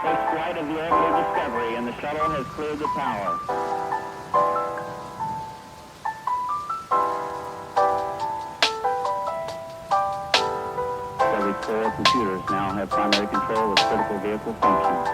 first flight of the orbital Discovery, and the shuttle has cleared the tower. Discovery's core computers now have primary control of critical vehicle functions.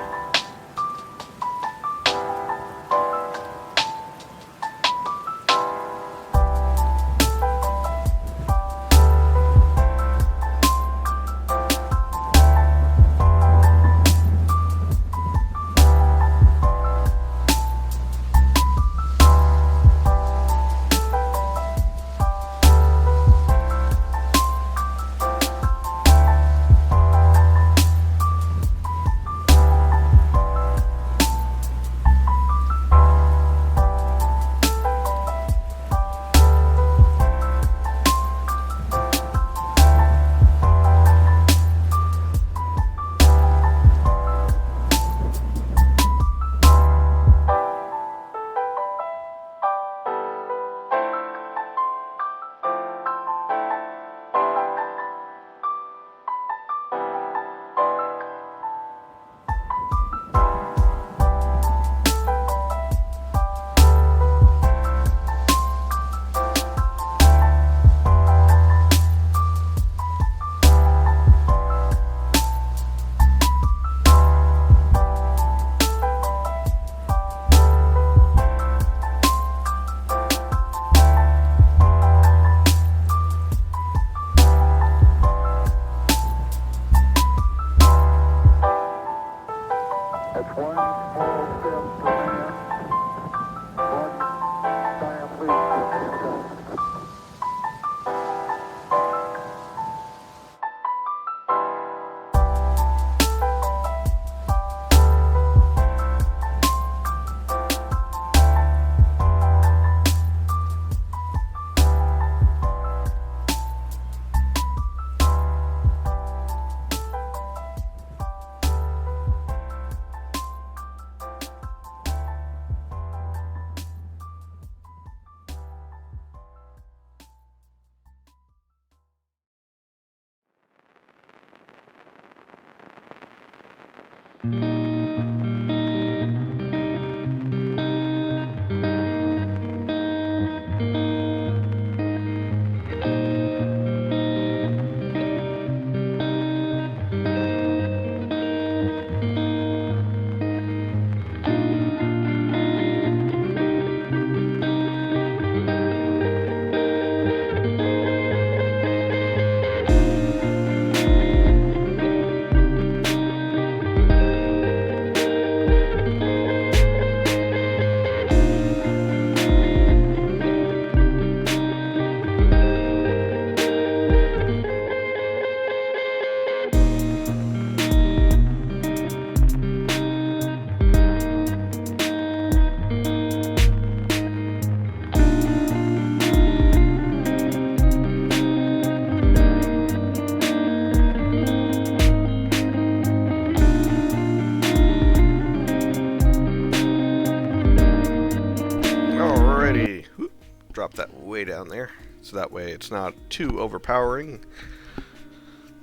Drop that way down there, so that way it's not too overpowering.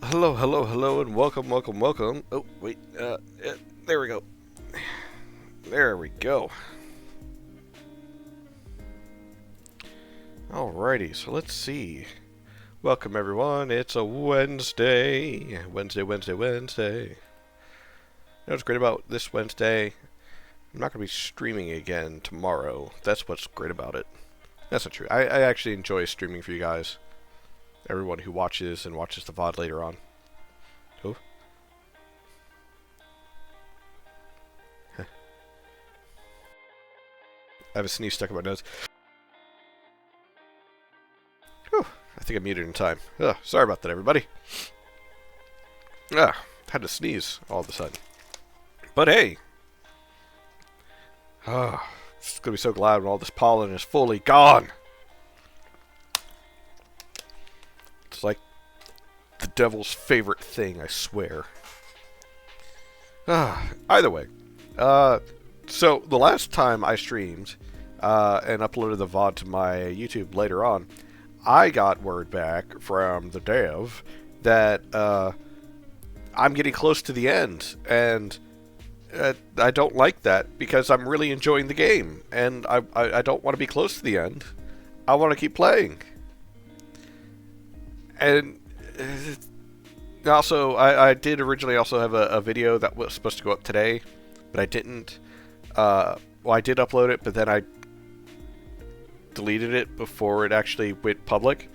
Hello, hello, hello, and welcome, welcome, welcome. Oh, wait, there we go. There we go. Alrighty, so let's see. Welcome, everyone. It's a Wednesday. Wednesday. You know what's great about this Wednesday? I'm not going to be streaming again tomorrow. That's what's great about it. That's not true. I actually enjoy streaming for you guys. Everyone who watches and watches the VOD later on. Oh. Huh. I have a sneeze stuck in my nose. Whew. I think I muted in time. Ugh, sorry about that, everybody. Had to sneeze all of a sudden. But hey. It's going to be so glad when all this pollen is fully gone. It's like the devil's favorite thing, I swear. Either way. So, the last time I streamed and uploaded the VOD to my YouTube later on, I got word back from the dev that I'm getting close to the end. And I don't like that because I'm really enjoying the game, and I don't want to be close to the end. I want to keep playing. And also, I did originally also have a video that was supposed to go up today, but I didn't. Well, I did upload it, but then I deleted it before it actually went public.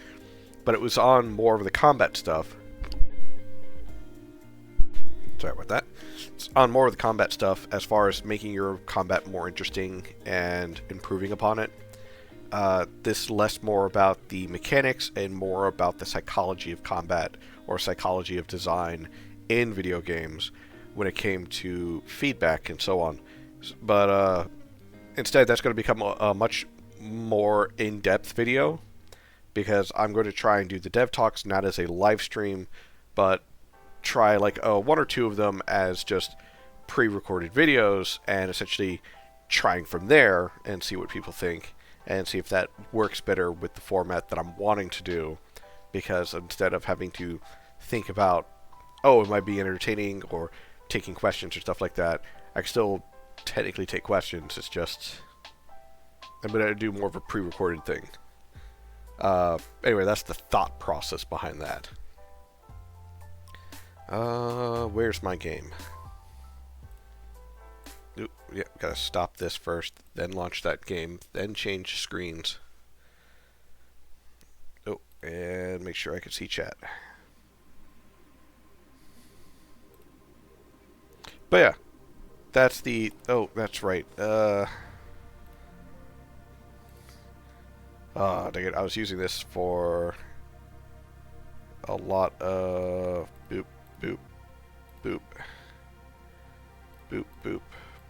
But it was on more of the combat stuff. Sorry about that. It's on more of the combat stuff as far as making your combat more interesting and improving upon it. This less more about the mechanics and more about the psychology of combat or psychology of design in video games when it came to feedback and so on. But instead, that's going to become a much more in-depth video because I'm going to try and do the dev talks not as a live stream, but try like one or two of them as just pre-recorded videos and essentially trying from there and see what people think and see if that works better with the format that I'm wanting to do, because instead of having to think about, oh, am I being entertaining or taking questions or stuff like that, I can still technically take questions. It's just I'm going to do more of a pre-recorded thing. Anyway, that's the thought process behind that. Where's my game? Oop, yeah, gotta stop this first, then launch that game, then change screens. Oh, and make sure I can see chat. But yeah, that's the... Oh, that's right. Dang it, I was using this for a lot of... Boop, boop, boop. Boop, boop,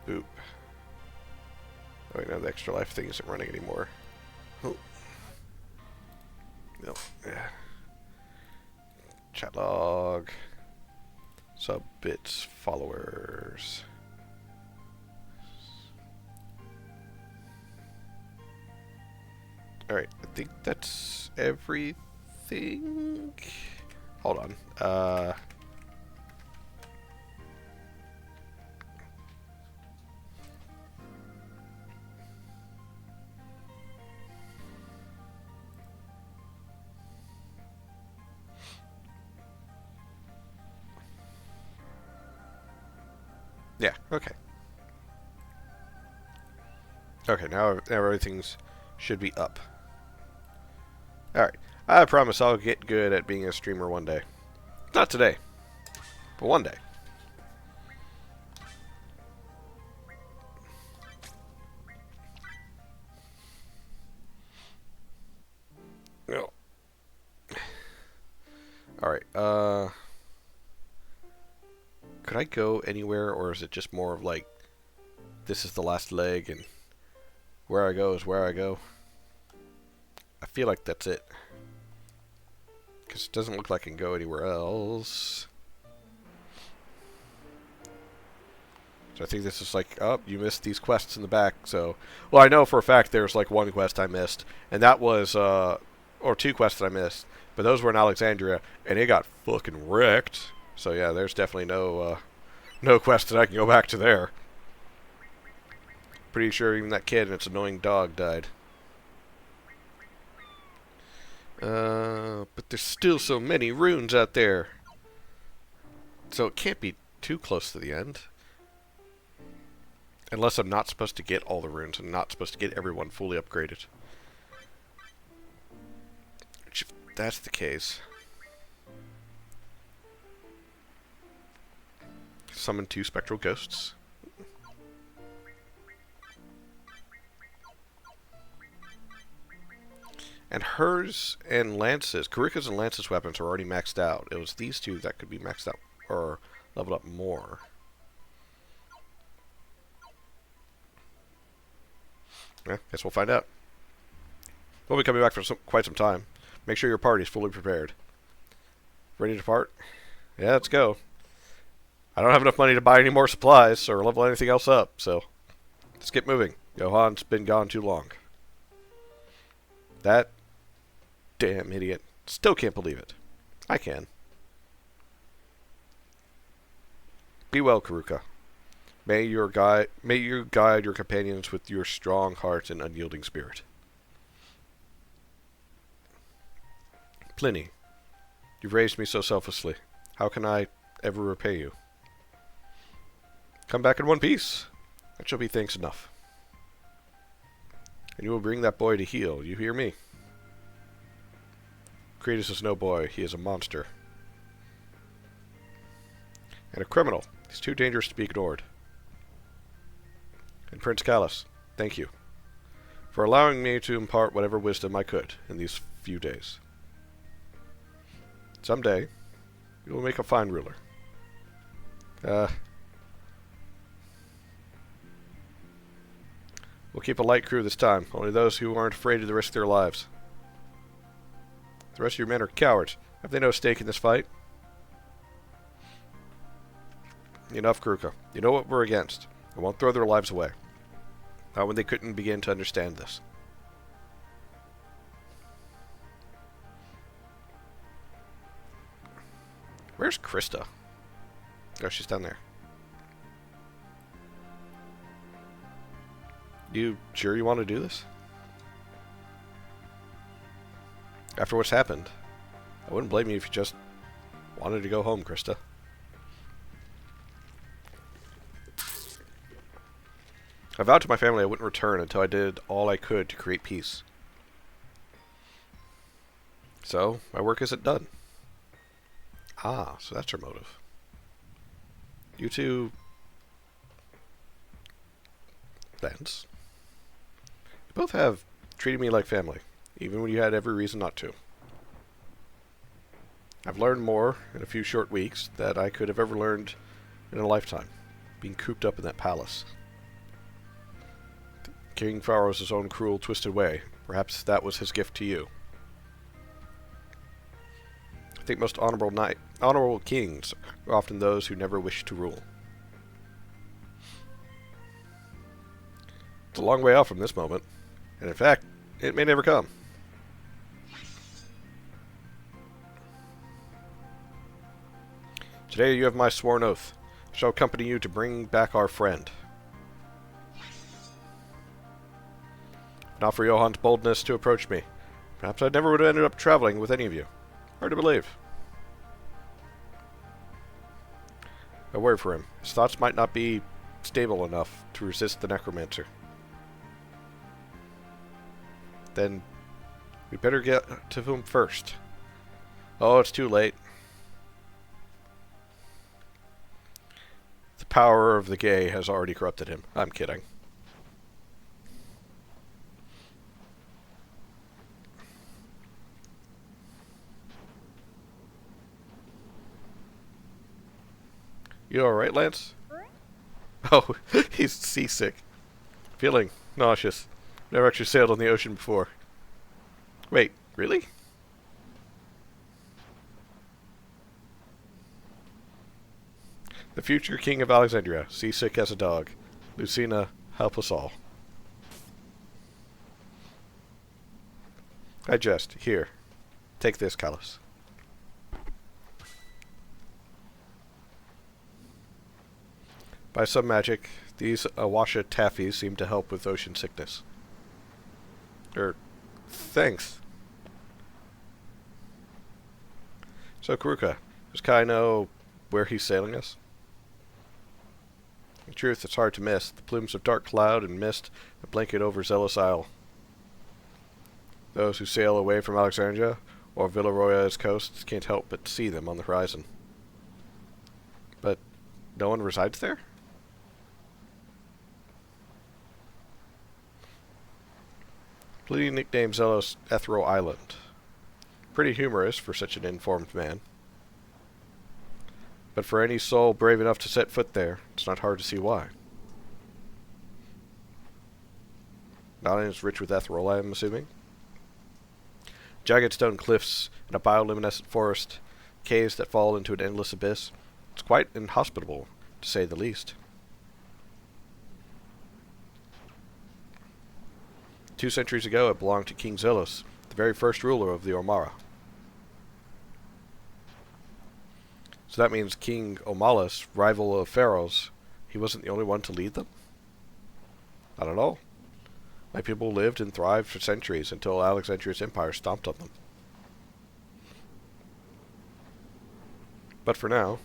boop. Oh, wait, no, the extra life thing isn't running anymore. Oh. No. Yeah. Chat log. Sub bits followers. Alright, I think that's everything. Hold on. Yeah, okay. Okay, now everything's should be up. Alright, I promise I'll get good at being a streamer one day. Not today, but one day. No. Alright, could I go anywhere, or is it just more of like, this is the last leg, and where I go is where I go? I feel like that's it. Because it doesn't look like I can go anywhere else. So I think this is like, oh, you missed these quests in the back, so... Well, I know for a fact there's like one quest I missed, and that was, or two quests that I missed, but those were in Alexandria, and it got fucking wrecked. So yeah, there's definitely no quest that I can go back to there. Pretty sure even that kid and its annoying dog died. But there's still so many runes out there. So it can't be too close to the end. Unless I'm not supposed to get all the runes and not supposed to get everyone fully upgraded. Which, if that's the case... Summon 2 spectral ghosts. And hers and Lance's, Karika's and Lance's weapons are already maxed out. It was these two that could be maxed out, or leveled up more. Yeah, guess we'll find out. We'll be coming back for quite some time. Make sure your party's fully prepared. Ready to depart? Yeah, let's go. I don't have enough money to buy any more supplies or level anything else up, so let's get moving. Johan's been gone too long. That damn idiot. Still can't believe it. I can. Be well, Karuka. May you guide your companions with your strong heart and unyielding spirit. Pliny, you've raised me so selflessly. How can I ever repay you? Come back in one piece. That shall be thanks enough. And you will bring that boy to heel. You hear me? Kratos is no boy. He is a monster. And a criminal. He's too dangerous to be ignored. And Prince Callus, thank you for allowing me to impart whatever wisdom I could in these few days. Someday, you will make a fine ruler. We'll keep a light crew this time. Only those who aren't afraid to risk their lives. The rest of your men are cowards. Have they no stake in this fight? Enough, Kruka. You know what we're against. I won't throw their lives away. Not when they couldn't begin to understand this. Where's Krista? Oh, she's down there. You sure you want to do this? After what's happened, I wouldn't blame you if you just wanted to go home, Krista. I vowed to my family I wouldn't return until I did all I could to create peace. So, my work isn't done. Ah, so that's her motive. You two... Lance. You both have treated me like family, even when you had every reason not to. I've learned more in a few short weeks than I could have ever learned in a lifetime, being cooped up in that palace. King Pharaoh's own cruel, twisted way. Perhaps that was his gift to you. I think most honorable kings are often those who never wish to rule. It's a long way off from this moment, and in fact, it may never come. Today you have my sworn oath. I shall accompany you to bring back our friend. Not for Johann's boldness to approach me. Perhaps I never would have ended up traveling with any of you. Hard to believe. I worry for him. His thoughts might not be stable enough to resist the necromancer. Then we better get to him first. Oh, it's too late. The power of the gay has already corrupted him. I'm kidding. You alright, Lance? Oh, he's seasick. Feeling nauseous. Never actually sailed on the ocean before. Wait, really? The future king of Alexandria, seasick as a dog. Lucina, help us all. I jest. Here. Take this, Callus. By some magic, these Awasha taffies seem to help with ocean sickness. Thanks. So, Kruka, does Kai know where he's sailing us? In truth, it's hard to miss. The plumes of dark cloud and mist that blanket over Zelos Isle. Those who sail away from Alexandria or Villaroya's coasts can't help but see them on the horizon. But no one resides there? Pliny nicknamed Zelos Ethereal Island. Pretty humorous for such an informed man. But for any soul brave enough to set foot there, it's not hard to see why. Not as rich with ethereal, I am assuming. Jagged stone cliffs and a bioluminescent forest, caves that fall into an endless abyss. It's quite inhospitable, to say the least. 2 centuries ago, it belonged to King Zelos, the very first ruler of the Ormara. So that means King Omalus, rival of Pharaoh's, he wasn't the only one to lead them? I don't know. My people lived and thrived for centuries until Alexandria's empire stomped on them. But for now,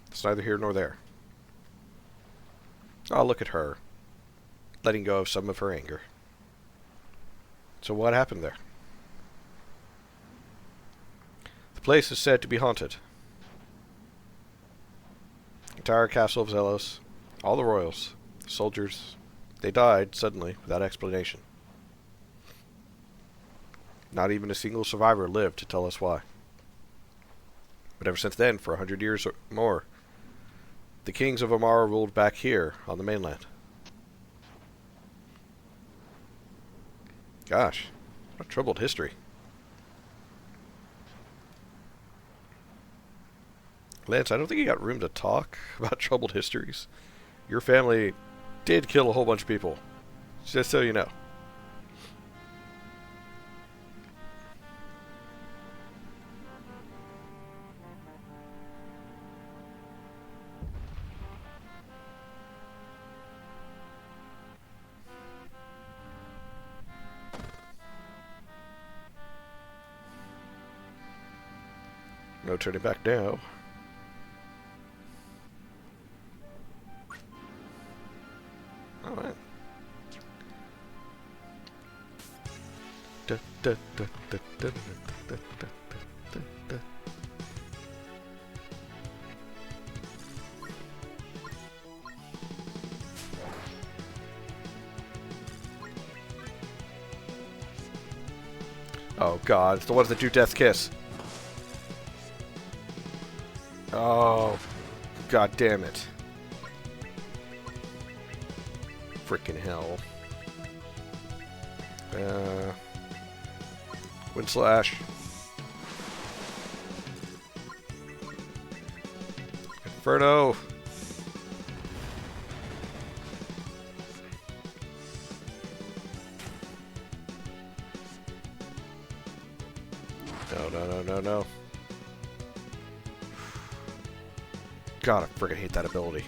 it's neither here nor there. Oh, look at her, letting go of some of her anger. So what happened there? The place is said to be haunted. The entire castle of Zelos, all the royals, the soldiers, they died suddenly without explanation. Not even a single survivor lived to tell us why. But ever since then, for 100 years or more, the kings of Amara ruled back here on the mainland. Gosh, what a troubled history. Lance, I don't think you got room to talk about troubled histories. Your family did kill a whole bunch of people, just so you know. No turning back now. Alright. Oh god, it's the ones that do Death Kiss. Oh, god damn it. Frickin' hell. Wind Slash. Inferno. No. God, I friggin' hate that ability.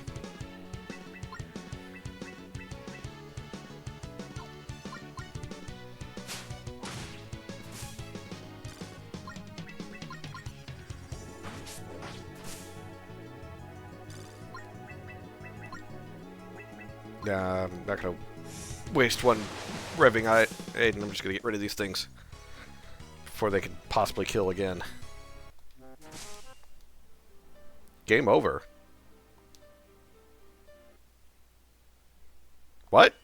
Nah, I'm not gonna waste one revving Aiden. I'm just gonna get rid of these things before they can possibly kill again. Game over. What?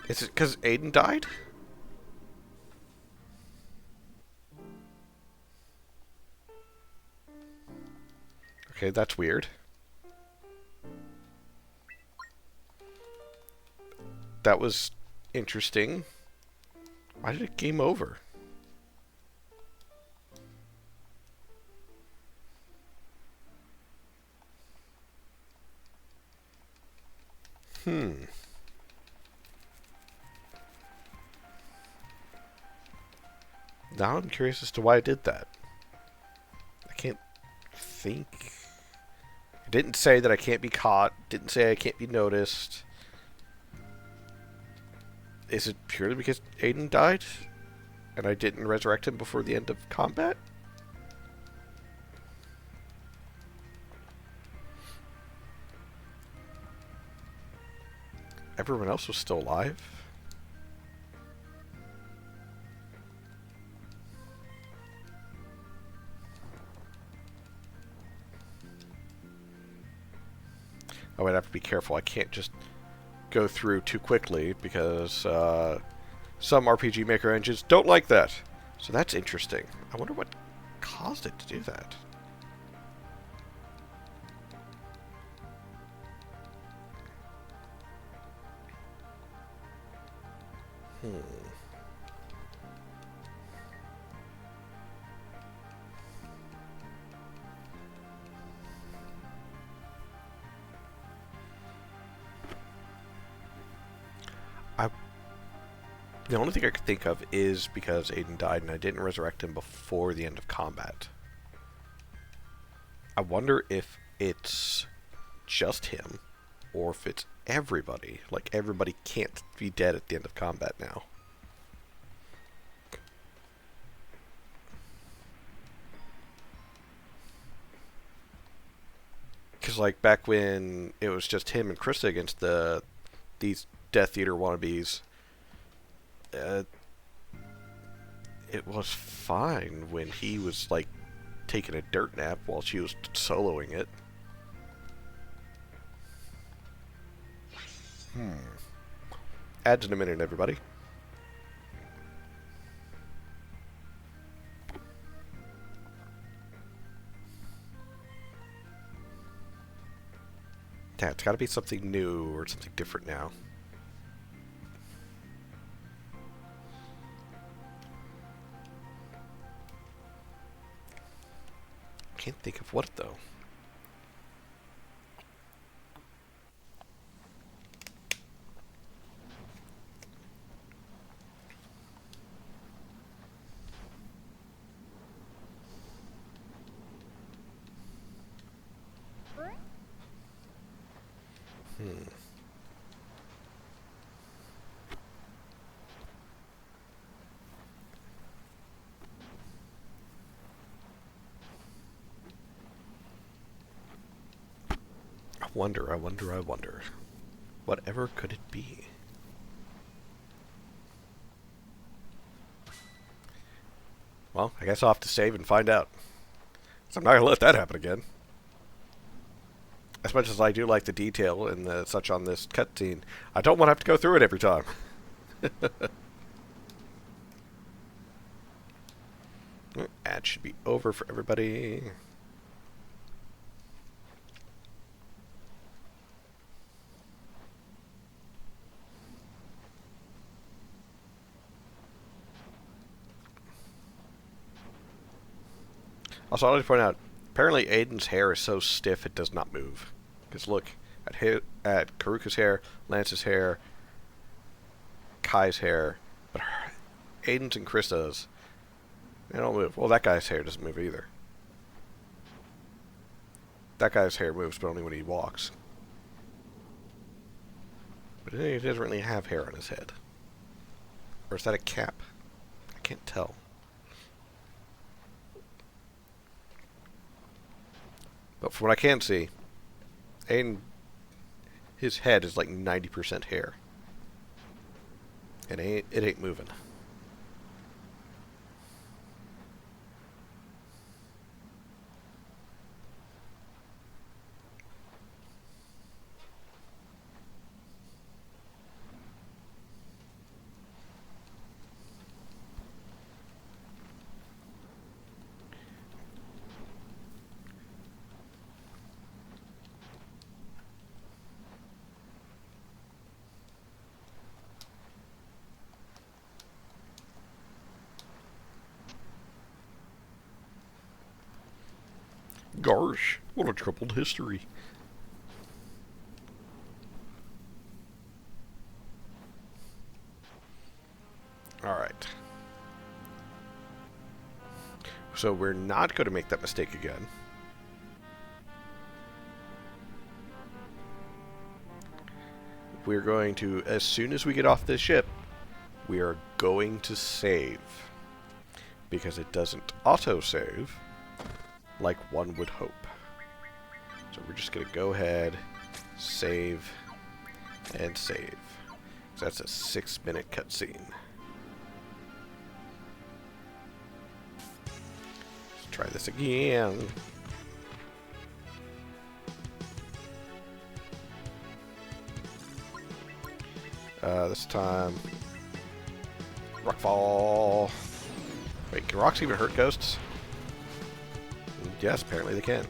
Is it because Aiden died? Okay, that's weird. That was interesting. Why did it game over? Now I'm curious as to why I did that. I can't think. It didn't say that I can't be caught. Didn't say I can't be noticed. Is it purely because Aiden died? And I didn't resurrect him before the end of combat? Everyone else was still alive? I would have to be careful. I can't just go through too quickly because some RPG Maker engines don't like that. So that's interesting. I wonder what caused it to do that. The only thing I could think of is because Aiden died and I didn't resurrect him before the end of combat. I wonder if it's just him, or if it's everybody. Like, everybody can't be dead at the end of combat now. Because, like, back when it was just him and Krista against these Death Eater wannabes, it was fine when he was, like, taking a dirt nap while she was soloing it. Ads in a minute, everybody. Yeah, it's got to be something new or something different now. Can't think of what, though. I wonder. Whatever could it be? Well, I guess I'll have to save and find out. So I'm not going to let that happen again. As much as I do like the detail and the such on this cutscene, I don't want to have to go through it every time. Ad should be over for everybody. Also, I'd like to point out, apparently Aiden's hair is so stiff it does not move. Because look at Karuka's hair, Lance's hair, Kai's hair, but Aiden's and Krista's, they don't move. Well, that guy's hair doesn't move either. That guy's hair moves, but only when he walks. But he doesn't really have hair on his head. Or is that a cap? I can't tell. But from what I can see, Aiden, his head is like 90% hair. And it ain't moving. Gosh, what a troubled history. Alright. So we're not going to make that mistake again. We're going to, as soon as we get off this ship, we are going to save. Because it doesn't auto-save like one would hope. So we're just going to go ahead, save, and save. So that's a 6-minute cutscene. Let's try this again. This time, Rockfall. Wait, can rocks even hurt ghosts? Yes, apparently they can.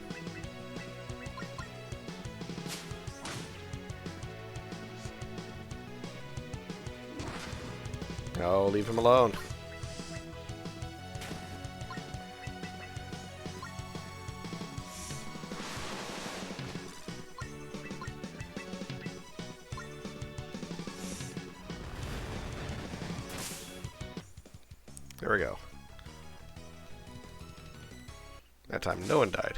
No, leave him alone. There we go. That time no one died.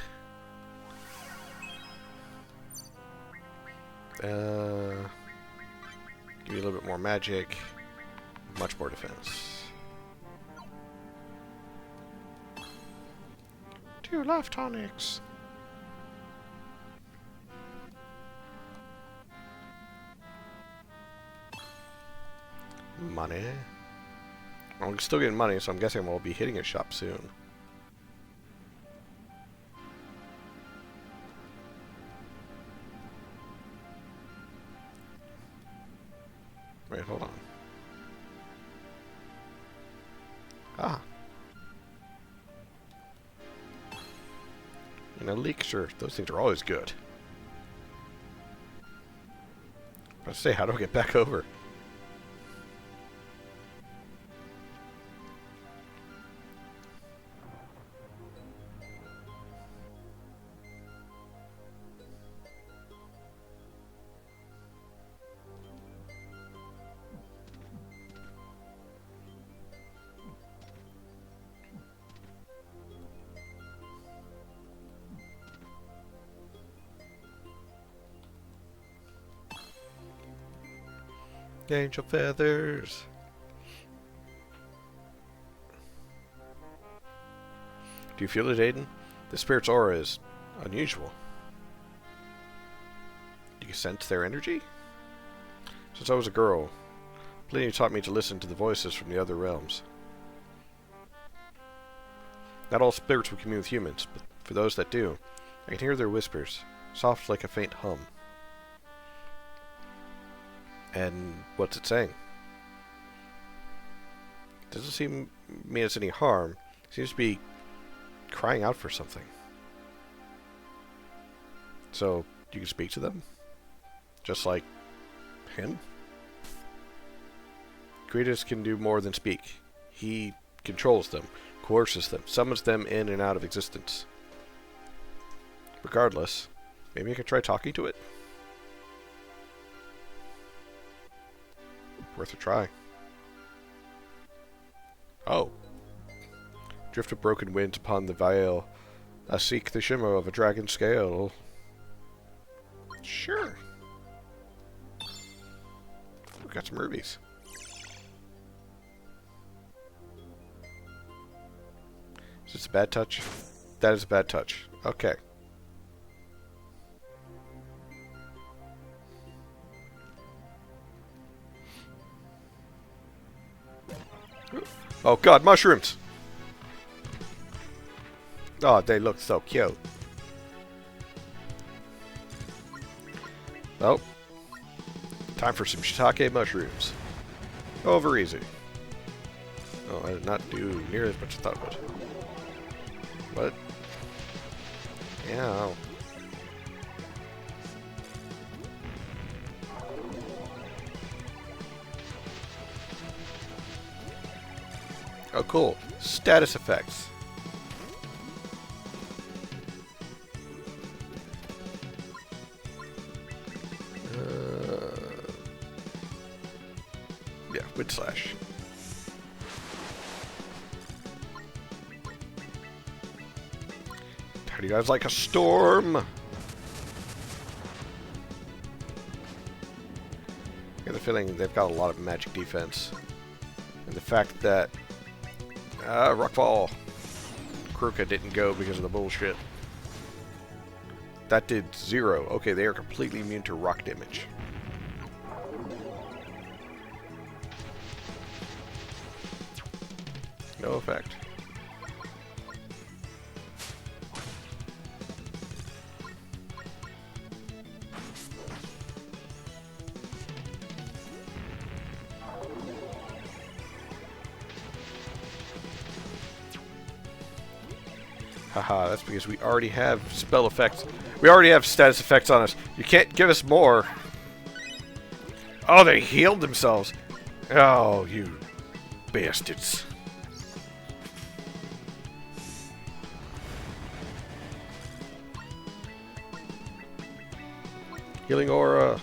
Give you a little bit more magic. Much more defense. 2 life tonics. Money. I'm still getting money, so I'm guessing we'll be hitting a shop soon. Wait, hold on. Ah. An elixir. Those things are always good. I say, how do I get back over? Angel feathers. Do you feel it, Aiden? The spirit's aura is unusual. Do you sense their energy? Since I was a girl, Pliny taught me to listen to the voices from the other realms. Not all spirits will commune with humans, but for those that do, I can hear their whispers, soft like a faint hum. And what's it saying? Doesn't seem mean it's any harm. It seems to be crying out for something. So, you can speak to them? Just like him? Creators can do more than speak. He controls them, coerces them, summons them in and out of existence. Regardless, maybe I could try talking to it? Worth a try. Oh. Drift of broken winds upon the veil. I seek the shimmer of a dragon's scale. Sure. We've got some rubies. Is this a bad touch? That is a bad touch. Okay. Oh god, mushrooms! Oh, they look so cute. Oh. Time for some shiitake mushrooms. Over easy. Oh, I did not do near as much as I thought it would. What? Yeah. Oh, cool. Status effects. Yeah, wind slash. How do you guys like a storm? I get the feeling they've got a lot of magic defense. And the fact that Rockfall Kruka didn't go because of the bullshit. That did 0. Okay, they are completely immune to rock damage. No effect. Haha, that's because we already have spell effects. We already have status effects on us. You can't give us more. Oh, they healed themselves. Oh, you bastards. Healing aura.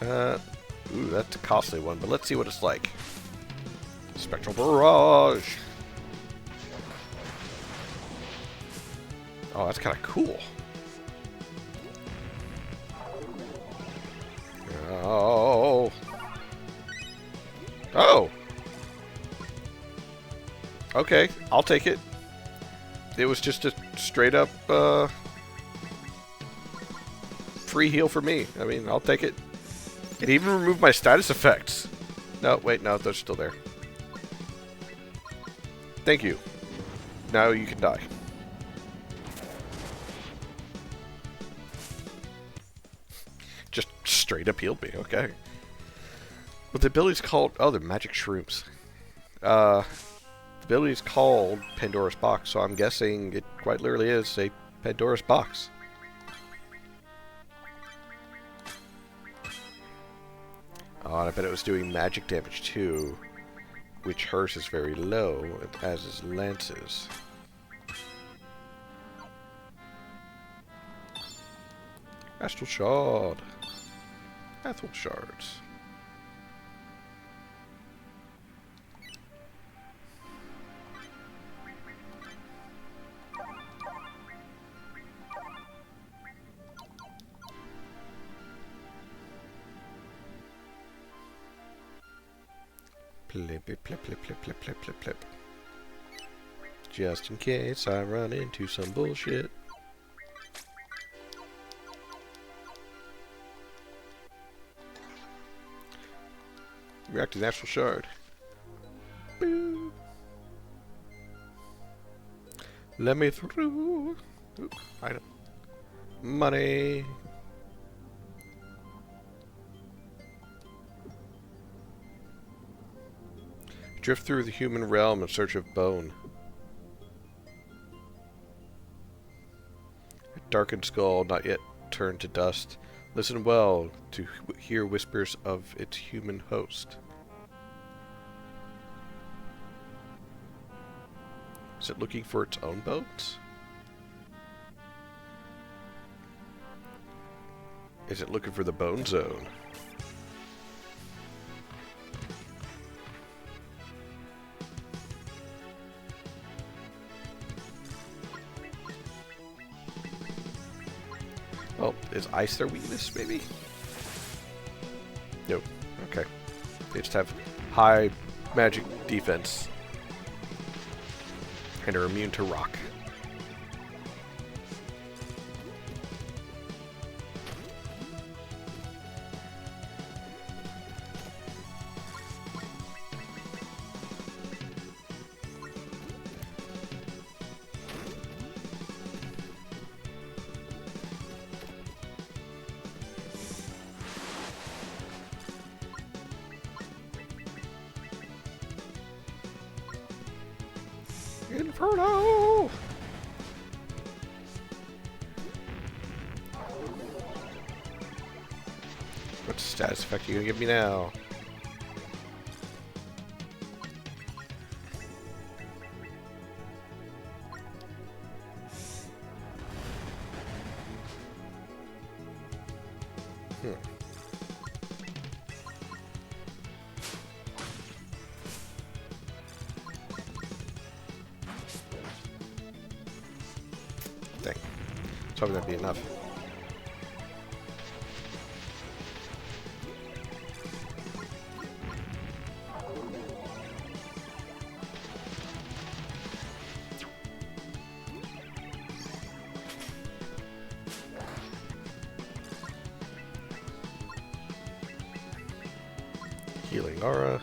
Ooh, that's a costly one, but let's see what it's like. Spectral Barrage! Oh, that's kind of cool. Oh! Oh! Okay, I'll take it. It was just a straight up, free heal for me. I mean, I'll take it. It even removed my status effects. No, wait, no, those are still there. Thank you. Now you can die. Just straight up healed me, okay. But the ability's called... Oh, they're magic shrooms. The ability's called Pandora's Box, so I'm guessing it quite literally is a Pandora's Box. Oh, and I bet it was doing magic damage too, which hers is very low, as is Lance's. Astral Shard. Astral Shards. Plip, plip, plip, plip, plip, plip, plip, plip. Just in case I run into some bullshit. React to Natural Shard. Boo. Let me through. Ooh, item. Money. Drift through the human realm in search of bone. A darkened skull, not yet turned to dust. Listen well to hear whispers of its human host. Is it looking for its own bones? Is it looking for the bone zone? Well, is ice their weakness, maybe? Nope. Okay. They just have high magic defense. And are immune to rock. Inferno! What status effect are you gonna give me now? Dang. It's probably gonna be enough. Healing aura.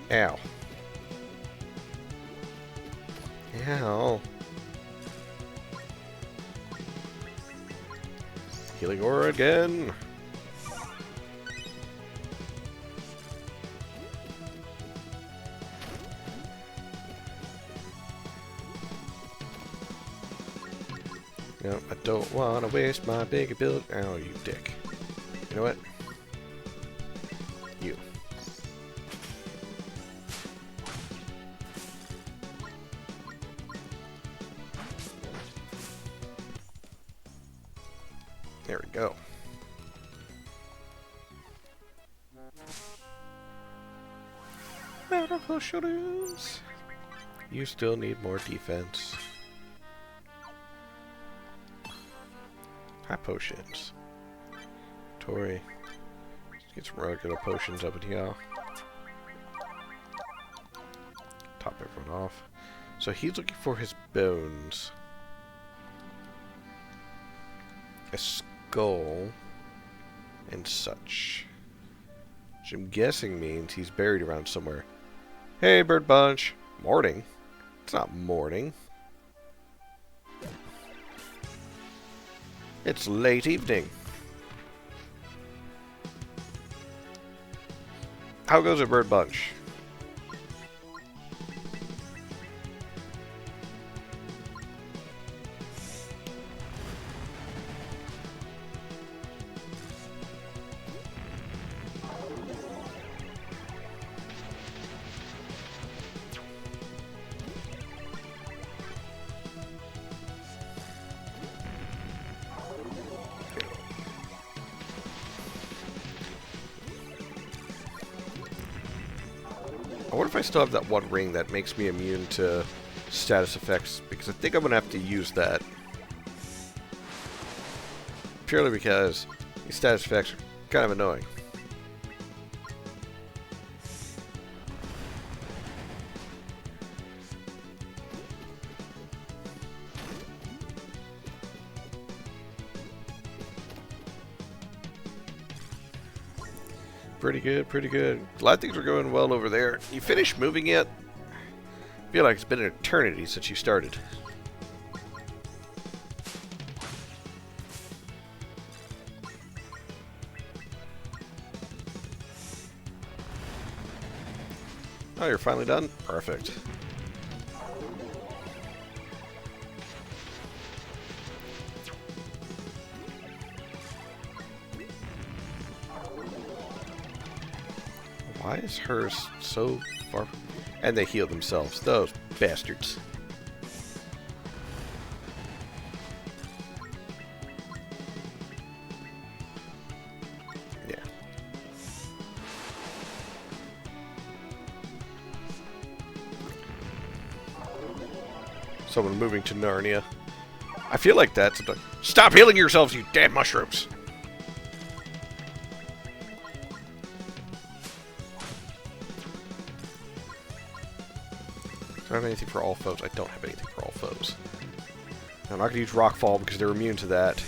Ow. Ow. Healing aura again. No, I don't want to waste my big ability. Oh, you dick. You know what? You. There we go. Medical shooters. You still need more defense. High potions. Tori. Let's get some regular potions up in here. Top everyone off. So he's looking for his bones. A skull. And such. Which I'm guessing means he's buried around somewhere. Hey, Bird Bunch. Morning? It's not morning. It's late evening. How goes it, Bird Bunch? I wonder if I still have that one ring that makes me immune to status effects, because I think I'm going to have to use that. Purely because these status effects are kind of annoying. Pretty good, pretty good. A lot of things are going well over there. You finished moving yet? I feel like it's been an eternity since you started. Oh, you're finally done? Perfect. Why is hers so far? And they heal themselves. Those bastards. Yeah. Someone moving to Narnia. I feel like that's... Stop healing yourselves, you dead mushrooms! Do I have anything for all foes? I don't have anything for all foes. I'm not going to use Rockfall because they're immune to that.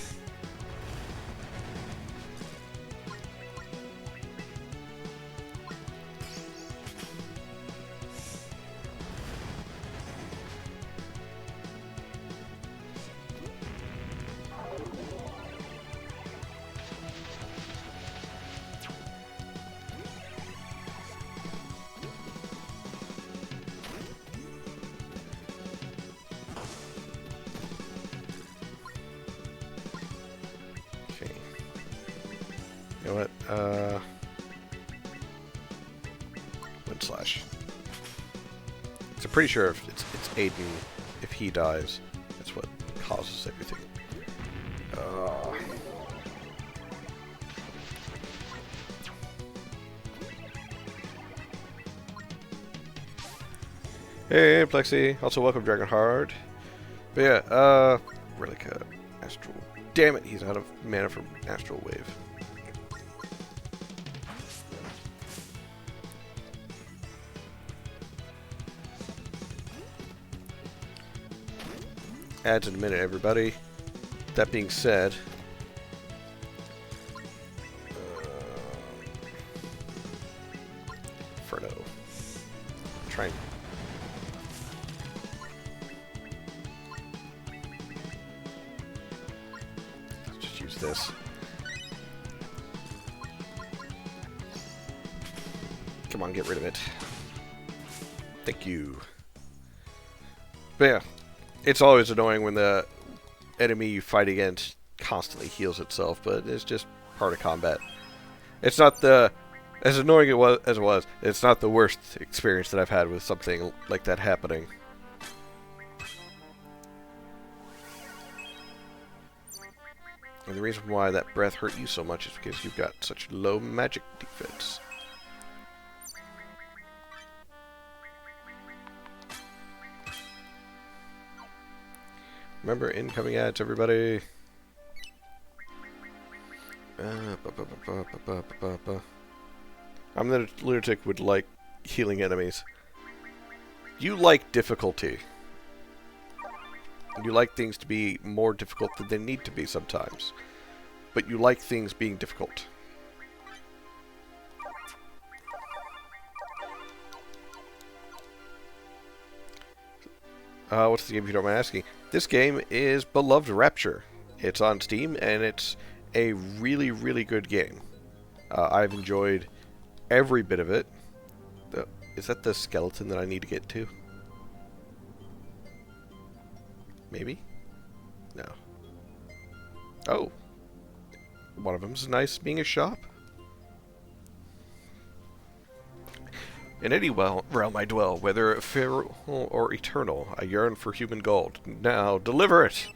You know what? Wind Slash. So I'm pretty sure if it's Aiden, if he dies, that's what causes everything. Hey, Plexi. Also, welcome, Dragonheart. But yeah, Relica, Astral. Damn it, he's out of mana from Astral Wave. Ads in a minute, everybody. That being said, Inferno. Try and let's just use this. Come on, get rid of it. Thank you. But yeah. It's always annoying when the enemy you fight against constantly heals itself, but it's just part of combat. It's not the, as annoying as it was, it's not the worst experience that I've had with something like that happening. And the reason why that breath hurt you so much is because you've got such low magic defense. Remember incoming ads, everybody. I'm the lunatic would like healing enemies. You like difficulty. You like things to be more difficult than they need to be sometimes. But you like things being difficult. What's the game if you don't mind asking? This game is Veloci-rapture. It's on Steam, and it's a really, really good game. I've enjoyed every bit of it. Is that the skeleton that I need to get to? Maybe? No. Oh. One of them's nice being a shop. In any realm I dwell, whether ephemeral or eternal, I yearn for human gold. Now, deliver it!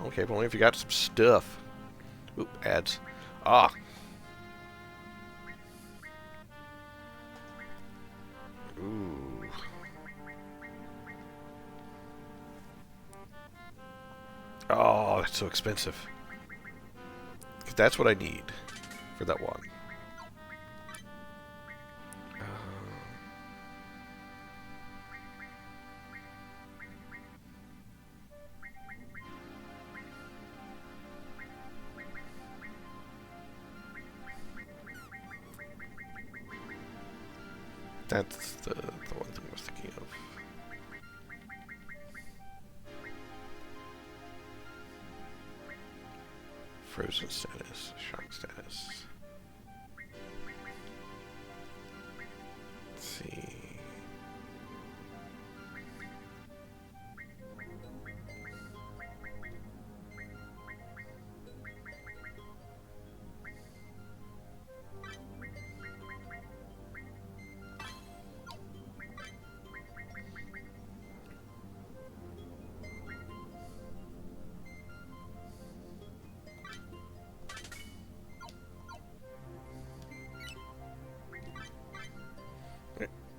Okay, but only if you got some stuff. Oop, ads. Ah! Ooh. Oh, that's so expensive. That's what I need for that one. That's the one thing I was thinking of. Frozen status, shock status. Let's see.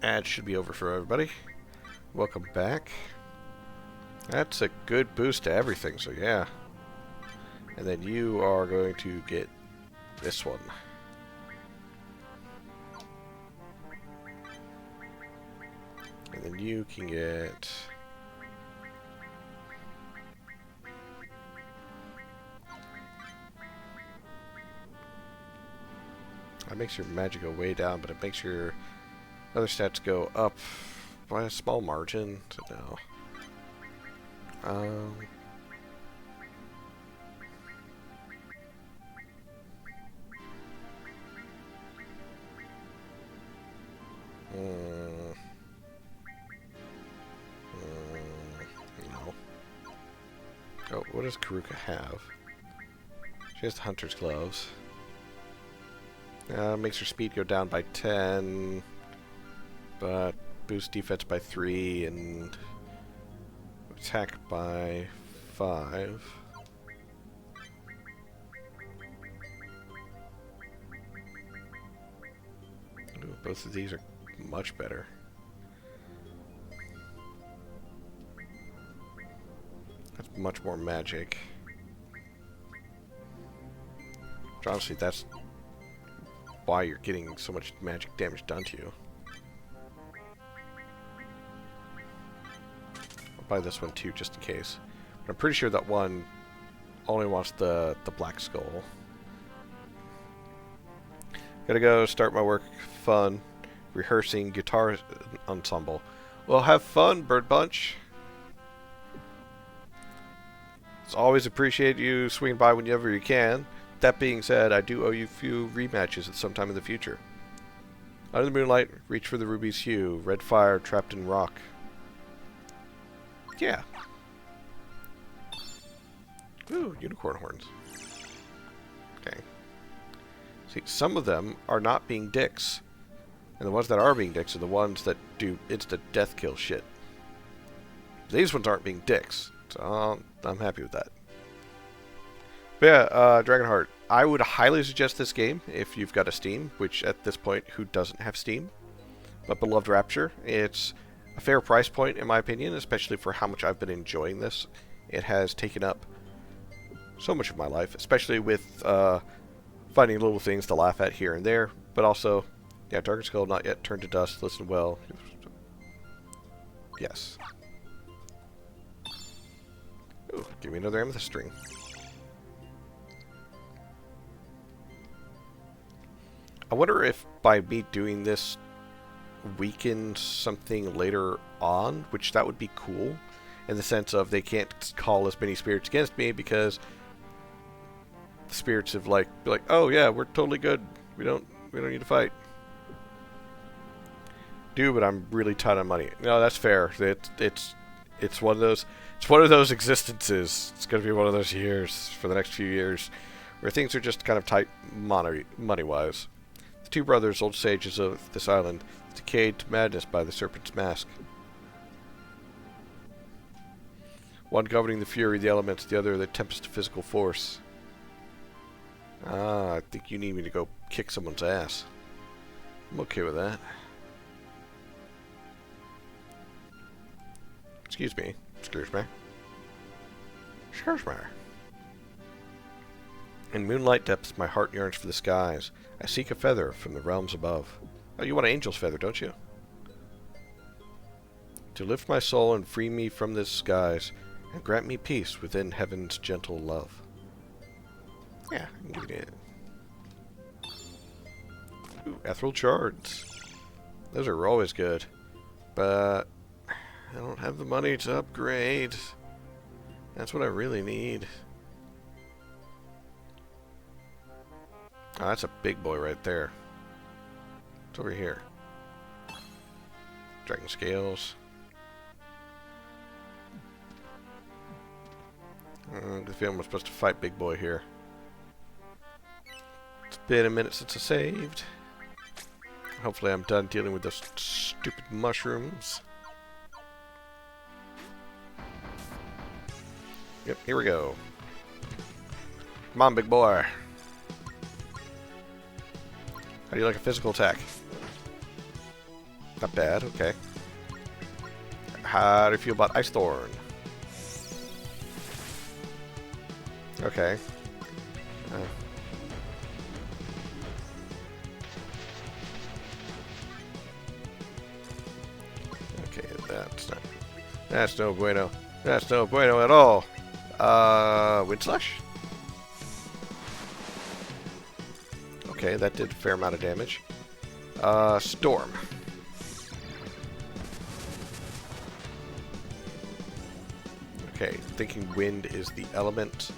Ad should be over for everybody. Welcome back. That's a good boost to everything, so yeah. And then you are going to get this one. And then you can get... That makes your magic go way down, but it makes your other stats go up by a small margin. So no. No. Oh, what does Karuka have? She has the Hunter's Gloves. Makes her speed go down by 10, but boosts defense by 3 and attack by 5. Ooh, both of these are much better. That's much more magic. Which honestly, that's why you're getting so much magic damage done to you. I'll buy this one too, just in case. But I'm pretty sure that one only wants the black skull. Gotta go start my work. Fun. Rehearsing guitar ensemble. Well, have fun, Bird Bunch. It's always appreciate you swinging by whenever you can. That being said, I do owe you a few rematches at some time in the future. Under the moonlight, reach for the ruby's hue. Red fire trapped in rock. Yeah. Ooh, unicorn horns. Okay. See, some of them are not being dicks. And the ones that are being dicks are the ones that do instant death kill shit. These ones aren't being dicks. So I'm happy with that. But yeah, Dragonheart. I would highly suggest this game if you've got a Steam, which at this point, who doesn't have Steam? But Veloci-rapture, it's a fair price point in my opinion, especially for how much I've been enjoying this. It has taken up so much of my life, especially with finding little things to laugh at here and there, but also, yeah, Dark Skull not yet turned to dust, listen well. Yes. Ooh, give me another amethyst string. I wonder if by me doing this weakens something later on, which that would be cool, in the sense of they can't call as many spirits against me because the spirits have be like, oh yeah, we're totally good. We don't need to fight. Do, but I'm really tight on money. No, that's fair. It's one of those existences. It's gonna be one of those years for the next few years where things are just kind of tight money wise. The two brothers, old sages of this island, decayed to madness by the serpent's mask. One governing the fury of the elements, the other the tempest of physical force. Ah, I think you need me to go kick someone's ass. I'm okay with that. Excuse me. Excuse me. Excuse me. In moonlight depths, my heart yearns for the skies. I seek a feather from the realms above. Oh, you want an angel's feather, don't you? To lift my soul and free me from the skies, and grant me peace within heaven's gentle love. Yeah, I can give it. Ooh, ethereal shards. Those are always good. But I don't have the money to upgrade. That's what I really need. Oh, that's a big boy right there. It's over here. Dragon scales. The feeling we're supposed to fight big boy here. It's been a minute since I saved. Hopefully I'm done dealing with those stupid mushrooms. Yep, here we go. Come on, big boy. How do you like a physical attack? Not bad, okay. How do you feel about Ice Thorn? Okay. Okay, that's no bueno. That's no bueno at all. Wind Slash? Okay, that did a fair amount of damage. Storm. Okay, thinking wind is the element.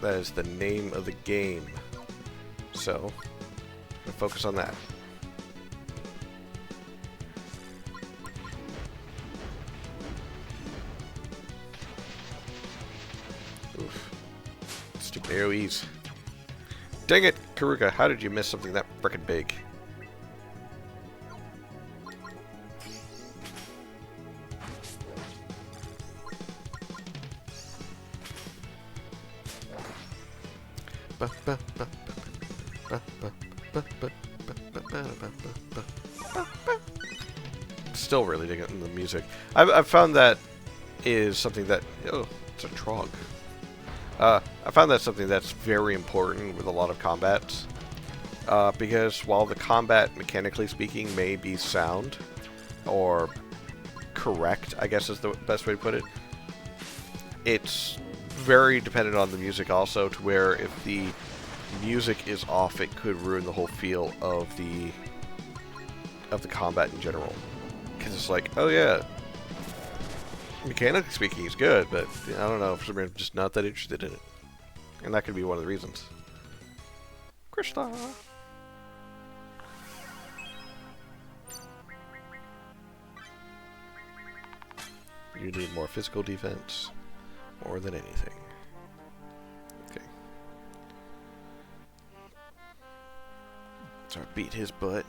That is the name of the game. So, I'm gonna focus on that. Oof. Stupid AoEs. Dang it, Karuka, how did you miss something that frickin' big? Still really digging the music. I've found that is something that... Oh, it's a trog. I found that's something that's very important with a lot of combats. Because while the combat, mechanically speaking, may be sound, or correct, I guess is the best way to put it, it's very dependent on the music also, to where if the music is off, it could ruin the whole feel of the combat in general. Because it's like, oh yeah, mechanically speaking, he's good, but I don't know, for some reason, I'm just not that interested in it. And that could be one of the reasons. Krishna! You need more physical defense, more than anything. So I beat his butt.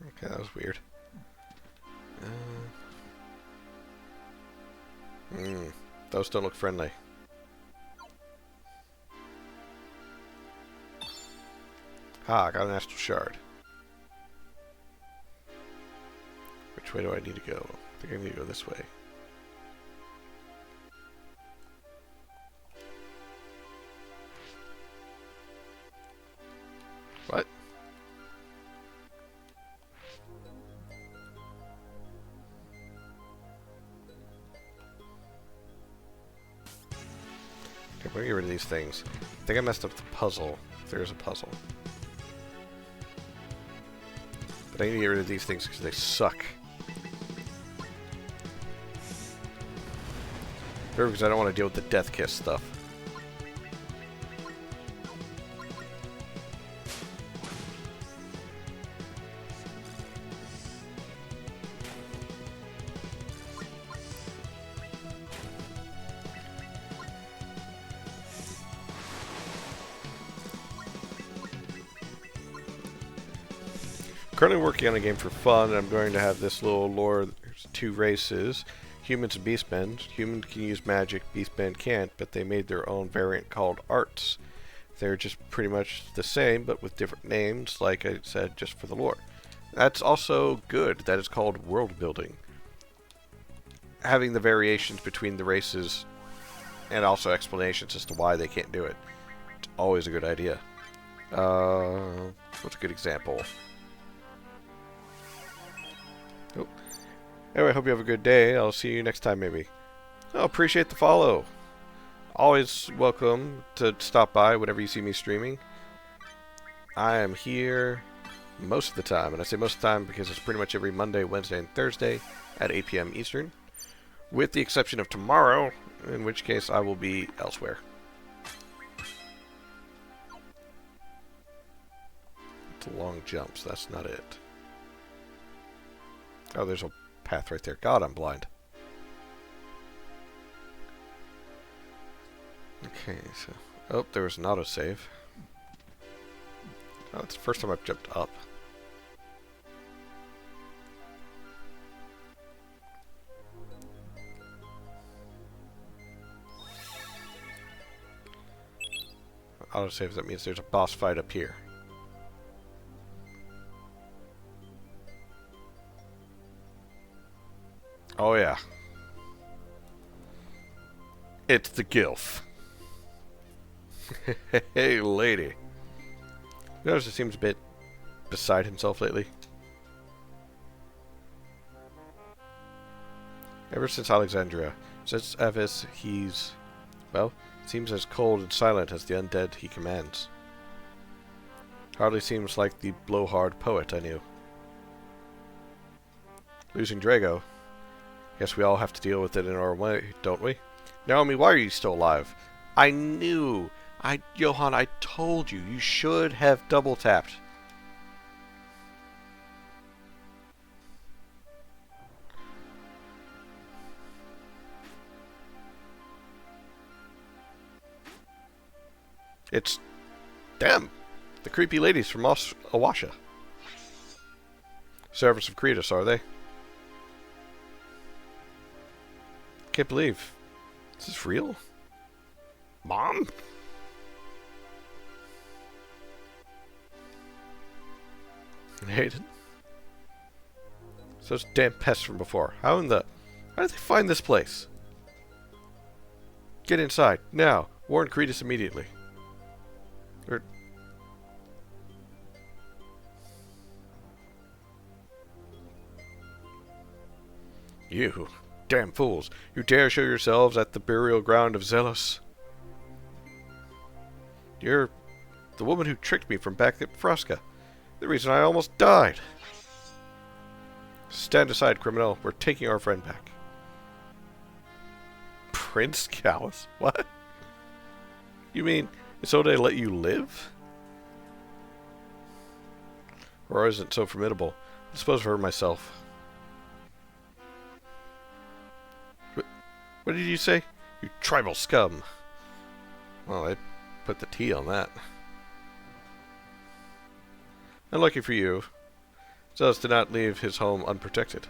Okay, that was weird. Those don't look friendly. Ah, I got an astral shard. Which way do I need to go? I think I need to go this way. What? Okay, I'm gonna get rid of these things. I think I messed up the puzzle. If there's a puzzle. But I need to get rid of these things because they suck. Because I don't want to deal with the death kiss stuff. Currently working on a game for fun, and I'm going to have this little lore. There's two races, humans and beastmen. Humans can use magic, beastmen can't, but they made their own variant called arts. They're just pretty much the same, but with different names, like I said, just for the lore. That's also good. That is called world building. Having the variations between the races, and also explanations as to why they can't do it. It's always a good idea. What's a good example? Oh. Anyway, I hope you have a good day. I'll see you next time, maybe. Oh, appreciate the follow. Always welcome to stop by whenever you see me streaming. I am here most of the time, and I say most of the time because it's pretty much every Monday, Wednesday, and Thursday at 8 p.m. Eastern, with the exception of tomorrow, in which case I will be elsewhere. It's a long jump, so that's not it. Oh, there's a path right there. God, I'm blind. Okay, so... Oh, there was an autosave. Oh, it's the first time I've jumped up. Autosave, that means there's a boss fight up here. Oh yeah. It's the Gilf. Hey lady. Notice he seems a bit beside himself lately. Ever since Alexandria, since Evis, he's, well, seems as cold and silent as the undead he commands. Hardly seems like the blowhard poet I knew. Losing Drago. Guess we all have to deal with it in our way, don't we? Naomi, why are you still alive? I knew! Johan, I told you. You should have double tapped. It's... Damn! The creepy ladies from Awasha. Servants of Cretus, are they? Can't believe. Is this real? Mom? Hayden? So those damn pests from before. How did they find this place? Get inside, now. Warn Cretus immediately. You damn fools. You dare show yourselves at the burial ground of Zelos? You're the woman who tricked me from back at Frosca. The reason I almost died. Stand aside, criminal. We're taking our friend back. Prince Callus? What? You mean Isolde let you live? Aurora isn't so formidable. I dispose of her myself. What did you say? You tribal scum. Well, I put the T on that. Unlucky for you, Zealous did not leave his home unprotected.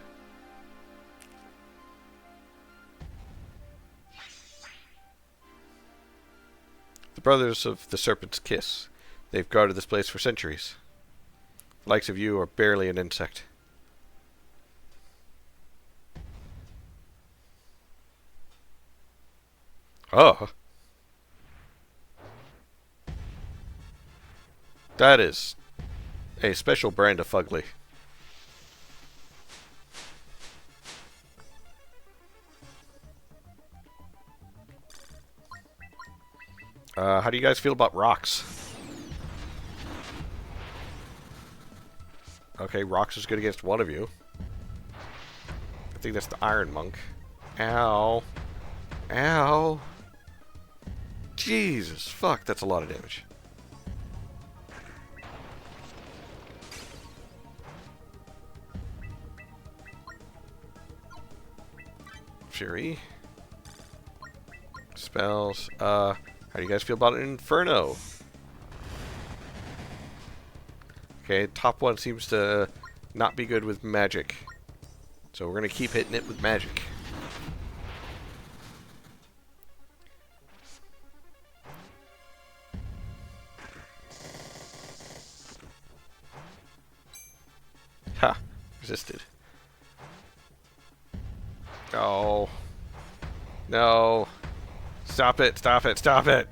The brothers of the Serpent's Kiss. They've guarded this place for centuries. The likes of you are barely an insect. Oh. That is a special brand of fugly. How do you guys feel about rocks? Okay, rocks is good against one of you. I think that's the Iron Monk. Ow. Ow. Jesus, fuck, that's a lot of damage. Fury. Spells. How do you guys feel about Inferno? Okay, top one seems to not be good with magic. So we're going to keep hitting it with magic. Ha! Resisted. Oh. No. Stop it, stop it, stop it!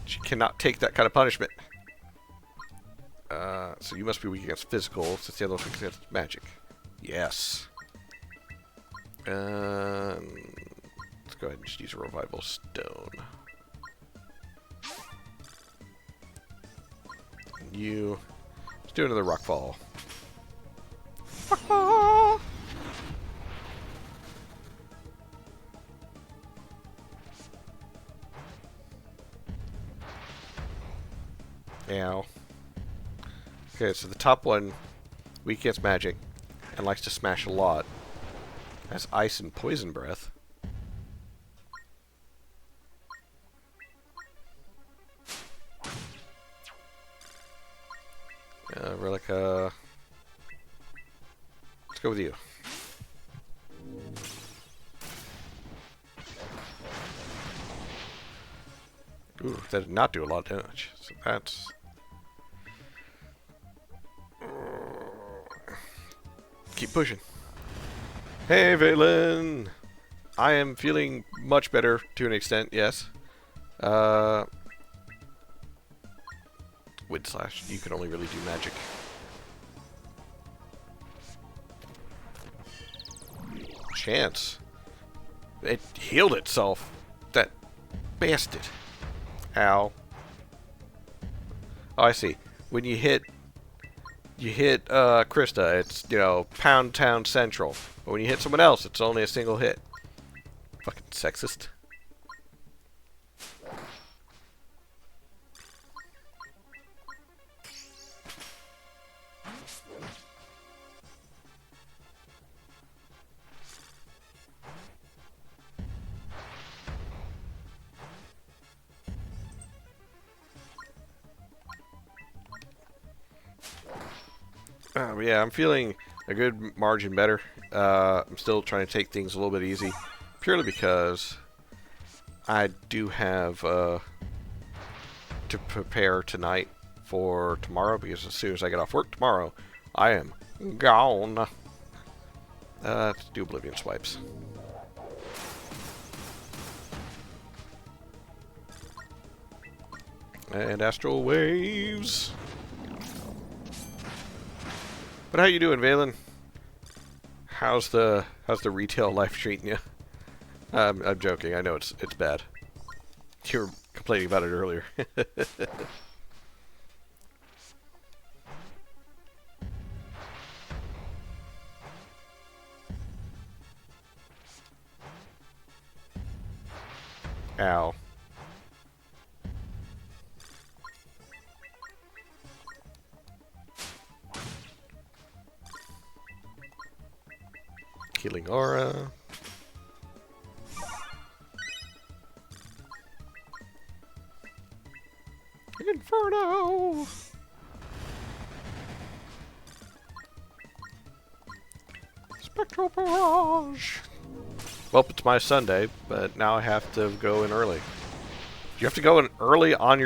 She cannot take that kind of punishment. So you must be weak against physical, since the other one's weak against magic. Yes. Let's go ahead and just use a revival stone. And you... Let's do another rockfall. Rockfall! Ow. Okay, so the top one, weak against magic, and likes to smash a lot, has ice and poison breath. Relica. Let's go with you. Ooh, that did not do a lot of damage. So that's... Keep pushing. Hey, Valen! I am feeling much better to an extent, yes. Wind Slash. You can only really do magic. Chance. It healed itself. That bastard. Ow. Oh, I see. When you hit Krista, it's, you know, Pound Town Central. But when you hit someone else, it's only a single hit. Fucking sexist. Yeah, I'm feeling a good margin better. I'm still trying to take things a little bit easy, purely because I do have to prepare tonight for tomorrow, because as soon as I get off work tomorrow, I am gone. Let's do Oblivion swipes. And Astral Waves. But how you doing, Valen? How's the retail life treating you? I'm joking. I know it's bad. You were complaining about it earlier. Ow. Healing Aura. Inferno! Spectral Barrage! Well, it's my Sunday, but now I have to go in early. You have to go in early on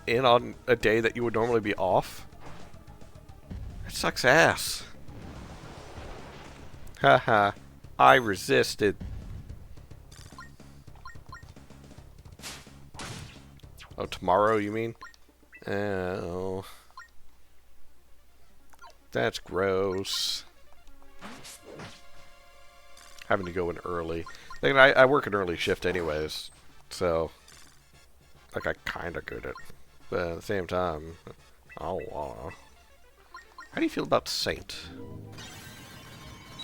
on a day that you would normally be off? That sucks ass. Haha, I resisted. Oh, tomorrow you mean? Oh. That's gross. Having to go in early. I work an early shift anyways, so like I kinda good at, but at the same time, oh. How do you feel about Saint?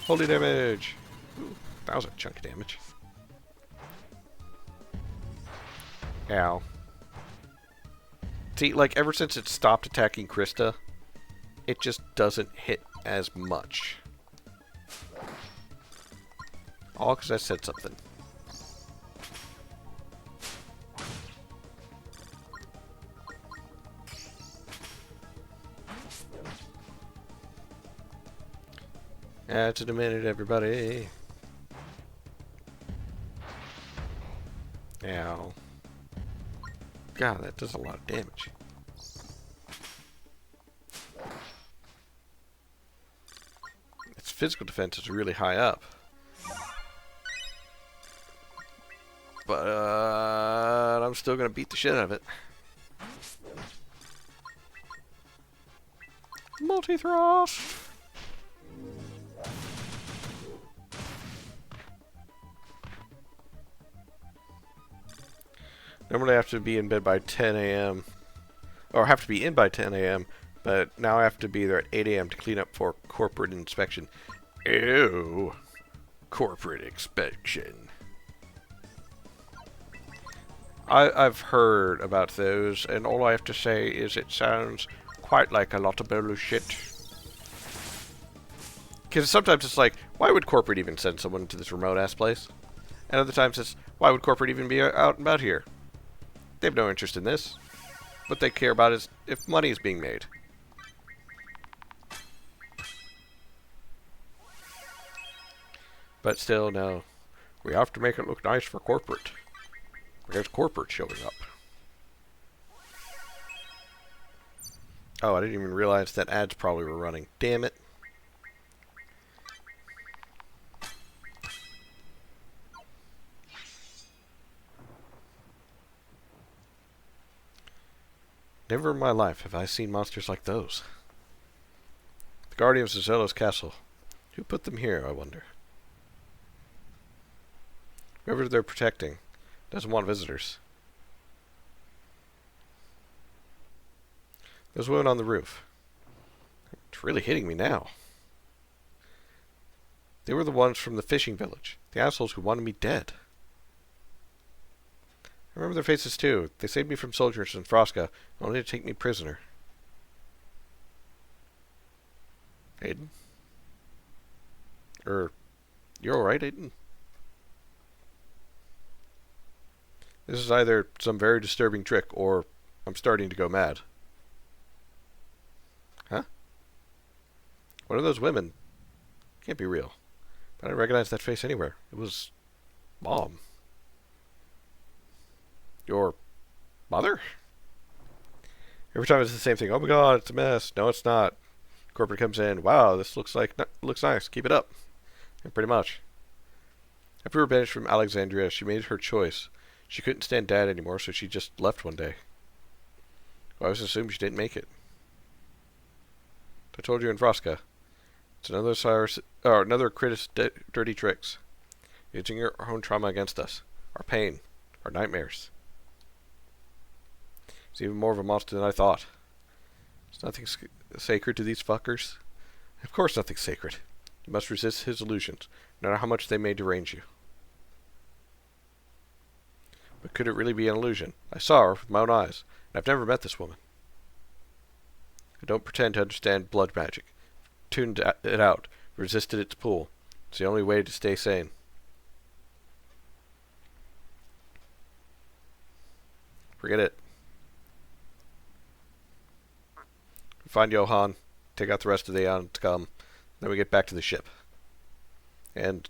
Holy damage. Ooh, that was a chunk of damage. Ow. See, like ever since it stopped attacking Krista, it just doesn't hit as much. All because I said something. That's in a minute, everybody. Ow. God, that does a lot of damage. Its physical defense is really high up. But I'm still gonna beat the shit out of it. Multi-thrust! Normally I have to be in bed by 10 a.m. Or have to be in by 10 a.m. But now I have to be there at 8 a.m. to clean up for corporate inspection. Ew. Corporate inspection. I've heard about those, and all I have to say is it sounds quite like a lot of bullshit. Because sometimes it's like, why would corporate even send someone to this remote-ass place? And other times it's, why would corporate even be out and about here? They have no interest in this. What they care about is if money is being made. But still, no. We have to make it look nice for corporate. There's corporate showing up. Oh, I didn't even realize that ads probably were running. Damn it. Never in my life have I seen monsters like those. The Guardians of Zelos Castle. Who put them here, I wonder? Whoever they're protecting doesn't want visitors. Those women on the roof. It's really hitting me now. They were the ones from the fishing village. The assholes who wanted me dead. I remember their faces too. They saved me from soldiers in Frosca, only to take me prisoner. Aiden? You alright, Aiden? This is either some very disturbing trick, or I'm starting to go mad. Huh? One of those women. Can't be real. But I didn't recognize that face anywhere. It was Mom. Your mother? Every time it's the same thing. Oh my god, it's a mess. No, it's not. Corporate comes in. Wow, this looks nice. Keep it up. And pretty much. After we were banished from Alexandria, she made her choice. She couldn't stand Dad anymore, so she just left one day. Well, I was assumed she didn't make it. I told you in Frosca. It's another critic's dirty tricks. Using your own trauma against us. Our pain. Our nightmares. It's even more of a monster than I thought. There's nothing sacred to these fuckers. Of course nothing's sacred. You must resist his illusions, no matter how much they may derange you. But could it really be an illusion? I saw her with my own eyes, and I've never met this woman. I don't pretend to understand blood magic. I've tuned it out, resisted its pull. It's the only way to stay sane. Forget it. find Johann, take out the rest of the Aeon scum, then we get back to the ship. And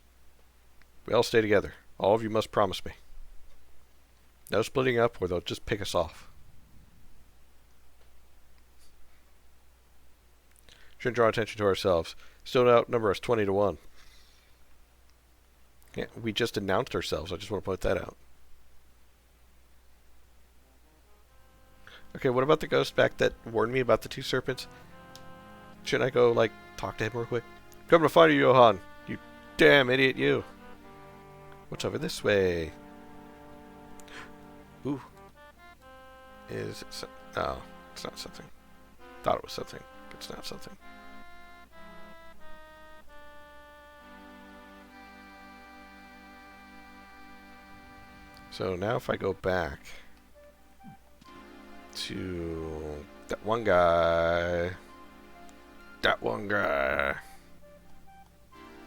we all stay together. All of you must promise me. No splitting up, or they'll just pick us off. Shouldn't draw attention to ourselves. Still outnumber us 20 to 1. Yeah, we just announced ourselves. I just want to point that out. Okay, what about the ghost back that warned me about the 2 serpents? Shouldn't I go, like, talk to him real quick? Come to find you, Johann. You damn idiot, you. What's over this way? Ooh. Is it oh, it's not something. Thought it was something. It's not something. So now if I go back to that one guy.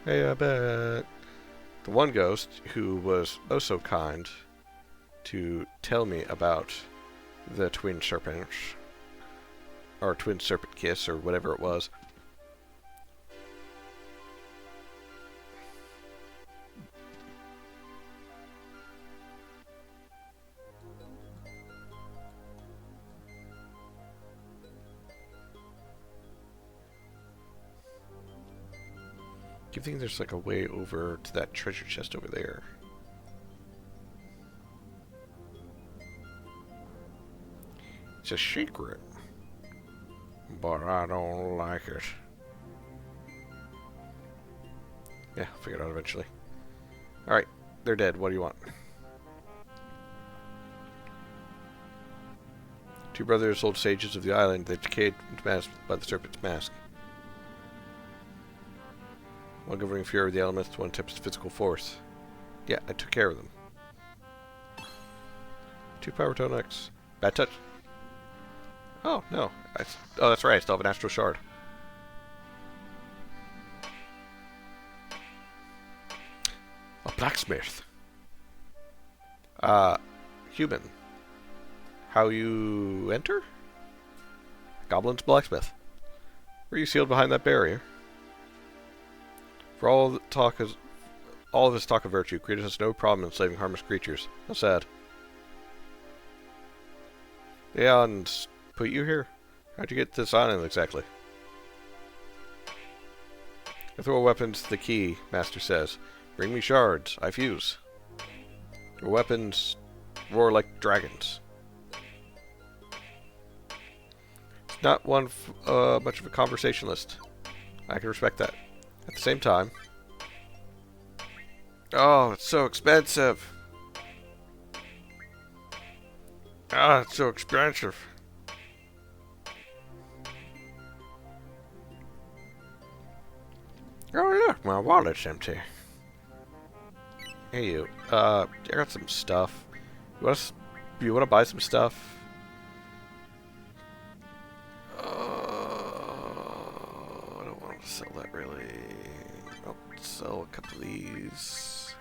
Hey, I bet. The one ghost who was oh so kind to tell me about the twin serpents, or twin serpent kiss, or whatever it was. Do you think there's like a way over to that treasure chest over there? It's a secret, but I don't like it. Yeah, I'll figure it out eventually. Alright, they're dead. What do you want? 2 brothers, old sages of the island, they decayed by the serpent's mask. One governing fury of the elements, one tempest physical force. Yeah, I took care of them. 2 power tonics. Bad touch. Oh, no. Oh, that's right. I still have an astral shard. A blacksmith. Human. How you enter? Goblin's blacksmith. Were you sealed behind that barrier? For all of his talk of virtue, Kratos has no problem enslaving harmless creatures. How sad. The Aeons put you here? How'd you get to this island exactly? I throw weapons to the key, Master says. Bring me shards. I fuse. Your weapons roar like dragons. It's not one much of a conversationalist. I can respect that. At the same time... Oh, it's so expensive. Ah, it's so expensive. Oh, look, my wallet's empty. Hey, you. I got some stuff. You want to buy some stuff? I don't want to sell that really. I'll sell a couple of these.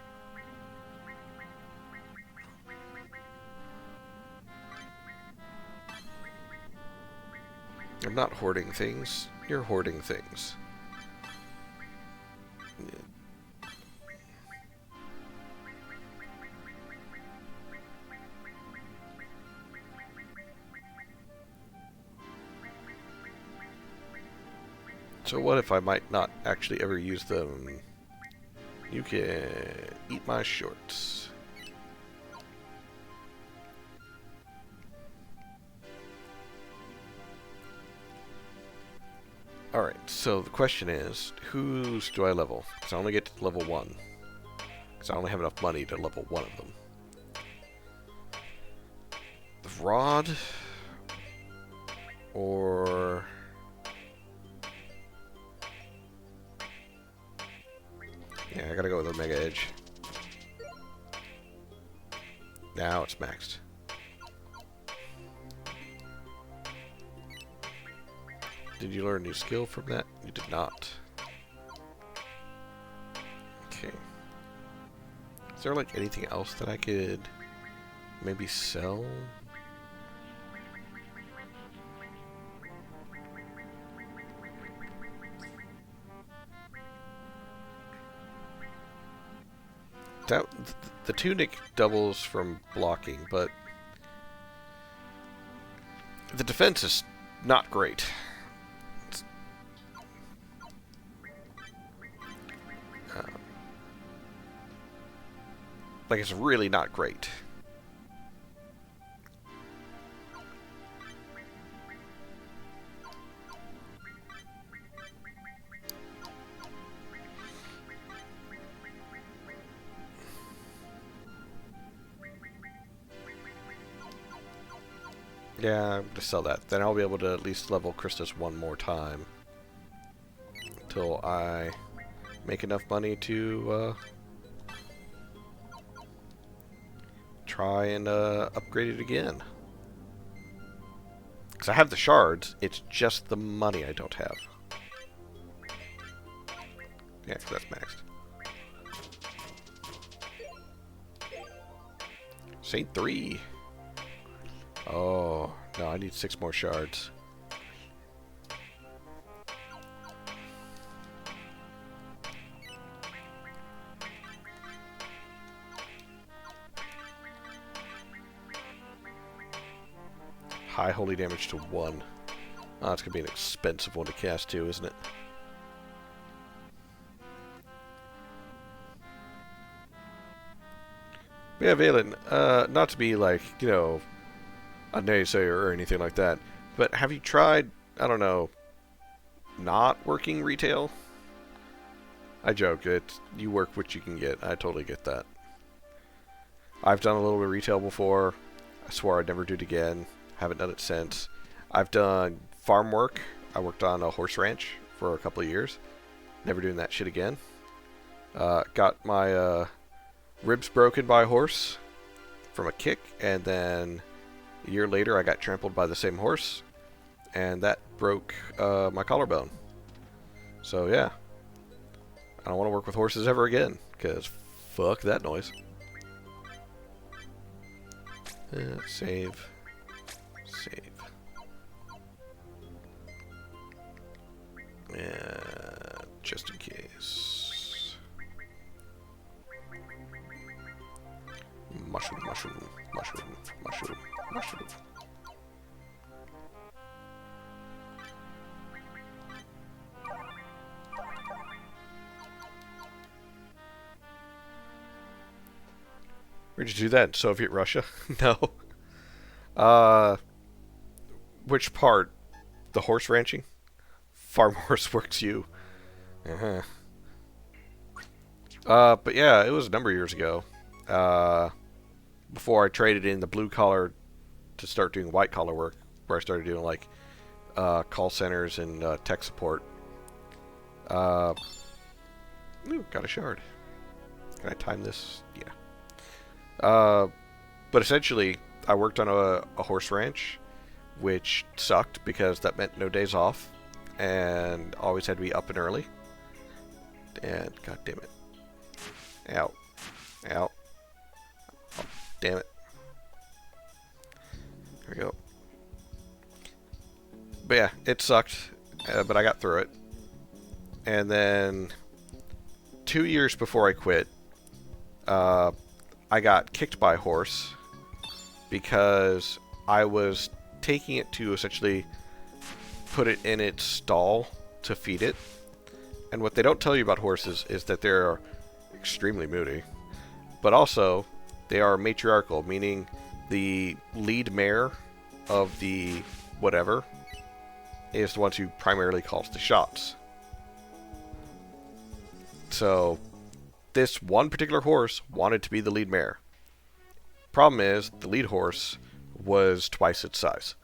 I'm not hoarding things. You're hoarding things. So what if I might not actually ever use them? You can eat my shorts. Alright, so the question is, whose do I level? Because I only get to level 1. Because I only have enough money to level 1 of them. The rod? Or... yeah, I gotta go with Omega Edge. Now it's maxed. Did you learn a new skill from that? You did not. Okay. Is there like anything else that I could maybe sell? That the tunic doubles from blocking, but the defense is not great. Like, it's really not great. Yeah, I'm gonna sell that. Then I'll be able to at least level Christus one more time. Until I make enough money to try and upgrade it again. Because I have the shards, it's just the money I don't have. Yeah, so that's maxed. Saint 3. Oh, no, I need 6 more shards. High holy damage to 1. Oh, it's going to be an expensive one to cast too, isn't it? Yeah, Valen, not to be like, you know, a naysayer or anything like that, but have you tried, I don't know, not working retail? I joke, you work what you can get. I totally get that. I've done a little bit of retail before. I swore I'd never do it again. Haven't done it since. I've done farm work. I worked on a horse ranch for a couple of years. Never doing that shit again. Got my ribs broken by a horse from a kick, and then a year later I got trampled by the same horse, and that broke my collarbone. So yeah, I don't want to work with horses ever again, because fuck that noise. Save. Just in case. Mushroom. Where'd you do that? In Soviet Russia? No. Which part? The horse ranching? Farm horse works you. But yeah, it was a number of years ago. Before I traded in the blue collar to start doing white collar work, where I started doing like call centers and tech support. Ooh, got a shard. Can I time this? Yeah. But essentially, I worked on a horse ranch, which sucked because that meant no days off, and always had to be up and early. And god damn it. Ow. Oh, damn it. There we go. But yeah, it sucked, but I got through it. And then 2 years before I quit, I got kicked by a horse because I was taking it to essentially put it in its stall to feed it. And what they don't tell you about horses is that they're extremely moody, but also they are matriarchal, meaning the lead mare of the whatever is the one who primarily calls the shots. So this one particular horse wanted to be the lead mare. Problem is, the lead horse was twice its size,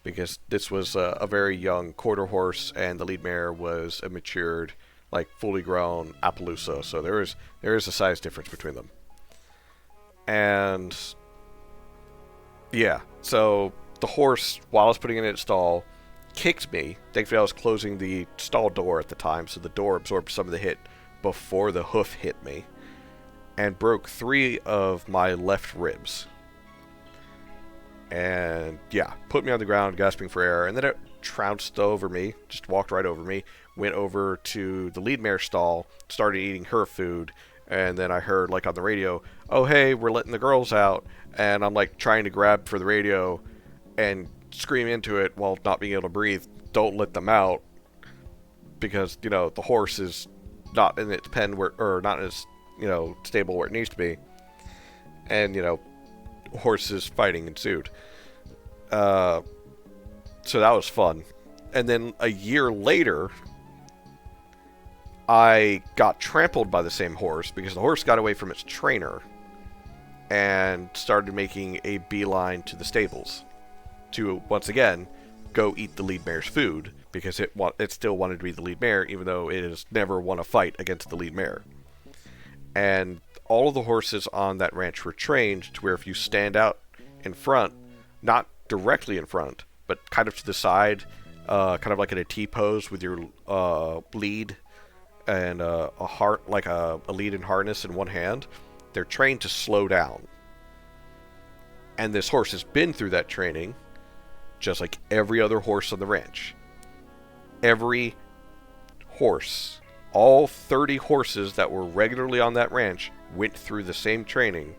because this was a very young quarter horse, and the lead mare was a matured, like fully grown Appaloosa. So there is a size difference between them. And yeah, so the horse, while I was putting it in its stall, kicked me. Thankfully, I was closing the stall door at the time, so the door absorbed some of the hit before the hoof hit me, and broke 3 of my left ribs. And yeah, put me on the ground gasping for air, and then it trounced over me, just walked right over me, went over to the lead mare stall, started eating her food, And then I heard, like, on the radio, oh, hey, we're letting the girls out. And I'm, like, trying to grab for the radio and scream into it while not being able to breathe. Don't let them out. Because, you know, the horse is not in its pen or not in its, you know, stable where it needs to be. And, you know, horses fighting ensued. So that was fun. And then a year later, I got trampled by the same horse because the horse got away from its trainer and started making a beeline to the stables to, once again, go eat the lead mare's food because it still wanted to be the lead mare, even though it has never won a fight against the lead mare. And all of the horses on that ranch were trained to where if you stand out in front, not directly in front, but kind of to the side, kind of like in a T-pose with your lead and a lead and harness in one hand, they're trained to slow down. And this horse has been through that training, just like every other horse on the ranch. Every horse, all 30 horses that were regularly on that ranch, went through the same training.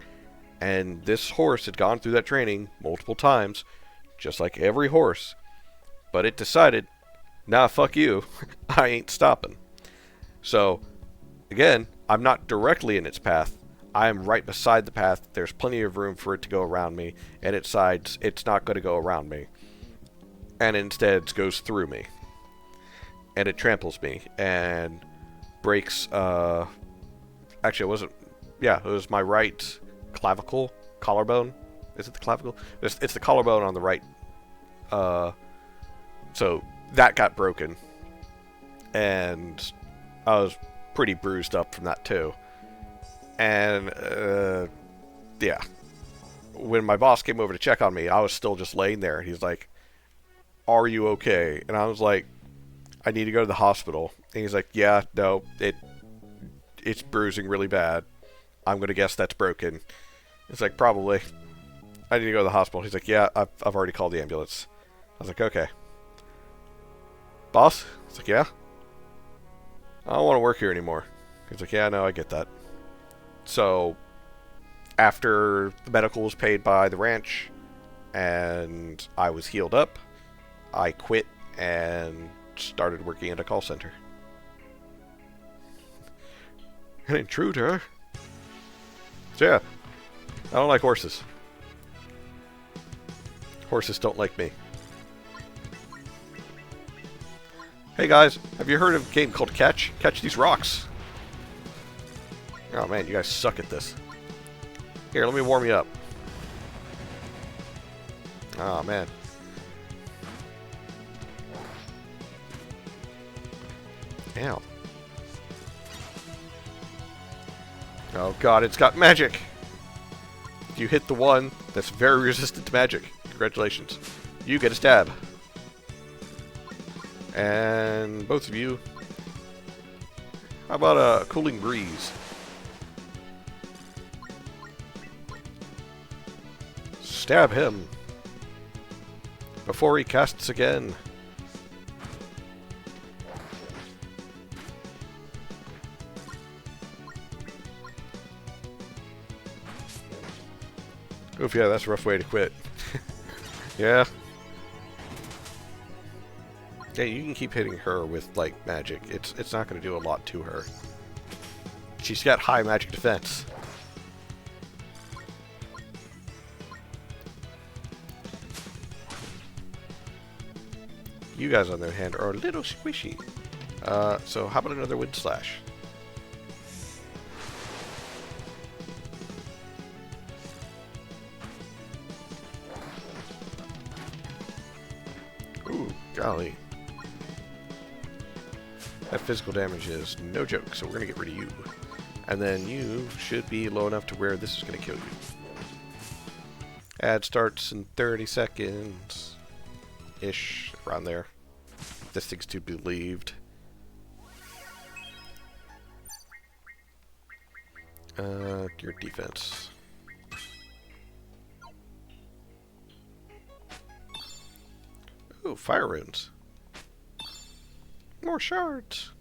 And this horse had gone through that training multiple times, just like every horse. But it decided, nah, fuck you, I ain't stopping. So, again, I'm not directly in its path. I am right beside the path. There's plenty of room for it to go around me, and it decides it's not going to go around me. And instead goes through me. And it tramples me, and breaks, actually it wasn't, yeah, it was my right clavicle, collarbone. Is it the clavicle? It's the collarbone on the right. So that got broken. And I was pretty bruised up from that too. And, yeah. When my boss came over to check on me, I was still just laying there. He's like, are you okay? And I was like, I need to go to the hospital. And he's like, yeah, no, it's bruising really bad. I'm going to guess that's broken. It's like, probably. I need to go to the hospital. He's like, yeah, I've already called the ambulance. I was like, okay. Boss? It's like, yeah? I don't want to work here anymore. He's like, yeah, no, I get that. So, after the medical was paid by the ranch, and I was healed up, I quit and started working at a call center. An intruder? So yeah, I don't like horses. Horses don't like me. Hey guys, have you heard of a game called Catch? Catch these rocks. Oh man, you guys suck at this. Here, let me warm you up. Oh man. Ow. Oh god, it's got magic! If you hit the one that's very resistant to magic, congratulations. You get a stab. And both of you, how about a cooling breeze? Stab him before he casts again. Oof, yeah, that's a rough way to quit. Yeah. Yeah, you can keep hitting her with, like, magic. It's not going to do a lot to her. She's got high magic defense. You guys, on the other hand, are a little squishy. So how about another wind slash? Ooh, golly. That physical damage is no joke, so we're going to get rid of you. And then you should be low enough to where this is going to kill you. Ad starts in 30 seconds. Ish, around there. This thing's to be believed. Your defense. Ooh, fire runes. More shards.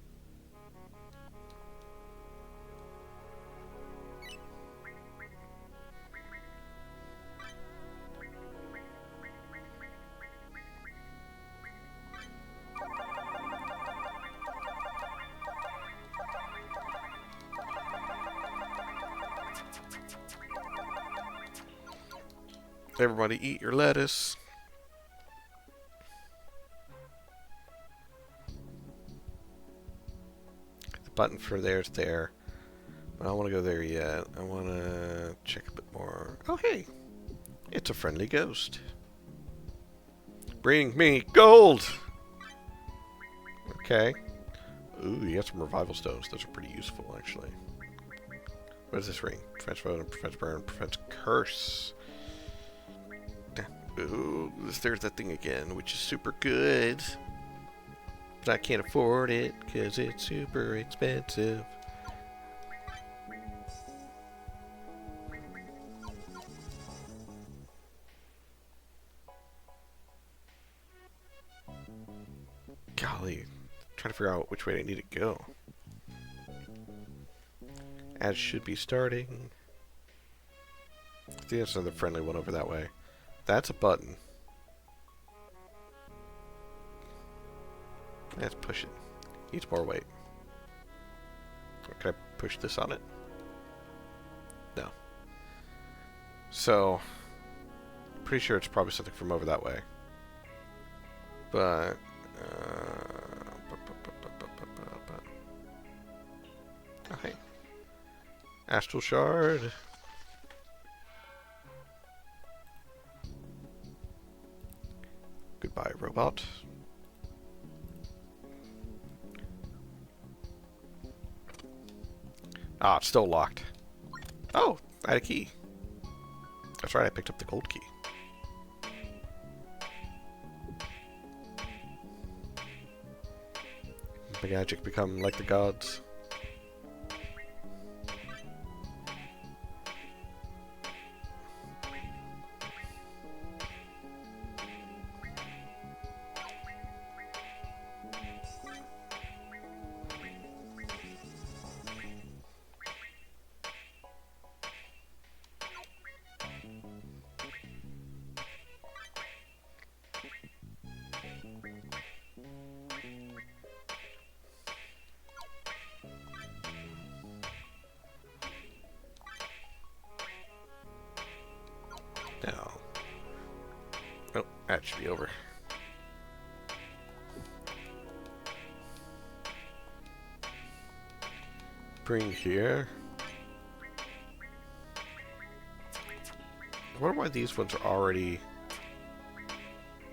Everybody eat your lettuce. The button for there's there. But I don't want to go there yet. I want to check a bit more. Oh, hey. It's a friendly ghost. Bring me gold! Okay. Ooh, you got some revival stones. Those are pretty useful, actually. What is this ring? Prevents burn, prevents burn, prevents curse. Ooh, there's that thing again, which is super good. But I can't afford it, because it's super expensive. Golly, trying to figure out which way I need to go. Ads should be starting. I think there's another friendly one over that way. That's a button. Let's push it. Needs more weight. Can I push this on it? No. So, pretty sure it's probably something from over that way. But, okay. Astral Shard. Goodbye, robot. Ah, it's still locked. Oh, I had a key. That's right, I picked up the gold key. Magic become like the gods. No. Oh, that should be over. Bring here. I wonder why these ones are already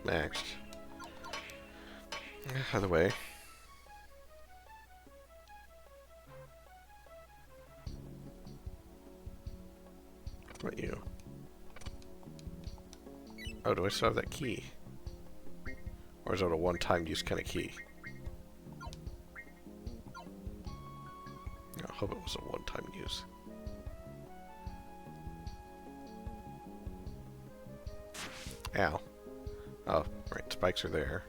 maxed. Either way. What about you? Oh, do I still have that key? Or is it a one-time use kind of key? I hope it was a one-time use. Ow. Oh, right, spikes are there.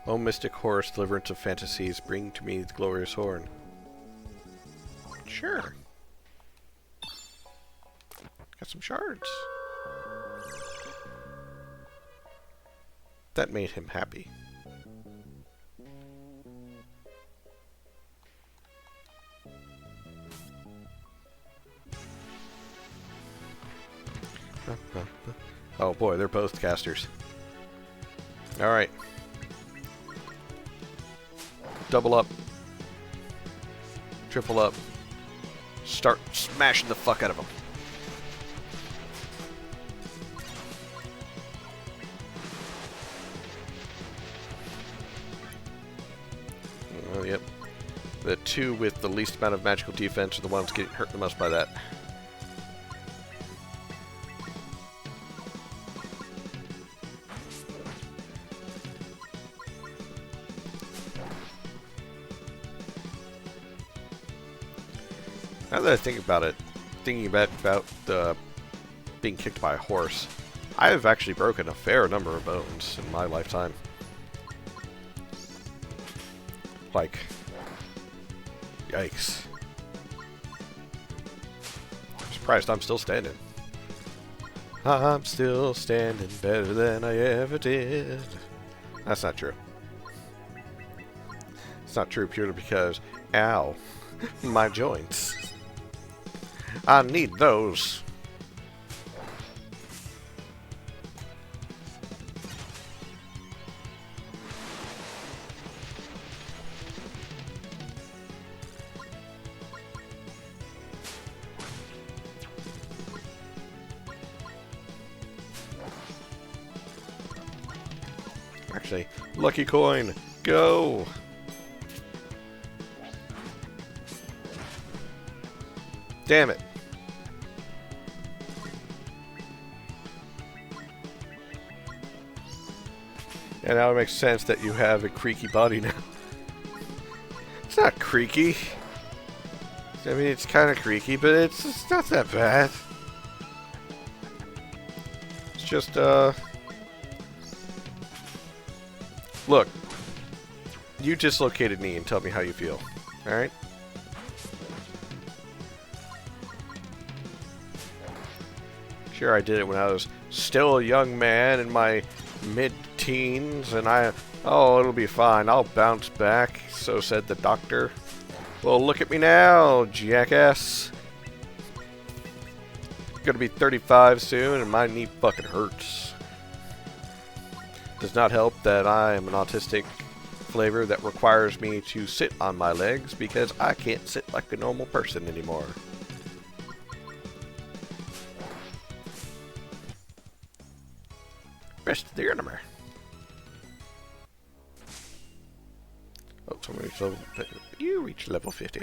O mystic horse, deliverance of fantasies, bring to me the glorious horn. Sure. Got some shards. That made him happy. Oh boy, they're both casters. Alright. Double up. Triple up. Start smashing the fuck out of them. Oh, yep. The two with the least amount of magical defense are the ones getting hurt the most by that. Now that I think about it, thinking about being kicked by a horse, I have actually broken a fair number of bones in my lifetime. Like, yikes. I'm surprised I'm still standing. I'm still standing better than I ever did. That's not true. It's not true purely because, ow, my joints. I need those. Actually, lucky coin, go! Damn it. And now it makes sense that you have a creaky body now. It's not creaky. I mean, it's kind of creaky, but it's not that bad. It's just, look. You dislocated knee and tell me how you feel. Alright? Sure, I did it when I was still a young man in my mid-teens, and oh, it'll be fine. I'll bounce back, so said the doctor. Well, look at me now, jackass. Gonna be 35 soon, and my knee fucking hurts. Does not help that I am an autistic flavor that requires me to sit on my legs because I can't sit like a normal person anymore. Rest of the enemy. Oh, someone reached level. You reached level 50.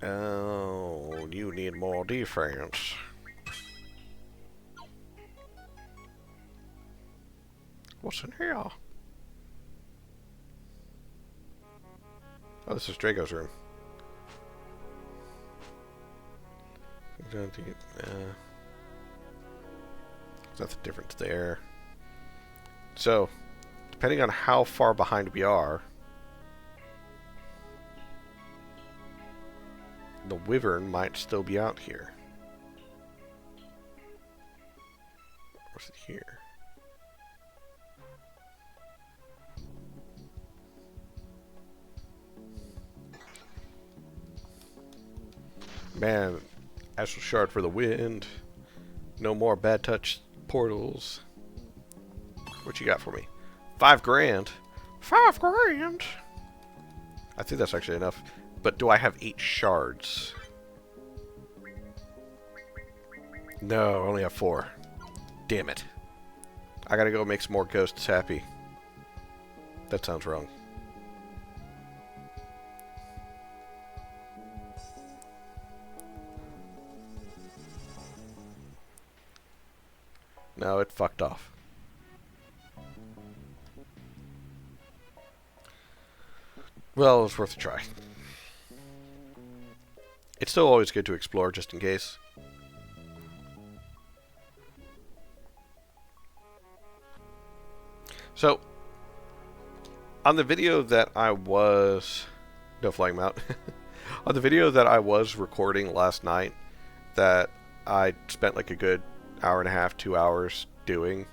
Oh, you need more defense. What's in here? Oh, this is Drago's room. There's nothing different there. So, depending on how far behind we are, the wyvern might still be out here. Where's it here? Man, astral shard for the wind. No more bad touch portals. What you got for me? 5 grand? 5 grand? I think that's actually enough. But do I have 8 shards? No, I only have 4. Damn it. I gotta go make some more ghosts happy. That sounds wrong. No, it fucked off. Well, it was worth a try. It's still always good to explore, just in case. So, on the video that I was... No flying mount. On the video that I was recording last night, that I spent like a good hour and a half, 2 hours doing,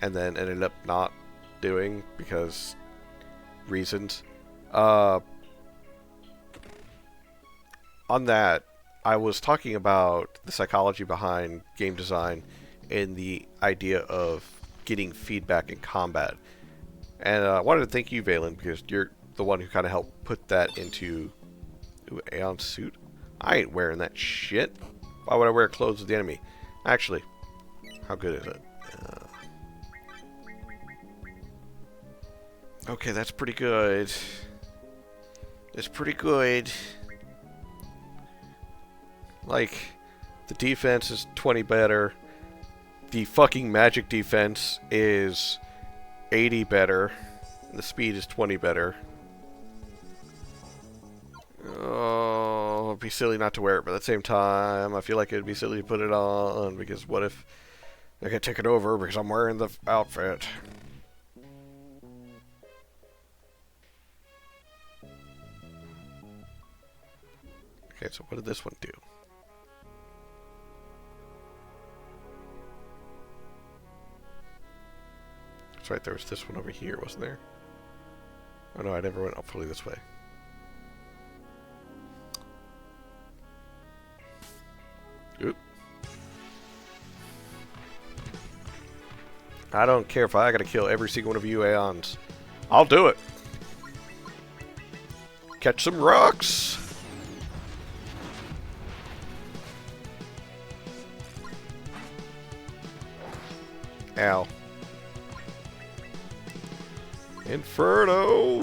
and then ended up not doing because reasons. On that, I was talking about the psychology behind game design and the idea of getting feedback in combat. And I wanted to thank you, Valen, because you're the one who kind of helped put that into... Ooh, Aeon suit? I ain't wearing that shit. Why would I wear clothes of the enemy? Actually, how good is it? Okay, that's pretty good. It's pretty good. Like, the defense is 20 better. The fucking magic defense is 80 better. And the speed is 20 better. Oh, it'd be silly not to wear it, but at the same time, I feel like it'd be silly to put it on, because what if I get taken over because I'm wearing the outfit? Okay, so what did this one do? That's right, there was this one over here, wasn't there? Oh no, I never went up fully this way. Oop. I don't care if I gotta kill every single one of you Aeons. I'll do it. Catch some rocks. Ow. Inferno.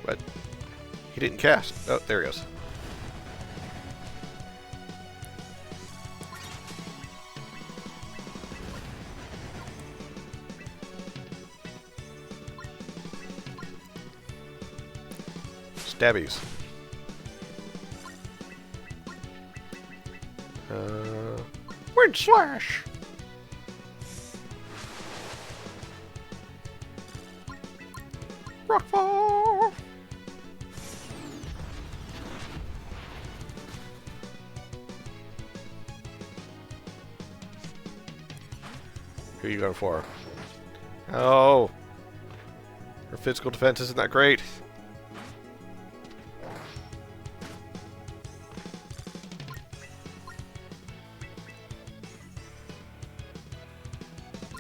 What? He didn't cast. Oh, there he goes. Stabbies. Wind slash. Rockfall. Who are you going for? Oh, her physical defense isn't that great.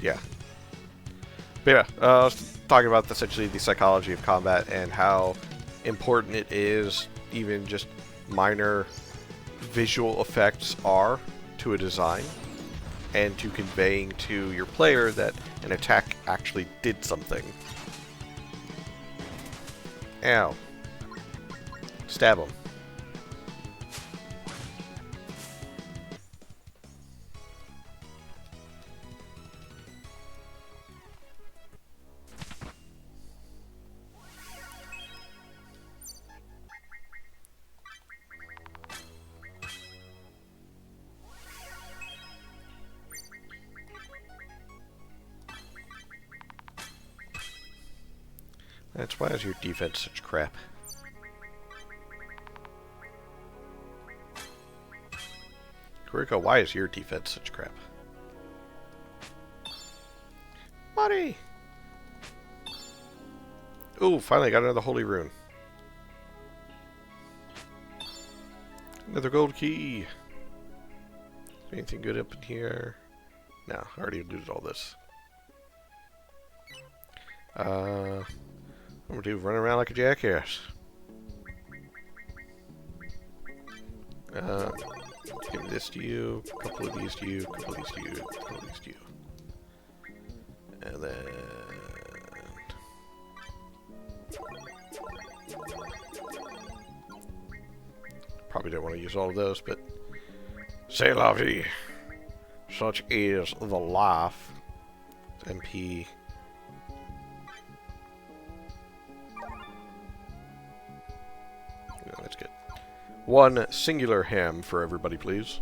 Yeah. But yeah, I was talking about essentially the psychology of combat and how important it is, even just minor visual effects are to a design, and to conveying to your player that an attack actually did something. Ow. Stab him. That's why is your defense such crap. Kuriko, why is your defense such crap? Buddy! Ooh, finally got another holy rune. Another gold key. Anything good up in here? No, I already looted all this. I'm gonna do run around like a jackass. Give this to you, a couple of these to you, a couple of these to you, a couple of these to you. And then... probably don't want to use all of those, but... C'est la vie. Such is the life. MP... that's good. One singular ham for everybody, please.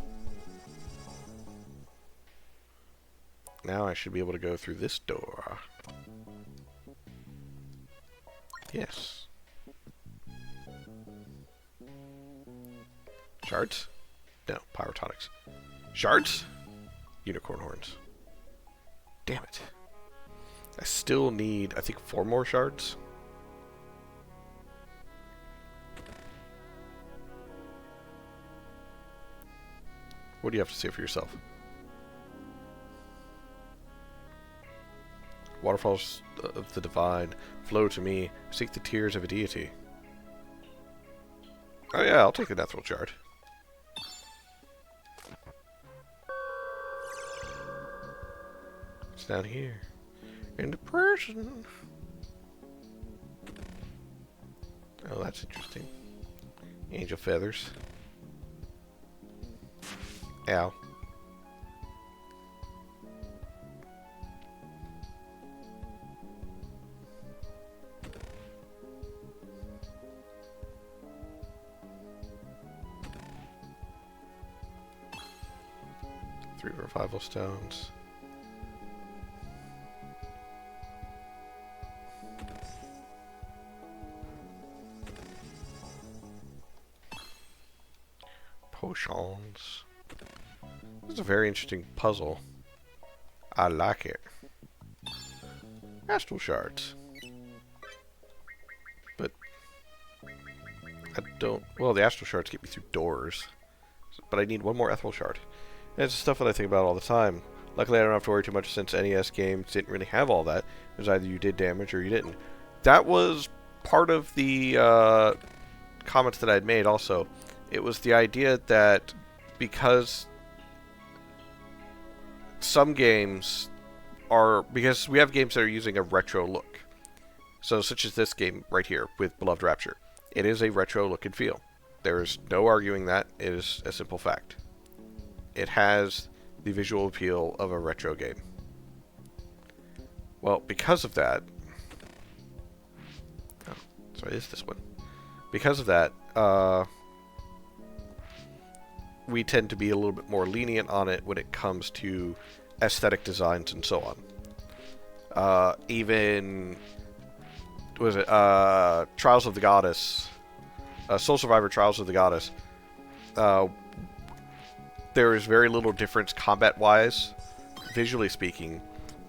Now I should be able to go through this door. Yes. Shards? No, pyrotonics. Shards? Unicorn horns. Damn it. I still need, I think, 4 more shards. What do you have to say for yourself? Waterfalls of the divine flow to me. Seek the tears of a deity. Oh yeah, I'll take the Nethril shard. It's down here. In the prison. Oh, that's interesting. Angel feathers. Ow. Three revival stones. Potions. This is a very interesting puzzle. I like it. astral shards. But I don't... Well, the astral shards get me through doors. But I need one more ethereal shard. And it's stuff that I think about all the time. Luckily, I don't have to worry too much since NES games didn't really have all that. It was either you did damage or you didn't. That was part of the comments that I'd made also. It was the idea that because some games are... Because we have games that are using a retro look. So, such as this game right here with Veloci-rapture. It is a retro look and feel. There's no arguing that. It is a simple fact. It has the visual appeal of a retro game. Well, because of that... Oh, sorry, it's this one. Because of that, we tend to be a little bit more lenient on it when it comes to aesthetic designs and so on. Even... What was it? Trials of the Goddess... Soul Survivor Trials of the Goddess, there is very little difference combat-wise, visually speaking,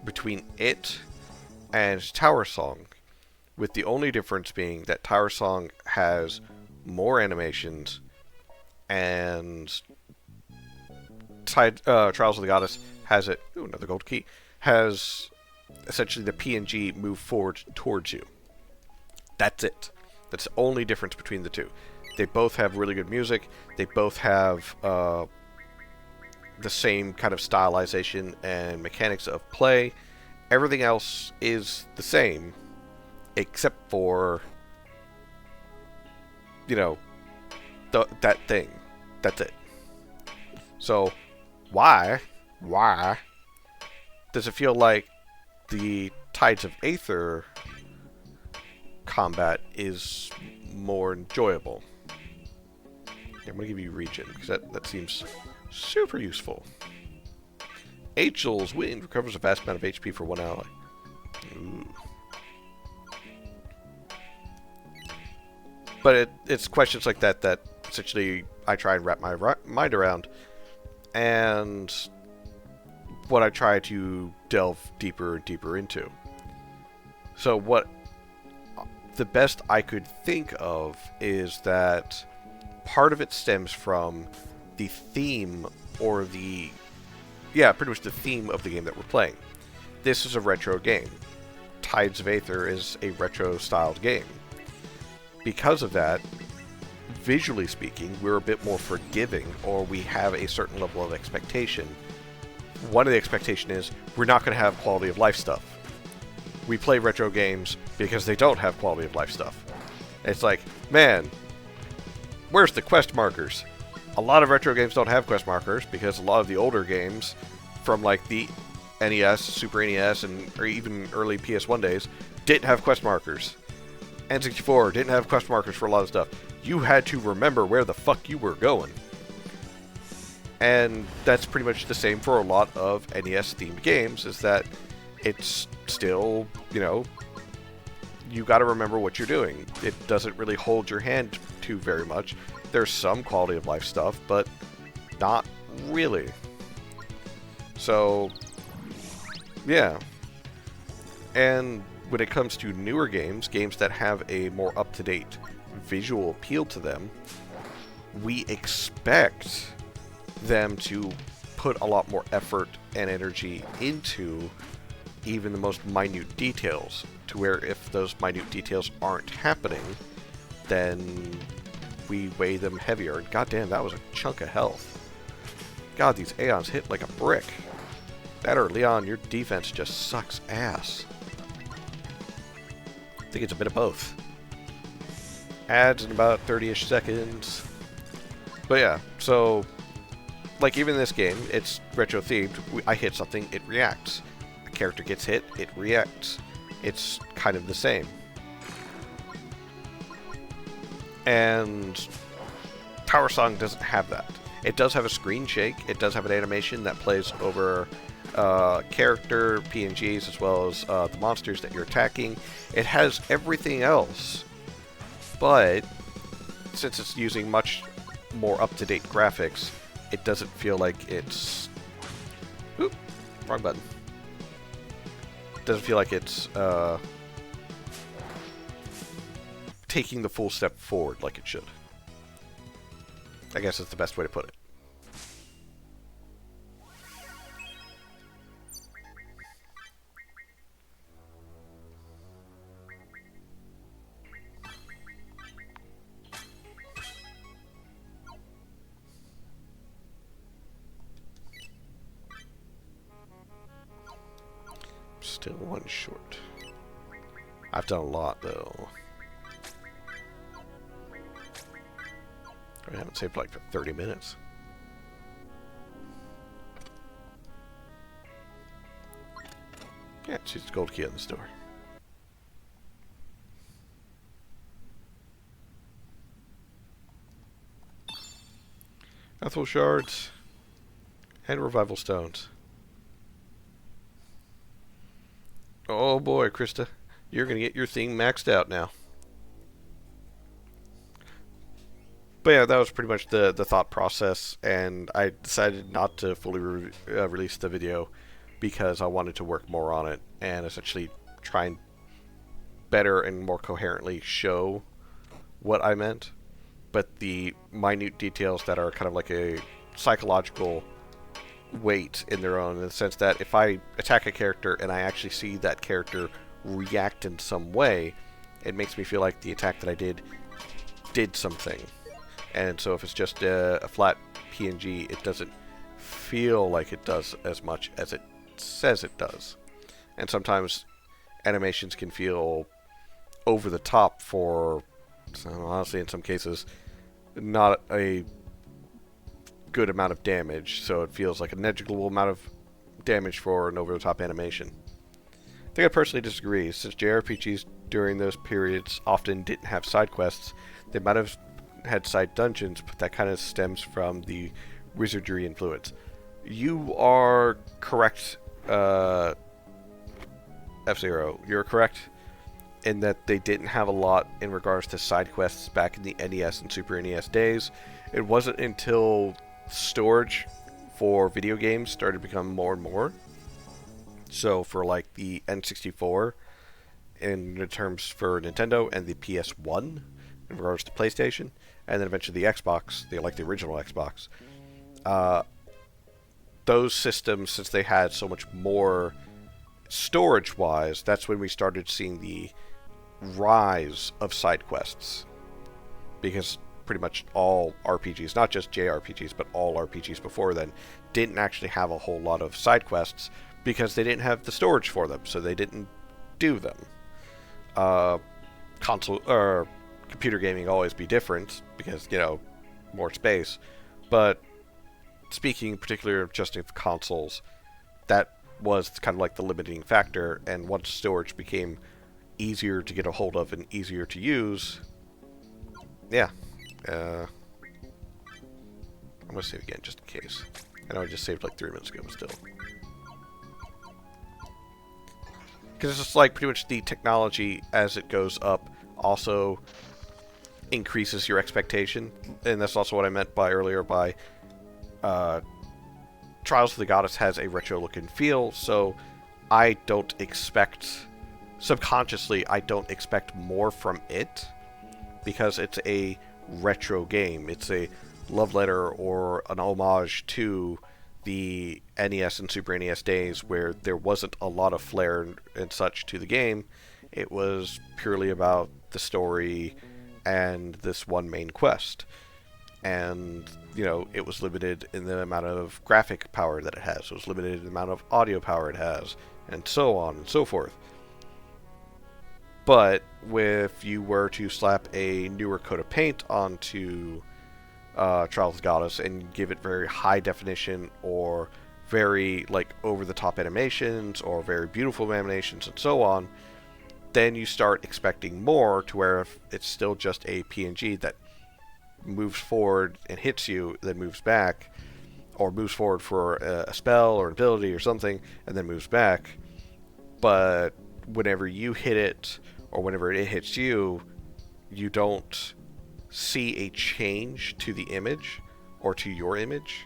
between it and Tower Song, with the only difference being that Tower Song has more animations, and Trials of the Goddess has it... Ooh, another gold key. Has essentially the PNG move forward towards you. That's it. That's the only difference between the two. They both have really good music. They both have the same kind of stylization and mechanics of play. Everything else is the same, except for, you know, that thing. That's it. So, why does it feel like the Tides of Aether combat is more enjoyable? I'm going to give you regen, because that seems super useful. Angel's Wind recovers a vast amount of HP for one ally. Ooh. But it's questions like that that essentially I try and wrap my mind around, and what I try to delve deeper and deeper into. So what the best I could think of is that part of it stems from the theme, or the... Yeah, pretty much the theme of the game that we're playing. This is a retro game. Tides of Aether is a retro-styled game. Because of that, visually speaking, we're a bit more forgiving, or we have a certain level of expectation. One of the expectation is, we're not going to have quality of life stuff. We play retro games because they don't have quality of life stuff. It's like, man, where's the quest markers? A lot of retro games don't have quest markers because a lot of the older games from like the NES, Super NES, or even early PS1 days didn't have quest markers. N64 didn't have quest markers for a lot of stuff. You had to remember where the fuck you were going. And that's pretty much the same for a lot of NES-themed games, is that it's still, you know, you got to remember what you're doing. It doesn't really hold your hand too very much. There's some quality of life stuff, but not really. So, yeah. And when it comes to newer games, games that have a more up-to-date visual appeal to them, we expect them to put a lot more effort and energy into even the most minute details, to where if those minute details aren't happening, then we weigh them heavier. And goddamn, that was a chunk of health. God, these Aeons hit like a brick. That or Leon, your defense just sucks ass. I think it's a bit of both. Adds in about 30-ish seconds. But yeah, so like even in this game, it's retro themed. I hit something, it reacts. A character gets hit, it reacts. It's kind of the same. And Tower Song doesn't have that. It does have a screen shake. It does have an animation that plays over character, PNGs, as well as the monsters that you're attacking. It has everything else. But since it's using much more up-to-date graphics, it doesn't feel like it's... Oop, wrong button. doesn't feel like it's taking the full step forward like it should. I guess that's the best way to put it. Still one short. I've done a lot, though. I haven't saved like 30 minutes. Yeah, choose the gold key on the store. Ethel shards and revival stones. Oh boy, Krista, you're gonna get your thing maxed out now. But yeah, that was pretty much the thought process, and I decided not to fully release the video because I wanted to work more on it and essentially try and better and more coherently show what I meant. But the minute details that are kind of like a psychological weight in their own, in the sense that if I attack a character and I actually see that character react in some way, it makes me feel like the attack that I did something. And so if it's just a flat PNG, it doesn't feel like it does as much as it says it does. And sometimes animations can feel over the top for, honestly, in some cases, not a good amount of damage. So it feels like a negligible amount of damage for an over-the-top animation. I think I personally disagree. Since JRPGs during those periods often didn't have side quests, they might have had side dungeons, but that kind of stems from the wizardry influence. You are correct, F-Zero. You're correct in that they didn't have a lot in regards to side quests back in the NES and Super NES days. It wasn't until storage for video games started to become more and more. So for like the N64 in terms for Nintendo and the PS1 in regards to PlayStation, and then eventually the Xbox, the original Xbox, those systems, since they had so much more storage-wise, that's when we started seeing the rise of side quests. Because pretty much all RPGs, not just JRPGs, but all RPGs before then, didn't actually have a whole lot of side quests because they didn't have the storage for them, so they didn't do them. Console or computer gaming always be different because, you know, more space. But speaking particularly of just of consoles, that was kind of like the limiting factor. And once storage became easier to get a hold of and easier to use, yeah. I'm going to save again just in case. I know I just saved like 3 minutes ago, but still. Because it's just like pretty much the technology as it goes up also increases your expectation. And that's also what I meant by earlier by Trials of the Goddess has a retro look and feel, so I don't expect, subconsciously, I don't expect more from it because it's a retro game. It's a love letter or an homage to the NES and Super NES days where there wasn't a lot of flair and such to the game. It was purely about the story and this one main quest. And, you know, it was limited in the amount of graphic power that it has. It was limited in the amount of audio power it has, and so on and so forth. But if you were to slap a newer coat of paint onto Trials of the Goddess and give it very high definition or very like over-the-top animations or very beautiful animations and so on, then you start expecting more, to where if it's still just a PNG that moves forward and hits you, then moves back, or moves forward for a spell or an ability or something, and then moves back, but whenever you hit it, or whenever it hits you, you don't see a change to the image, or to your image,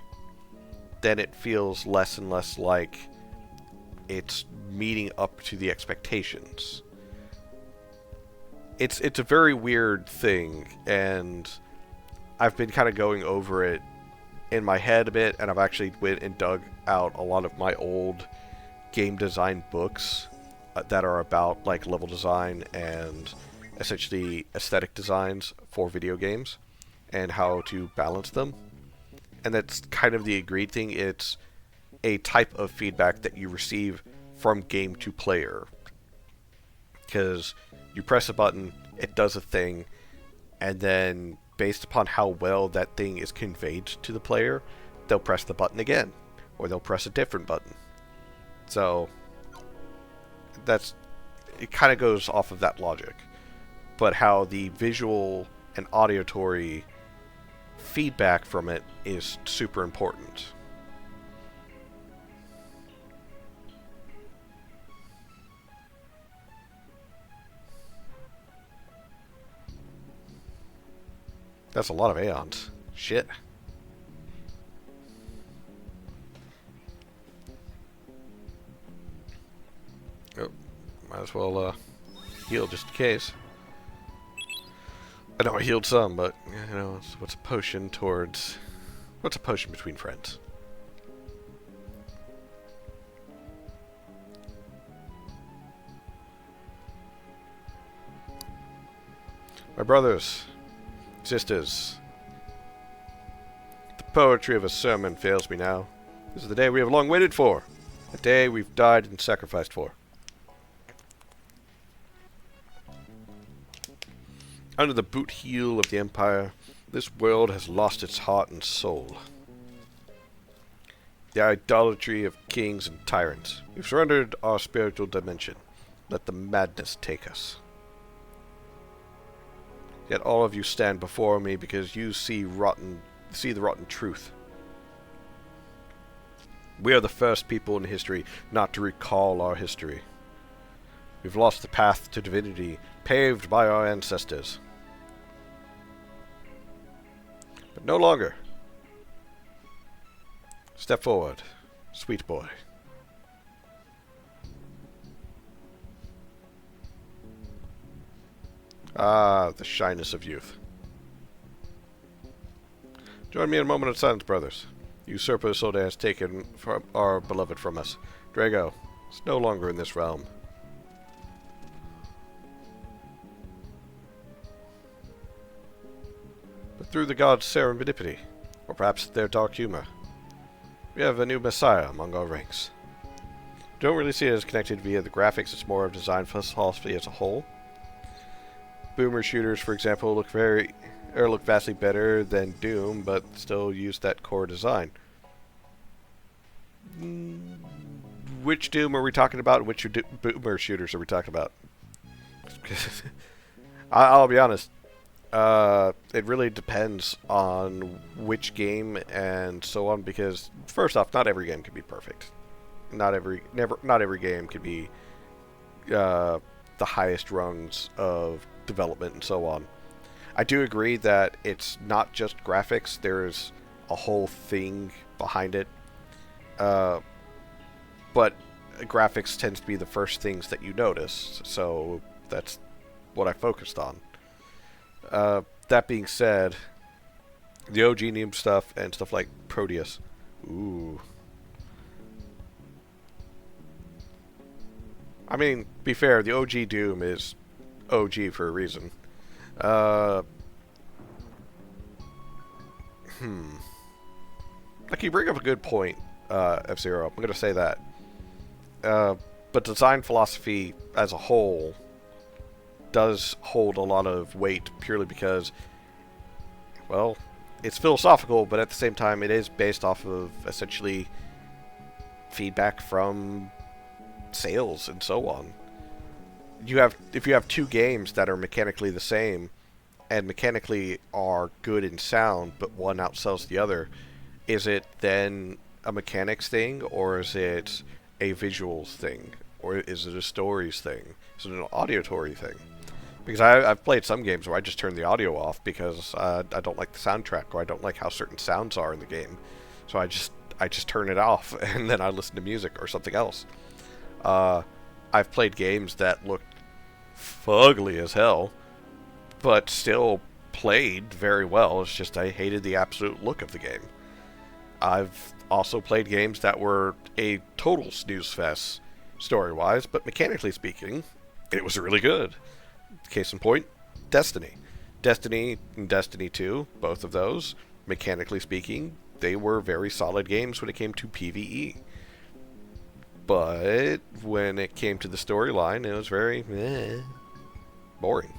then it feels less and less like it's meeting up to the expectations. It's a very weird thing, and I've been kind of going over it in my head a bit, and I've actually went and dug out a lot of my old game design books that are about like level design and essentially aesthetic designs for video games and how to balance them. And that's kind of the agreed thing. It's a type of feedback that you receive from game to player. Because you press a button, it does a thing, and then based upon how well that thing is conveyed to the player, they'll press the button again, or they'll press a different button. So it kind of goes off of that logic. But how the visual and auditory feedback from it is super important. That's a lot of aeons. Shit. Oh, might as well heal just in case. I know I healed some, but you know, what's a potion between friends? My brothers, sisters, the poetry of a sermon fails me now. This is the day we have long waited for. A day we've died and sacrificed for. Under the boot heel of the Empire, this world has lost its heart and soul. The idolatry of kings and tyrants. We've surrendered our spiritual dimension. Let the madness take us. Yet all of you stand before me because you see the rotten truth. We are the first people in history not to recall our history. We've lost the path to divinity paved by our ancestors. But no longer. Step forward, sweet boy. Ah, the shyness of youth. Join me in a moment of silence, brothers. Usurper Isolde has taken from our beloved from us. Drago is no longer in this realm. But through the gods' serendipity, or perhaps their dark humor, we have a new messiah among our ranks. Don't really see it as connected via the graphics, it's more of design philosophy as a whole. Boomer shooters, for example, look vastly better than Doom, but still use that core design. Which Doom are we talking about, and which Boomer shooters are we talking about? I'll be honest. It really depends on which game and so on, because first off, not every game can be perfect. Not every game can be the highest rungs of development and so on. I do agree that it's not just graphics, there's a whole thing behind it. But graphics tends to be the first things that you notice, so that's what I focused on. That being said, the OG Neum stuff and stuff like Proteus. Ooh. I mean, be fair, the OG Doom is OG for a reason. Like, you bring up a good point, F-Zero. I'm going to say that. But design philosophy as a whole does hold a lot of weight purely because, well, it's philosophical, but at the same time it is based off of essentially feedback from sales and so on. If you have two games that are mechanically the same and mechanically are good in sound, but one outsells the other, is it then a mechanics thing, or is it a visuals thing, or is it a stories thing? Is it an auditory thing? Because I've played some games where I just turn the audio off because I don't like the soundtrack, or I don't like how certain sounds are in the game, so I just turn it off and then I listen to music or something else. I've played games that looked fugly as hell, but still played very well. It's just I hated the absolute look of the game. I've also played games that were a total snooze fest story-wise, but mechanically speaking, it was really good. Case in point, Destiny. Destiny and Destiny 2, both of those, mechanically speaking, they were very solid games when it came to PvE. But when it came to the storyline, it was very boring.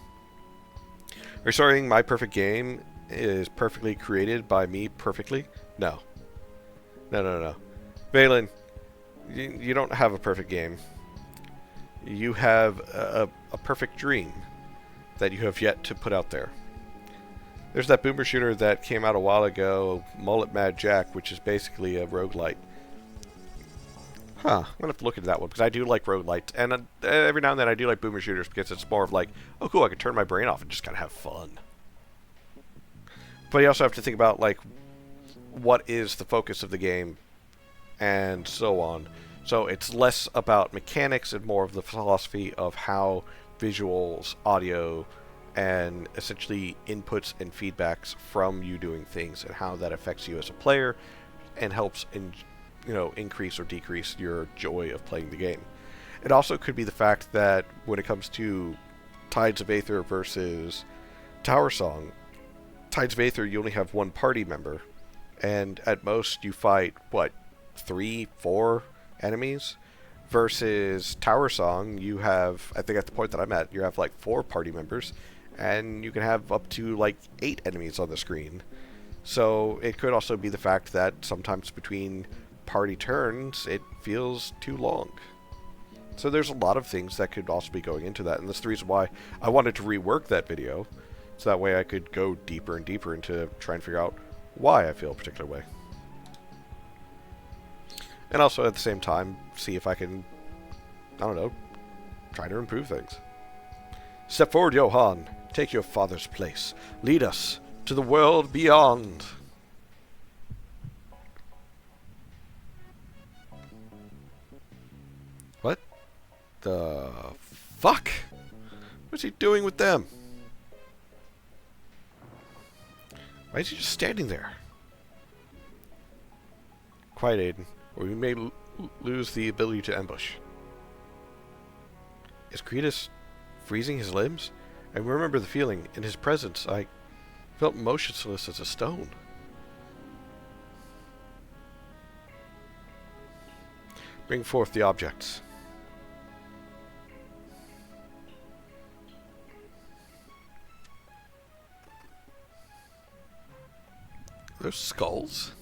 Restoring my perfect game is perfectly created by me perfectly? No. No. Valen, you don't have a perfect game. You have a perfect dream that you have yet to put out there. There's that boomer shooter that came out a while ago, Mullet Mad Jack, which is basically a roguelite. I'm going to have to look into that one, because I do like roguelites. And every now and then I do like boomer shooters, because it's more of like, oh cool, I can turn my brain off and just kind of have fun. But you also have to think about, like, what is the focus of the game, and so on. So it's less about mechanics and more of the philosophy of how visuals, audio, and essentially inputs and feedbacks from you doing things and how that affects you as a player and helps increase or decrease your joy of playing the game. It also could be the fact that when it comes to Tides of Aether versus Tower Song, Tides of Aether you only have one party member, and at most you fight, 3, 4 enemies? Versus Tower Song, you have, I think at the point that I'm at, you have like 4 party members, and you can have up to like 8 enemies on the screen. So it could also be the fact that sometimes between party turns, it feels too long. So there's a lot of things that could also be going into that, and that's the reason why I wanted to rework that video, so that way I could go deeper and deeper into trying to figure out why I feel a particular way. And also at the same time, see if I can, try to improve things. Step forward, Johann. Take your father's place. Lead us to the world beyond. What the fuck? What's he doing with them? Why is he just standing there? Quiet, Aiden, or we may lose the ability to ambush. Is Cretus freezing his limbs? I remember the feeling. In his presence, I felt motionless as a stone. Bring forth the objects. Those skulls?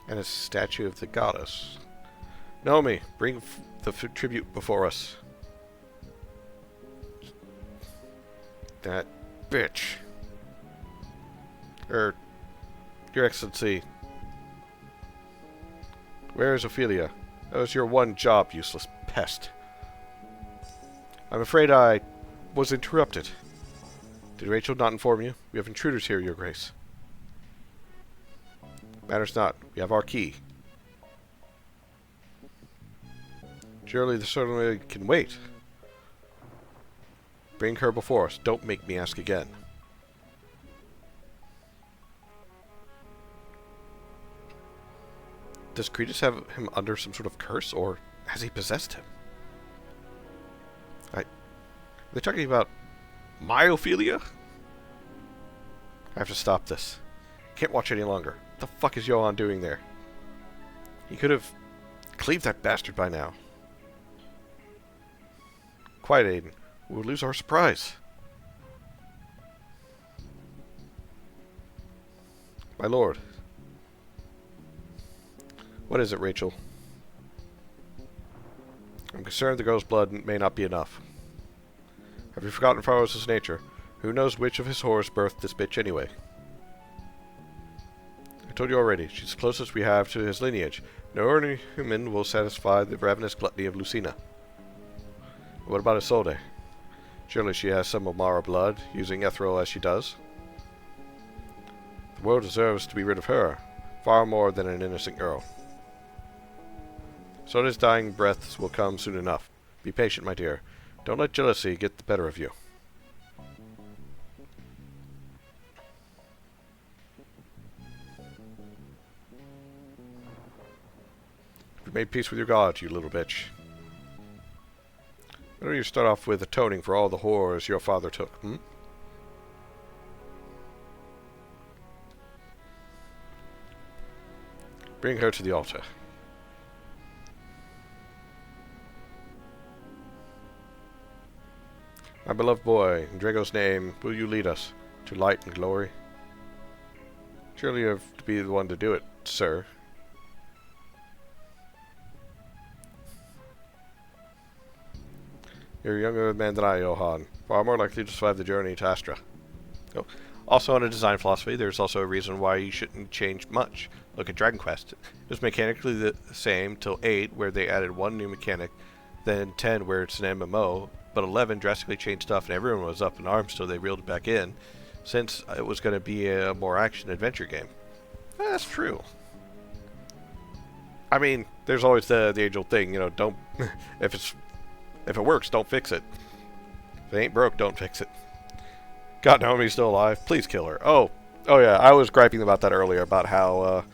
And a statue of the goddess. Naomi, bring the tribute before us. That bitch. Your Excellency. Where is Ophelia? That was your one job, useless pest. I'm afraid I was interrupted. Did Rachel not inform you? We have intruders here, Your Grace. Matters not. We have our key. Surely the certainly can wait. Bring her before us. Don't make me ask again. Does Cretus have him under some sort of curse, or has he possessed him? They're talking about my Ophelia? I have to stop this. Can't watch any longer. What the fuck is Johann doing there? He could have cleaved that bastard by now. Quiet, Aiden. We'll lose our surprise. My lord. What is it, Rachel? I'm concerned the girl's blood may not be enough. Have you forgotten Pharos' nature? Who knows which of his whores birthed this bitch anyway? I told you already, she's the closest we have to his lineage. No ordinary human will satisfy the ravenous gluttony of Lucina. What about Isolde? Surely she has some Omara blood, using Ethereal as she does. The world deserves to be rid of her, far more than an innocent girl. Isolde's dying breaths will come soon enough. Be patient, my dear. Don't let jealousy get the better of you. You made peace with your god, you little bitch. Why don't you start off with atoning for all the horrors your father took, hmm? Bring her to the altar. My beloved boy, in Drago's name, will you lead us to light and glory? Surely you have to be the one to do it, sir. You're a younger man than I, Johann. Far more likely to survive the journey to Astra. Oh. Also, on a design philosophy, there's also a reason why you shouldn't change much. Look at Dragon Quest. It was mechanically the same till 8, where they added one new mechanic, then 10, where it's an MMO, but 11 drastically changed stuff and everyone was up in arms, so they reeled it back in, since it was going to be a more action-adventure game. That's true. I mean, there's always the age-old thing, you know, don't... if it works, don't fix it. If it ain't broke, don't fix it. God, Naomi's still alive. Please kill her. Oh yeah, I was griping about that earlier, about how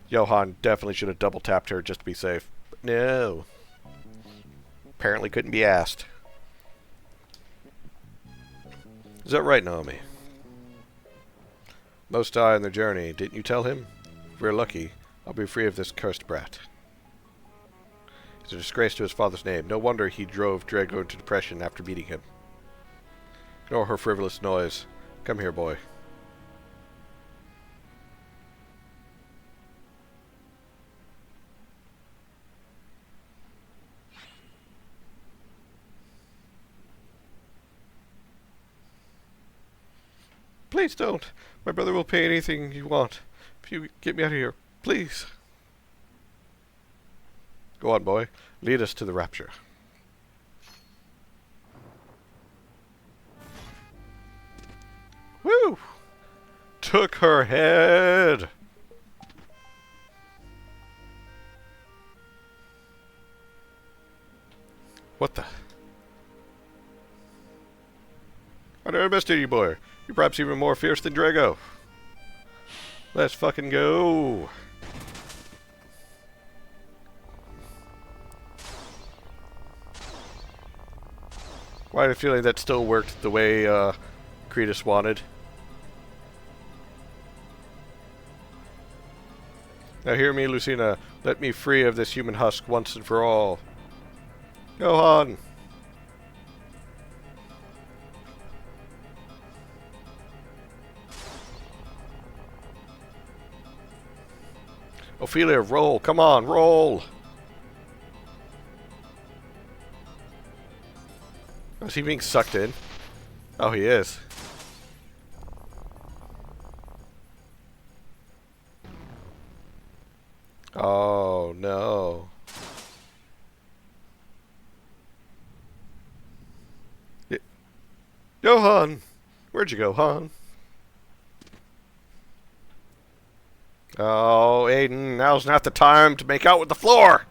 Johann definitely should have double-tapped her just to be safe. But no. Apparently couldn't be asked. Is that right, Naomi? Most die on their journey. Didn't you tell him? If we're lucky, I'll be free of this cursed brat. He's a disgrace to his father's name. No wonder he drove Drago into depression after meeting him. Ignore her frivolous noise. Come here, boy. Please don't. My brother will pay anything you want. If you get me out of here, please. Go on, boy. Lead us to the rapture. Woo! Took her head! What the? I never missed you, boy. You're perhaps even more fierce than Drago. Let's fucking go. Why I have a feeling that still worked the way Cretus wanted. Now hear me, Lucina. Let me free of this human husk once and for all. Johann! Ophelia, roll! Come on, roll! Is he being sucked in? Oh, he is. Oh, no. Johann! Where'd you go, Han? Oh, Aiden, now's not the time to make out with the floor!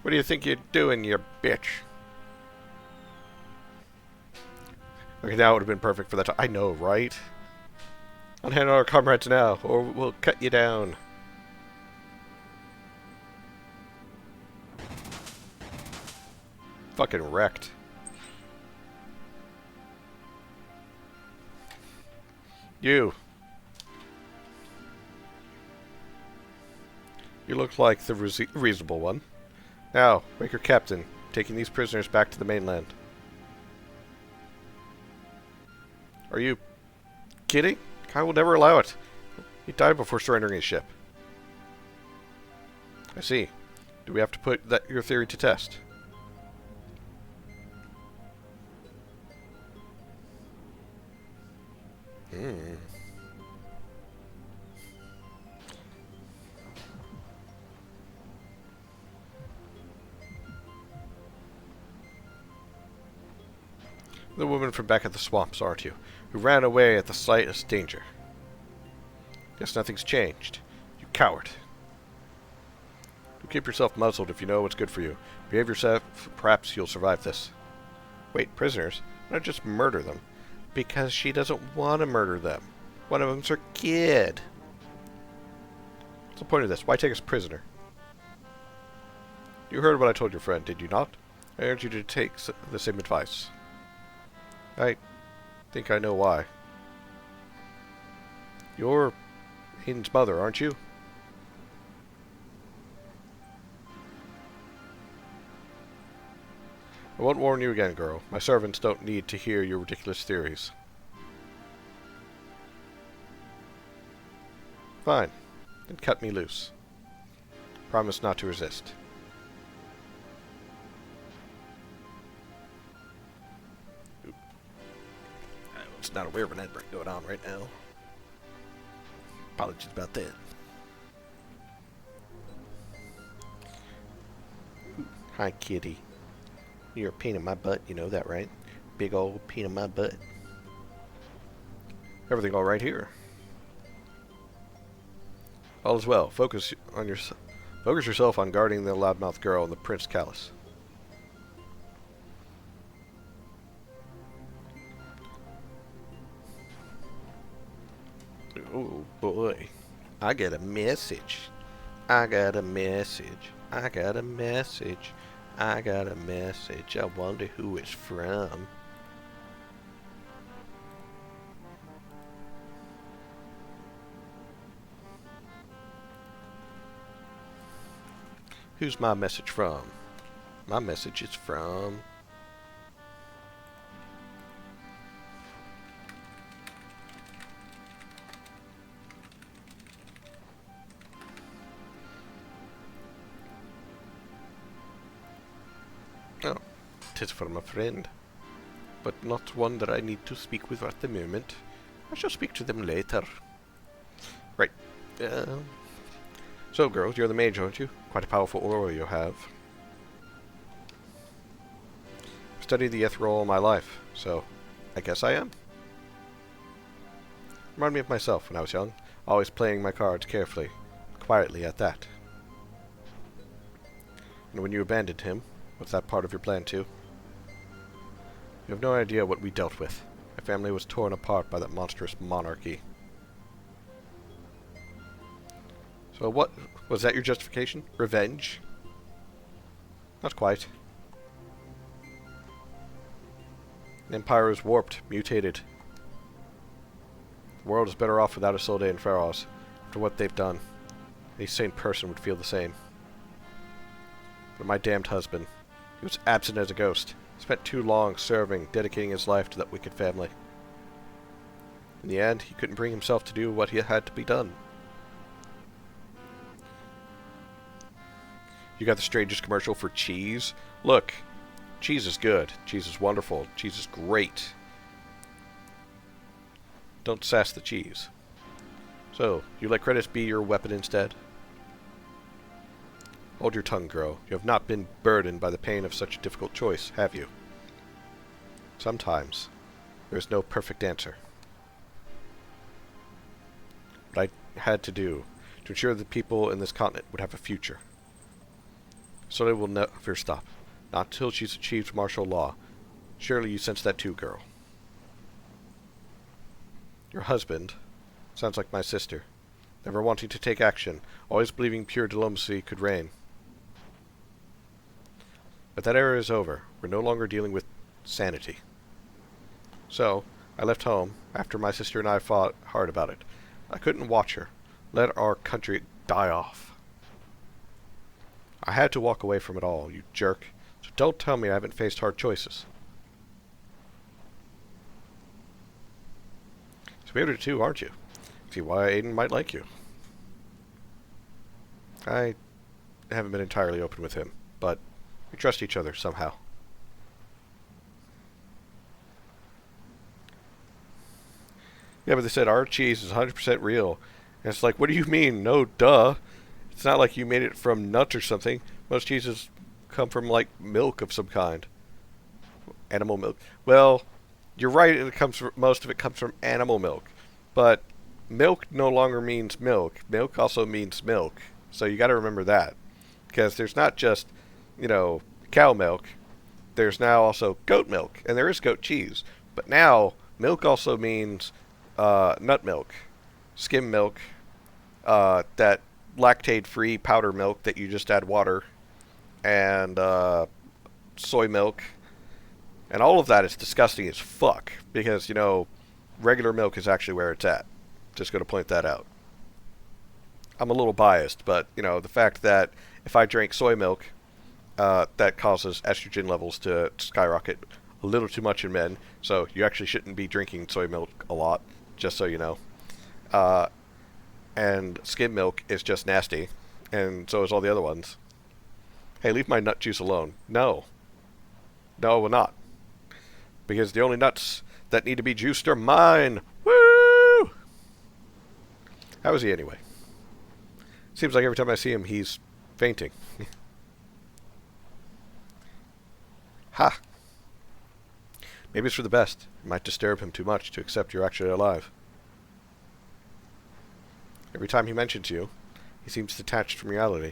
What do you think you're doing, you bitch? Okay, now it would have been perfect for that time. I know, right? Unhand our comrades now, or we'll cut you down. Fucking wrecked. You. You look like the reasonable one. Now, make her captain, taking these prisoners back to the mainland. Are you kidding? Kai will never allow it. He died before surrendering his ship. I see. Do we have to put your theory to test? Hmm. The woman from back at the swamps, aren't you? Who ran away at the sight of danger. Guess nothing's changed. You coward. You keep yourself muzzled if you know what's good for you. Behave yourself, perhaps you'll survive this. Wait, prisoners? Why not just murder them? Because she doesn't want to murder them. One of them's her kid. What's the point of this? Why take us prisoner? You heard what I told your friend, did you not? I urge you to take the same advice. I think I know why. You're Aiden's mother, aren't you? I won't warn you again, girl. My servants don't need to hear your ridiculous theories. Fine. Then cut me loose. Promise not to resist. Oop. I was not aware of an ad break going on right now. Apologies about that. Hi, kitty. You're a pain in my butt, you know that, right? Big old pain in my butt. Everything all right here? All is well. Focus yourself on guarding the loudmouth girl and the Prince Callus. Oh boy. I got a message. I got a message. I got a message. I got a message. I wonder who it's from. Who's my message from? My message is from... Oh, 'tis from a friend, but not one that I need to speak with at the moment. I shall speak to them later. Right. So, girls, you're the mage, aren't you? Quite a powerful aura you have. I've studied the ethereal all my life, so I guess I am. Remind me of myself when I was young, always playing my cards carefully, quietly at that. And when you abandoned him, was that part of your plan too? You have no idea what we dealt with. My family was torn apart by that monstrous monarchy. So what, was that your justification? Revenge? Not quite. The Empire is warped, mutated. The world is better off without Isolde and Pharos. After what they've done, any sane person would feel the same. But my damned husband, he was absent as a ghost. Spent too long serving, dedicating his life to that wicked family. In the end, he couldn't bring himself to do what he had to be done. You got the strangest commercial for cheese? Look, cheese is good. Cheese is wonderful. Cheese is great. Don't sass the cheese. So, you let credits be your weapon instead? Hold your tongue, girl. You have not been burdened by the pain of such a difficult choice, have you? Sometimes, there is no perfect answer. What I had to do to ensure that people in this continent would have a future. So they will never stop. Not until she's achieved martial law. Surely you sense that too, girl. Your husband sounds like my sister. Never wanting to take action, always believing pure diplomacy could reign. But that era is over. We're no longer dealing with sanity. So, I left home after my sister and I fought hard about it. I couldn't watch her. Let our country die off. I had to walk away from it all, you jerk. So don't tell me I haven't faced hard choices. So you're too, aren't you? See why Aiden might like you. I haven't been entirely open with him, but we trust each other somehow. Yeah, but they said our cheese is 100% real. And it's like, what do you mean? No, duh. It's not like you made it from nuts or something. Most cheeses come from, like, milk of some kind. Animal milk. Well, you're right, most of it comes from animal milk. But milk no longer means milk. Milk also means milk. So you gotta remember that. Because there's not just, cow milk. There's now also goat milk. And there is goat cheese. But now, milk also means nut milk, skim milk, that lactate-free powder milk that you just add water, and soy milk. And all of that is disgusting as fuck because, regular milk is actually where it's at. Just going to point that out. I'm a little biased, but, the fact that if I drink soy milk, that causes estrogen levels to skyrocket a little too much in men. So you actually shouldn't be drinking soy milk a lot, just so you know. And skim milk is just nasty, and so is all the other ones. Hey, leave my nut juice alone. No. No, I will not. Because the only nuts that need to be juiced are mine. Woo! How is he anyway? Seems like every time I see him, he's fainting. Ha! Maybe it's for the best. It might disturb him too much to accept you're actually alive. Every time he mentions you, he seems detached from reality.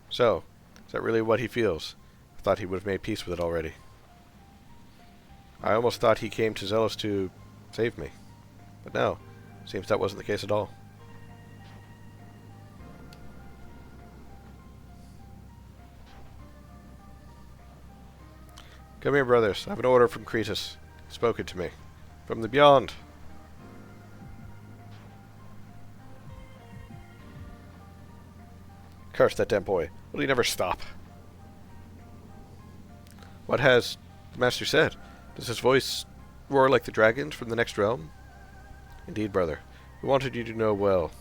So, is that really what he feels? I thought he would have made peace with it already. I almost thought he came to Zealous to save me. But no, seems that wasn't the case at all. Come here, brothers. I have an order from Cretus. Spoken to me. From the beyond. Curse that damn boy. Will he never stop? What has the master said? Does his voice roar like the dragons from the next realm? Indeed, brother. We wanted you to know well.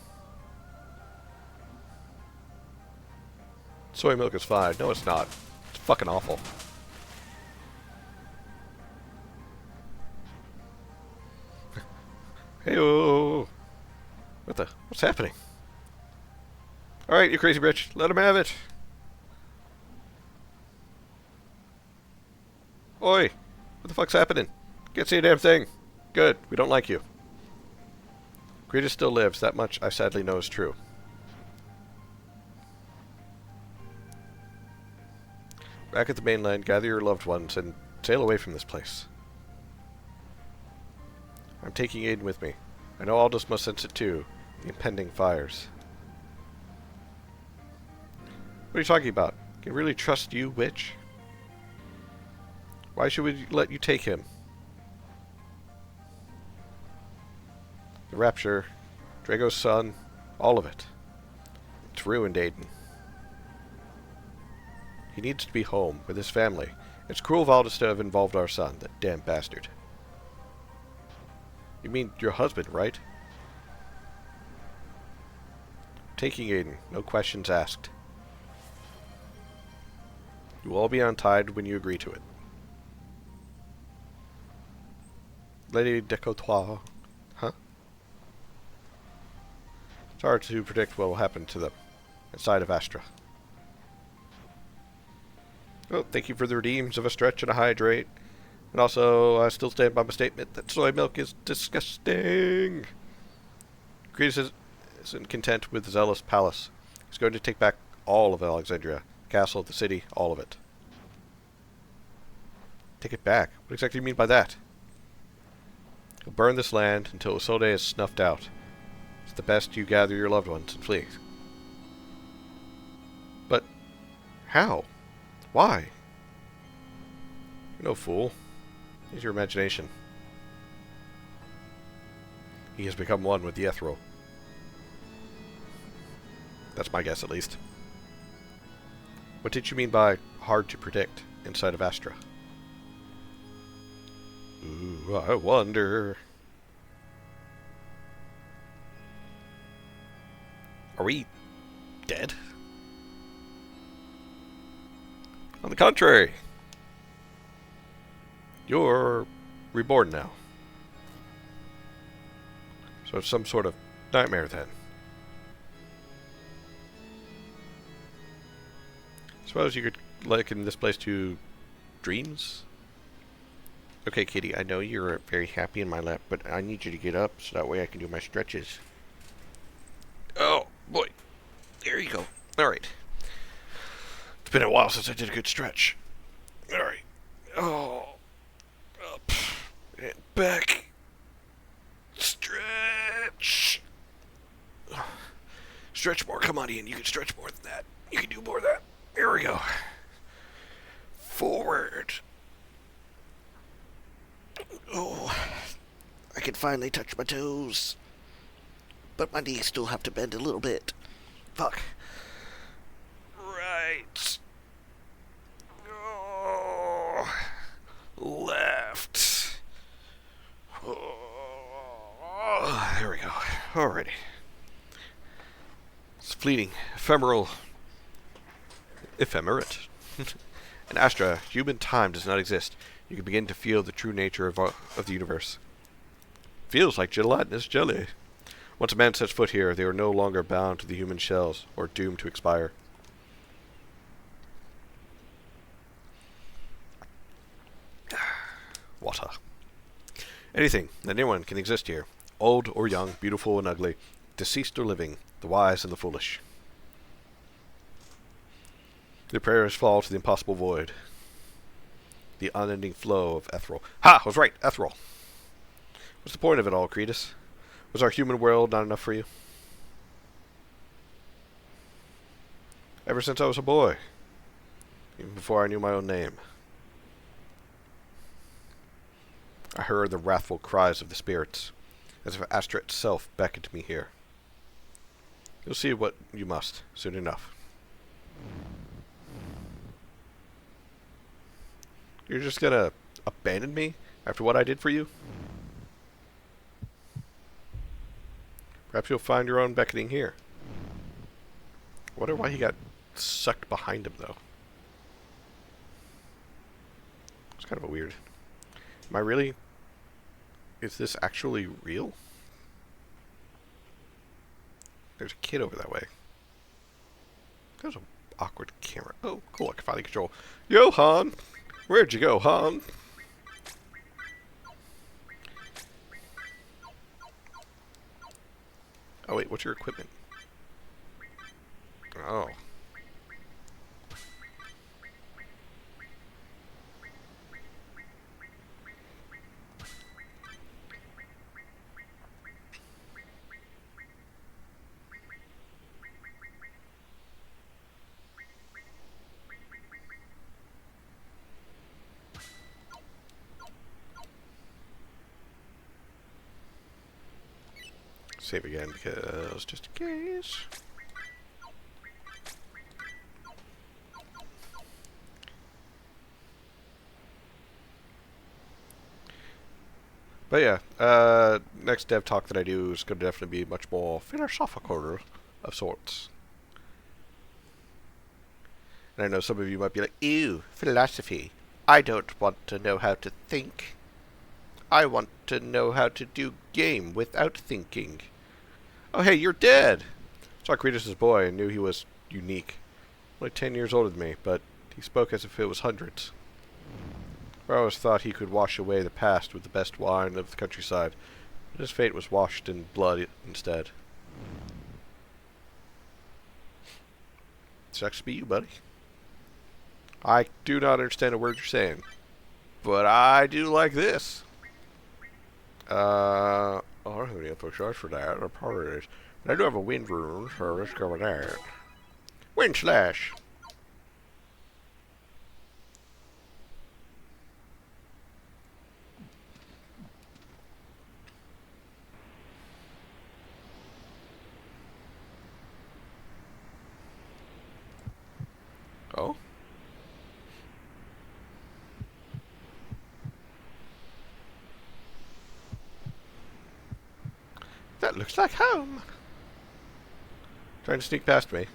Soy milk is fine. No, it's not. It's fucking awful. Hey-oh! What's happening? Alright, you crazy bitch. Let him have it. Oi! What the fuck's happening? Can't see a damn thing. Good. We don't like you. Cretus still lives. That much I sadly know is true. Back at the mainland, gather your loved ones and sail away from this place. I'm taking Aiden with me. I know Aldous must sense it too. The impending fires. What are you talking about? Can we really trust you, witch? Why should we let you take him? The rapture, Drago's son, all of it. It's ruined Aiden. He needs to be home with his family. It's cruel of Aldous to have involved our son, that damn bastard. You mean your husband, right? Taking Aiden, no questions asked. You will all be untied when you agree to it. Lady Decotois, huh? It's hard to predict what will happen to them inside of Astra. Well, thank you for the redeems of a stretch and a hydrate. And also, I still stand by my statement that soy milk is disgusting. Cretus isn't content with Zealous Palace. He's going to take back all of Alexandria. The castle, the city, all of it. Take it back? What exactly do you mean by that? He'll burn this land until Isolde is snuffed out. It's the best you gather your loved ones and flee. But how? Why? You're no fool. Use your imagination. He has become one with the Ethereal. That's my guess, at least. What did you mean by hard to predict inside of Astra? Ooh, I wonder. Are we dead? On the contrary. You're reborn now. So it's some sort of nightmare then. Suppose you could liken this place to dreams? Okay, Kitty, I know you're very happy in my lap, but I need you to get up so that way I can do my stretches. Oh, boy. There you go. Alright. It's been a while since I did a good stretch. Alright. Oh. Up. And back. Stretch. Stretch more. Come on, Ian. You can stretch more than that. You can do more of that. There we go. Forward. Oh. I can finally touch my toes. But my knees still have to bend a little bit. Fuck. Right. Oh. Left. Oh. There we go. Alrighty. It's fleeting, ephemeral, ephemerate. In Astra, human time does not exist. You can begin to feel the true nature of the universe. Feels like gelatinous jelly. Once a man sets foot here, they are no longer bound to the human shells, or doomed to expire. Water. Anything and anyone can exist here. Old or young, beautiful and ugly, deceased or living, the wise and the foolish. Their prayers fall to the impossible void. The unending flow of ethereal. Ha! I was right, ethereal. What's the point of it all, Cretus? Was our human world not enough for you? Ever since I was a boy. Even before I knew my own name. I heard the wrathful cries of the spirits, as if Astra itself beckoned me here. You'll see what you must, soon enough. You're just gonna abandon me after what I did for you? Perhaps you'll find your own beckoning here. I wonder why he got sucked behind him, though. It's kind of a weird... Am I really... Is this actually real? There's a kid over that way. There's an awkward camera. Oh, cool, I can finally control. Yo, Han! Where'd you go, Han? Oh, wait, what's your equipment? Oh. Save again because just in case. But yeah, next dev talk that I do is going to definitely be much more philosophical of sorts. And I know some of you might be like, ew, philosophy. I don't want to know how to think. I want to know how to do game without thinking. Oh, hey, you're dead! I saw Cretus' boy and knew he was unique. Only 10 years older than me, but he spoke as if it was hundreds. I always thought he could wash away the past with the best wine of the countryside, but his fate was washed in blood instead. Sucks to be you, buddy. I do not understand a word you're saying, but I do like this. I don't have any info charge for that. Apologies. But I do have a wind rune, so let's go with that. Wind slash. Oh. That looks like home. Trying to sneak past me.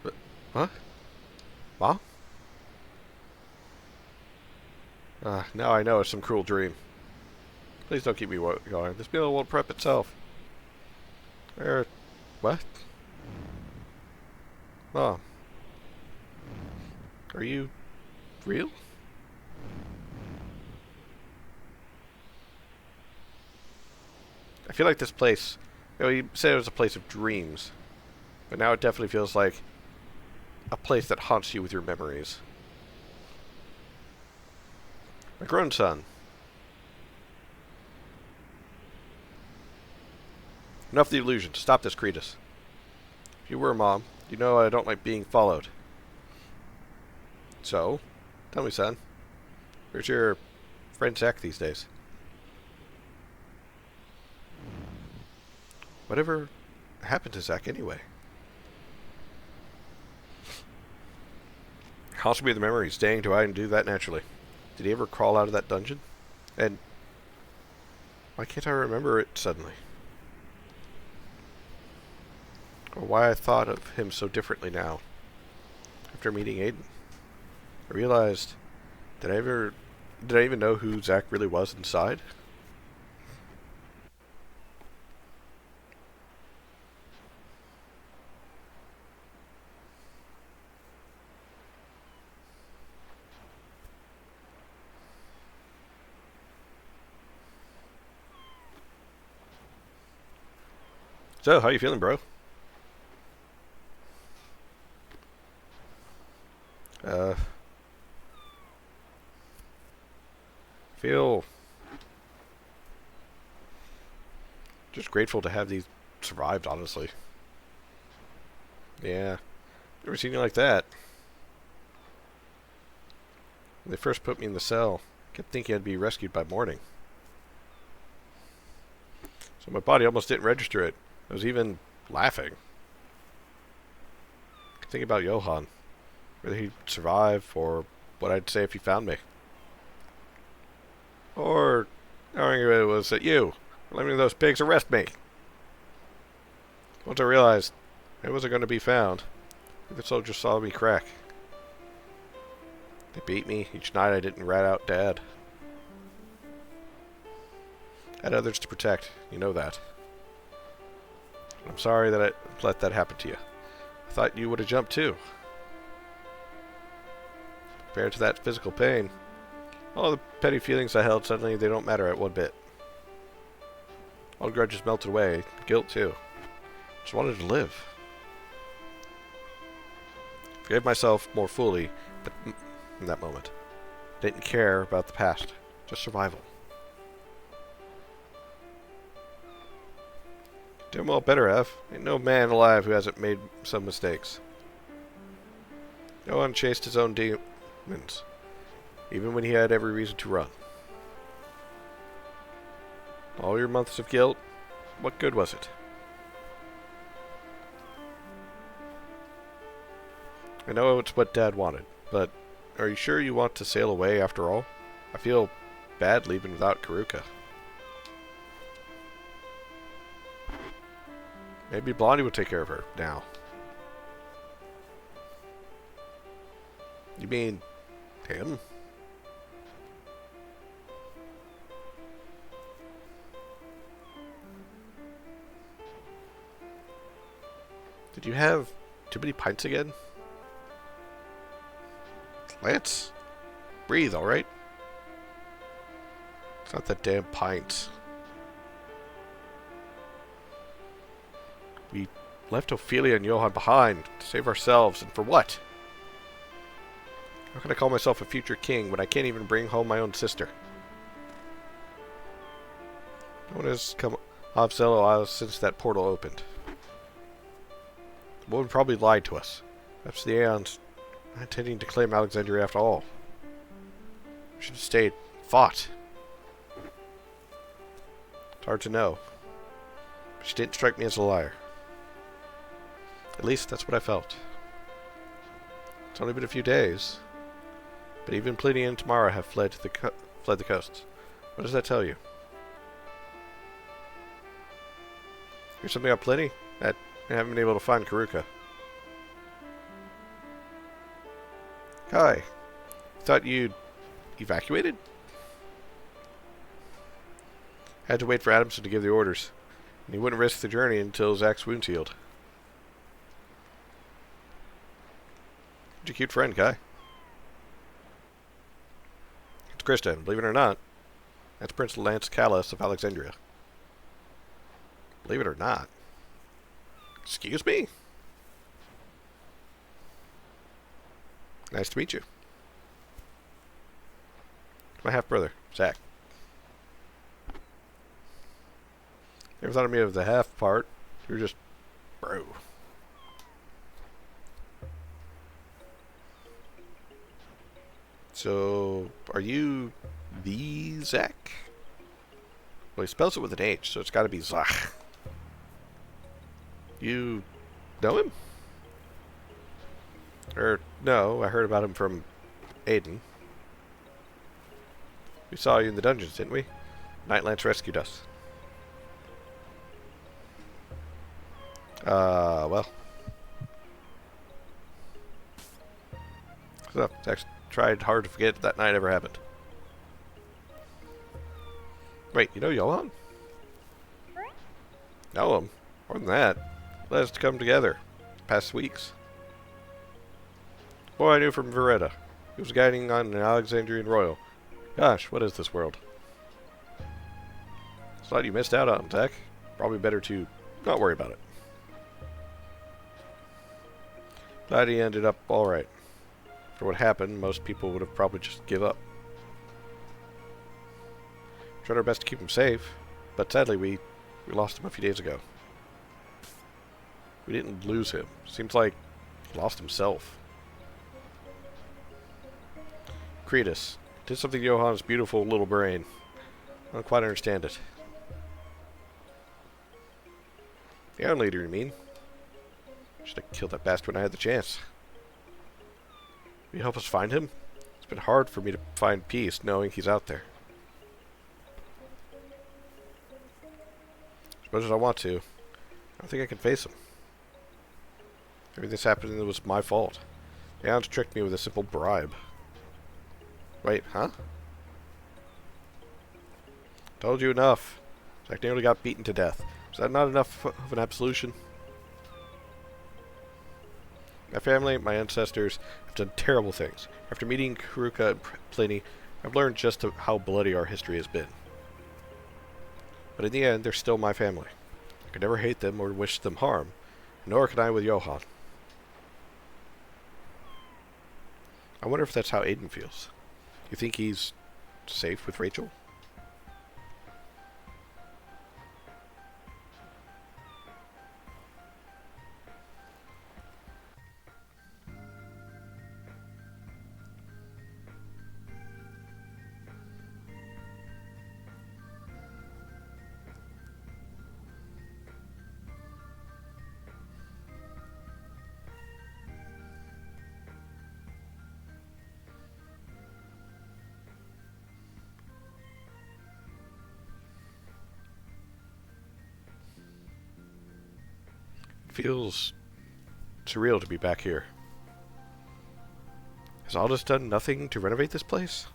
But, huh? Mom? Now I know it's some cruel dream. Please don't keep me going. This meal won't prep itself. What? Mom. Are you real? I feel like this place, you said it was a place of dreams, but now it definitely feels like a place that haunts you with your memories. My grown son. Enough of the illusion. Stop this, Cretus. If you were Mom, you know I don't like being followed. So, tell me, son, where's your friend Zach these days? Whatever happened to Zach anyway? Haunts me the memories. Dang, do I do that naturally? Did he ever crawl out of that dungeon? And why can't I remember it suddenly? Or why I thought of him so differently now, after meeting Aiden. I realized, did I even know who Zach really was inside? So, how you feeling, bro? Feel just grateful to have these survived, honestly. Yeah, never seen you like that. When they first put me in the cell, I kept thinking I'd be rescued by morning. So my body almost didn't register it. I was even laughing. Thinking about Johann, whether he'd survive, or what I'd say if he found me. Or knowing it was that you were letting those pigs arrest me. Once I realized I wasn't going to be found, the soldiers saw me crack. They beat me each night I didn't rat out Dad. I had others to protect, you know that. I'm sorry that I let that happen to you. I thought you would have jumped too. Compared to that physical pain, all the petty feelings I held, suddenly they don't matter at one bit. All grudges melted away, guilt too. Just wanted to live. Forgave myself more fully in that moment. Didn't care about the past, just survival. Doing well better, F. Ain't no man alive who hasn't made some mistakes. No one chased his own demons, even when he had every reason to run. All your months of guilt, what good was it? I know it's what Dad wanted, but are you sure you want to sail away after all? I feel bad leaving without Karuka. Maybe Blondie will take care of her now. You mean him? Did you have too many pints again? Lance, breathe, alright? It's not that damn pints. We left Ophelia and Johann behind to save ourselves, and for what? How can I call myself a future king when I can't even bring home my own sister? No one has come off Zello since that portal opened. The woman probably lied to us. Perhaps the Aeons not intending to claim Alexandria after all. We should have stayed, fought. It's hard to know. But she didn't strike me as a liar. At least that's what I felt. It's only been a few days, but even Pliny and Tamara have fled the coasts. What does that tell you? Here's something about Pliny that I haven't been able to find Karuka. Hi. Thought you'd evacuated? Had to wait for Adamson to give the orders, and he wouldn't risk the journey until Zach's wounds healed. Such a cute friend, Kai. It's Kristen, believe it or not. That's Prince Lance Callis of Alexandria. Believe it or not. Excuse me? Nice to meet you. My half-brother, Zach. Never thought of me as the half part. You're just bro. So, are you the Zach? Well, he spells it with an H, so it's got to be Zach. You know him? Or, no, I heard about him from Aiden. We saw you in the dungeons, didn't we? Nightlands rescued us. Well. So, Zach tried hard to forget that night ever happened. Wait, you know Johan? Know him? More than that. Let us come together. Past weeks. Boy I knew from Veretta. He was guiding on an Alexandrian royal. Gosh, what is this world? It's a lot you missed out on, Zach. Probably better to not worry about it. Glad he ended up alright. For what happened, most people would have probably just give up. Tried our best to keep him safe, but sadly we lost him a few days ago. We didn't lose him. Seems like he lost himself. Cretus did something to Johan's beautiful little brain. I don't quite understand it. The Iron Leader, you mean? Should have killed that bastard when I had the chance. Will you help us find him? It's been hard for me to find peace knowing he's out there. As much as I want to, I don't think I can face him. Everything's happening was my fault. The Hounds tricked me with a simple bribe. Wait, huh? Told you enough. Zach nearly got beaten to death. Is that not enough of an absolution? My family, my ancestors, have done terrible things. After meeting Kuruka and Pliny, I've learned just how bloody our history has been. But in the end, they're still my family. I could never hate them or wish them harm, nor can I with Johan. I wonder if that's how Aiden feels. You think he's safe with Rachel? Feels surreal to be back here. Has Aldous done nothing to renovate this place?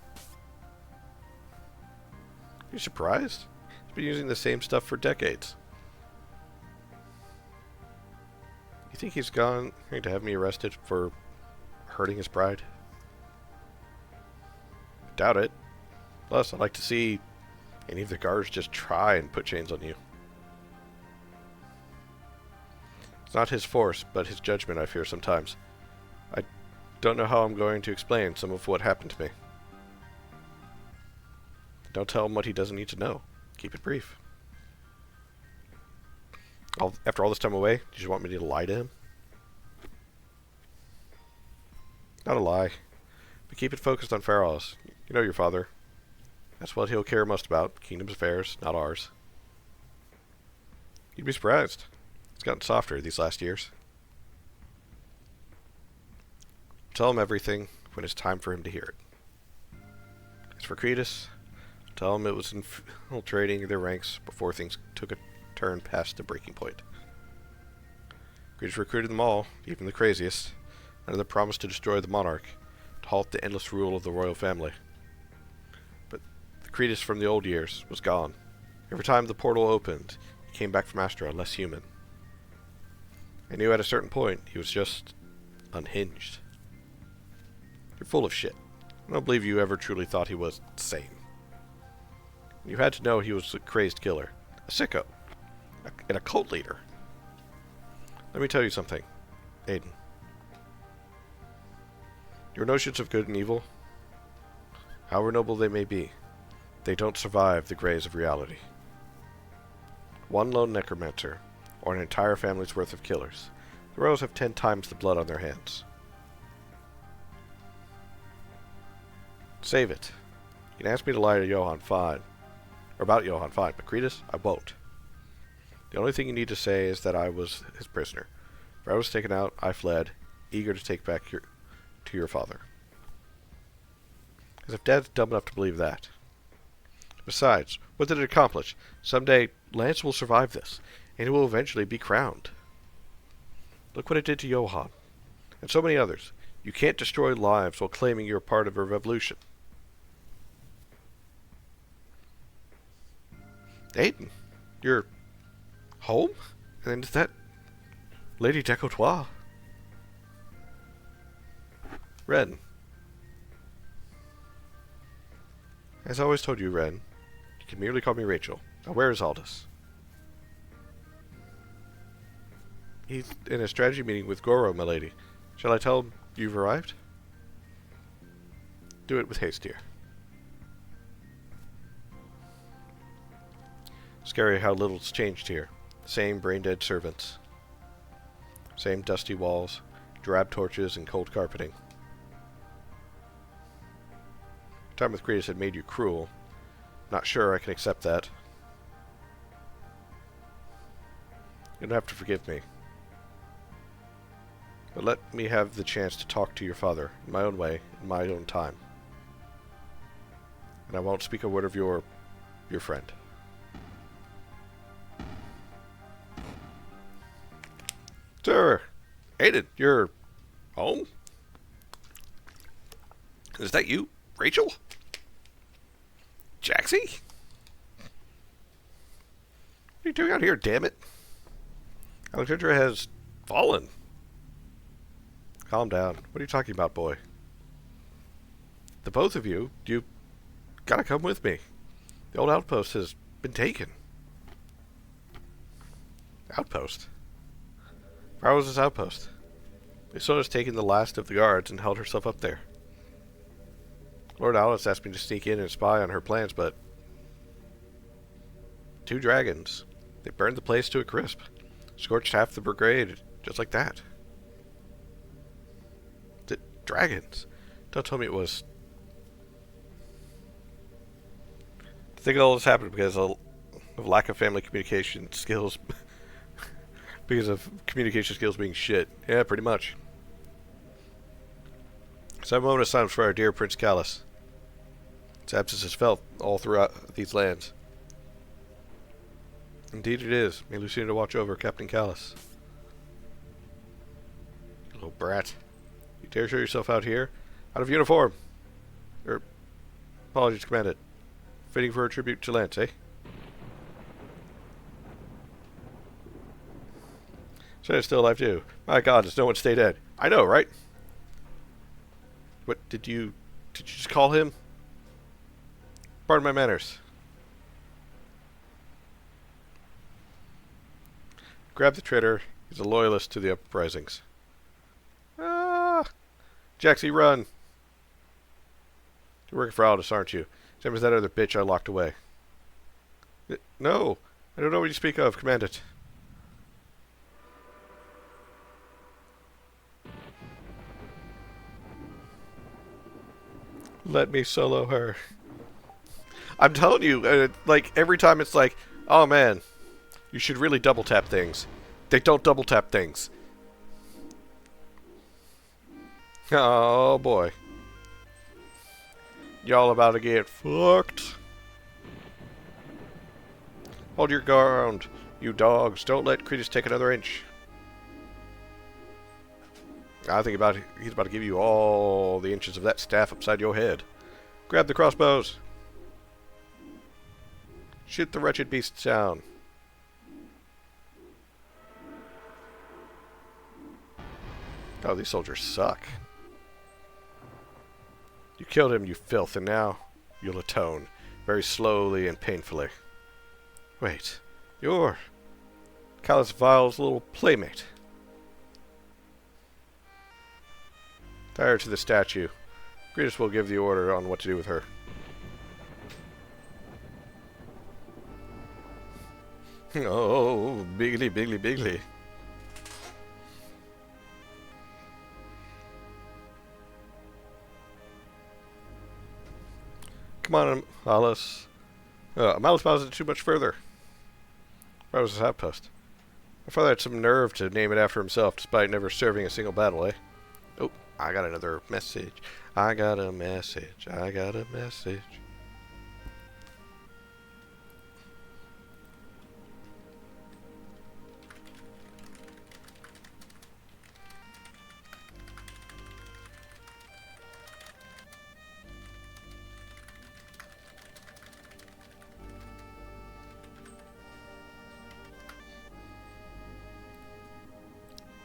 Are you surprised? He's been using the same stuff for decades. You think he's going to have me arrested for hurting his pride? Doubt it. Plus, I'd like to see any of the guards just try and put chains on you. It's not his force, but his judgment, I fear sometimes. I don't know how I'm going to explain some of what happened to me. Don't tell him what he doesn't need to know. Keep it brief. After all this time away, did you want me to lie to him? Not a lie. But keep it focused on Pharaohs. You know your father. That's what he'll care most about. Kingdom's affairs, not ours. You'd be surprised. It's gotten softer these last years. Tell him everything when it's time for him to hear it. As for Cretus, tell him it was infiltrating their ranks before things took a turn past the breaking point. Cretus recruited them all, even the craziest, under the promise to destroy the monarch, to halt the endless rule of the royal family. Cretus from the old years was gone. Every time the portal opened, he came back from Astra less human. I knew at a certain point he was just unhinged. You're full of shit. I don't believe you ever truly thought he was sane. You had to know he was a crazed killer, a sicko, and a cult leader. Let me tell you something, Aiden. Your notions of good and evil, however noble they may be, they don't survive the graze of reality. One lone necromancer, or an entire family's worth of killers, the royals have 10 times the blood on their hands. Save it. You can ask me to lie to Johann, fine. Or about Johann, fine, but Cretus, I won't. The only thing you need to say is that I was his prisoner. If I was taken out, I fled, eager to take back to your father. As if Dad's dumb enough to believe that. Besides, what did it accomplish? Someday, Lance will survive this, and he will eventually be crowned. Look what it did to Johann, and so many others. You can't destroy lives while claiming you're part of a revolution. Aiden, you're home? And is that Lady Decotois? Ren. As I always told you, Ren, you can merely call me Rachel. Now where is Aldous? He's in a strategy meeting with Goro, my lady. Shall I tell him you've arrived? Do it with haste, dear. Scary how little's changed here. Same brain-dead servants. Same dusty walls, drab torches, and cold carpeting. Your time with Cretus had made you cruel. Not sure I can accept that. You don't have to forgive me. But let me have the chance to talk to your father, in my own way, in my own time. And I won't speak a word of your friend. Sir, Aiden, you're home? Is that you, Rachel? Jaxie? What are you doing out here, damn it? Alexandra has fallen. Calm down. What are you talking about, boy? The both of you gotta come with me. The old outpost has been taken. Outpost? Where was this outpost? Isona's taken the last of the guards and held herself up there. Lord Alice asked me to sneak in and spy on her plans, but 2 dragons. They burned the place to a crisp. Scorched half the brigade, just like that. The dragons? Don't tell me it was... I think all this happened because of lack of family communication skills. Because of communication skills being shit. Yeah, pretty much. So a moment of silence for our dear Prince Callus. Its absence is felt all throughout these lands. Indeed it is. May Lucina to watch over Captain Callus. You little brat. You dare show yourself out here? Out of uniform! Apologies, Commandant. Fitting for a tribute to Lance, eh? So it's still alive too. My God, does no one stay dead? I know, right? What, did you just call him? Pardon my manners. Grab the traitor. He's a loyalist to the uprisings. Ah! Jaxie, run! You're working for Aldous, aren't you? Same as that other bitch I locked away. No! I don't know what you speak of, Commandant. Let me solo her. I'm telling you, like, every time it's like, oh man, you should really double tap things. They don't double tap things. Oh boy. Y'all about to get fucked. Hold your ground, you dogs. Don't let Cretus take another inch. I think he's about to give you all the inches of that staff upside your head. Grab the crossbows. Shoot the wretched beasts down. Oh, these soldiers suck. You killed him, you filth, and now you'll atone. Very slowly and painfully. Wait. You're Callus Vile's little playmate. Tie her to the statue. Gretus will give the order on what to do with her. Oh, biggly, biggly, biggly. Come on, Alice. Malus isn't too much further. Where was his outpost? My father had some nerve to name it after himself, despite never serving a single battle, eh? Oh, I got another message. I got a message. I got a message.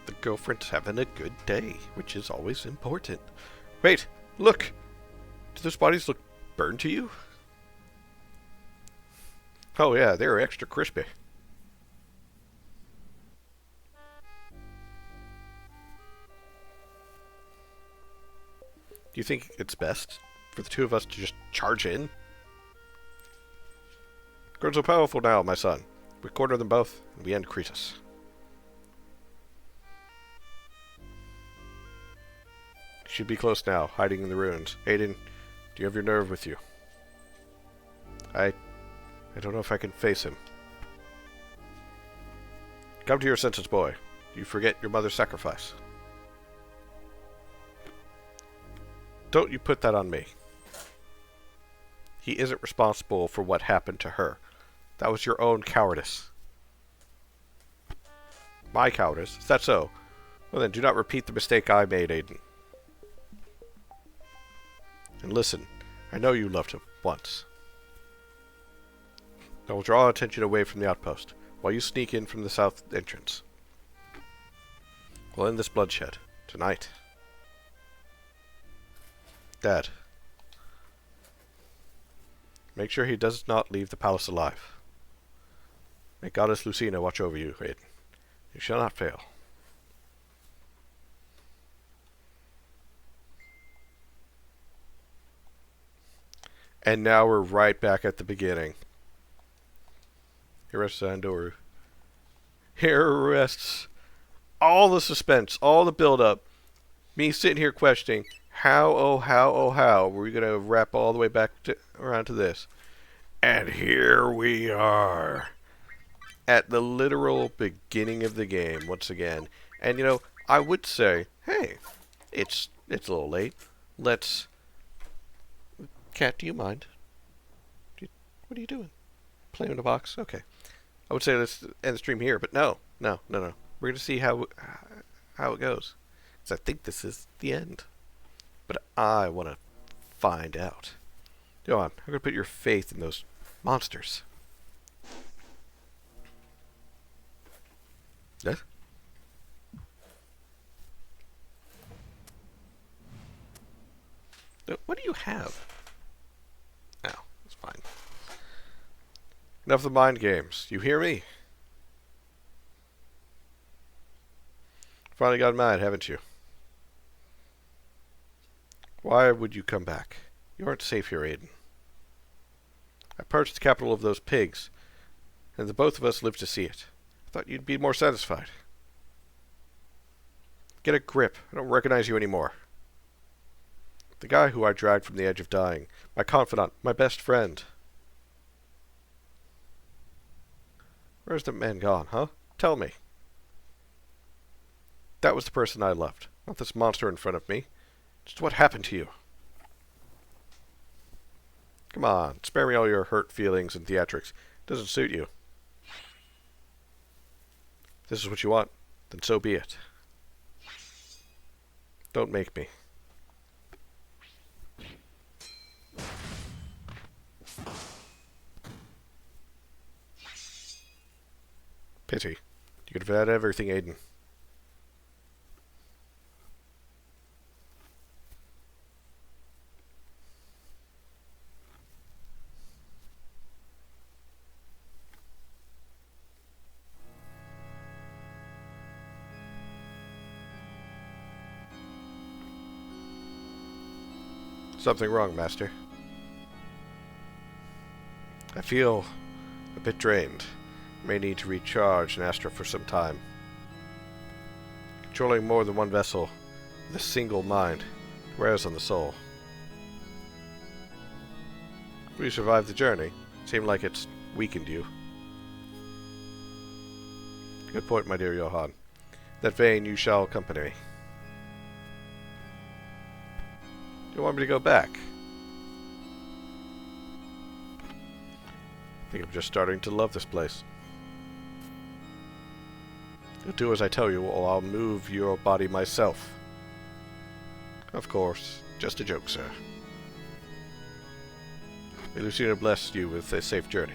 The girlfriend's having a good day, which is always important. Wait, look! Do those bodies look burned to you? Oh yeah, they're extra crispy. Do you think it's best for the two of us to just charge in? Grown so powerful now, my son. We corner them both, and we end Cretus. Should be close now, hiding in the ruins. Aiden, do you have your nerve with you? I don't know if I can face him. Come to your senses, boy. You forget your mother's sacrifice. Don't you put that on me. He isn't responsible for what happened to her. That was your own cowardice. My cowardice? Is that so? Well then, do not repeat the mistake I made, Aiden. And listen, I know you loved him once. I will draw attention away from the outpost, while you sneak in from the south entrance. We'll end this bloodshed, tonight. Dad. Make sure he does not leave the palace alive. May Goddess Lucina watch over you, Aiden. You shall not fail. And now we're right back at the beginning. Here rests Andoru. Here rests all the suspense, all the build-up. Me sitting here questioning, how, oh how, were we going to wrap all the way back around to this? And here we are. At the literal beginning of the game, once again. And, you know, I would say, hey, it's a little late. Let's... Cat, do you mind? What are you doing? Playing in a box? Okay. I would say let's end the stream here, but no. We're going to see how it goes. Because I think this is the end. But I want to find out. Go on. I'm going to put your faith in those monsters. Yes? What do you have? Oh, that's fine. Enough of the mind games. You hear me? Finally got mad, haven't you? Why would you come back? You aren't safe here, Aiden. I purged the capital of those pigs, and the both of us lived to see it. I thought you'd be more satisfied. Get a grip. I don't recognize you anymore. The guy who I dragged from the edge of dying. My confidant. My best friend. Where's the man gone, huh? Tell me. That was the person I loved. Not this monster in front of me. Just what happened to you? Come on. Spare me all your hurt feelings and theatrics. It doesn't suit you. If this is what you want, then so be it. Don't make me. Pity. You could have had everything, Aiden. Something wrong, Master. I feel a bit drained. May need to recharge in Astra for some time. Controlling more than one vessel with a single mind wears on the soul. We survived the journey. Seemed like it's weakened you. Good point, my dear Johann. That vein you shall accompany me. You want me to go back? I think I'm just starting to love this place. You'll do as I tell you, or I'll move your body myself. Of course, just a joke, sir. May Lucina bless you with a safe journey.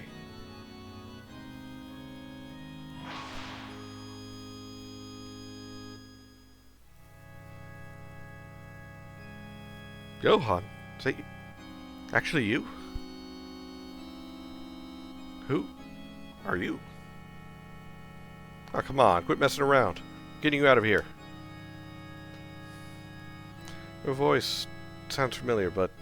Johann, is that actually you? Who are you? Oh, come on, quit messing around. I'm getting you out of here. Your voice sounds familiar, but...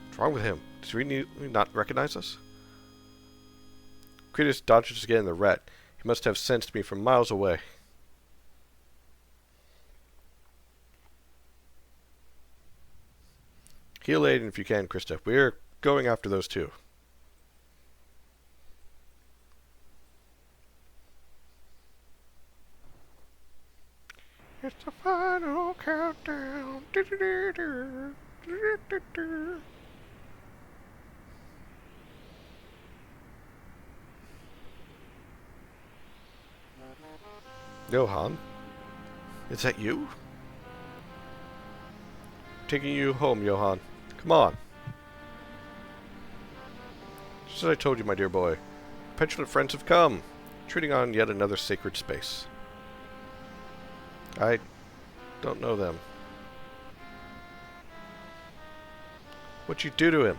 what's wrong with him? Does he really not recognize us? Cretus dodges again in the rat. He must have sensed me from miles away. Heal Aiden if you can, Krista. We're going after those two. It's the final countdown. Johann? Is that you? Taking you home, Johann. Come on. Just as I told you, my dear boy. Petulant friends have come. Treating on yet another sacred space. I don't know them. What'd you do to him?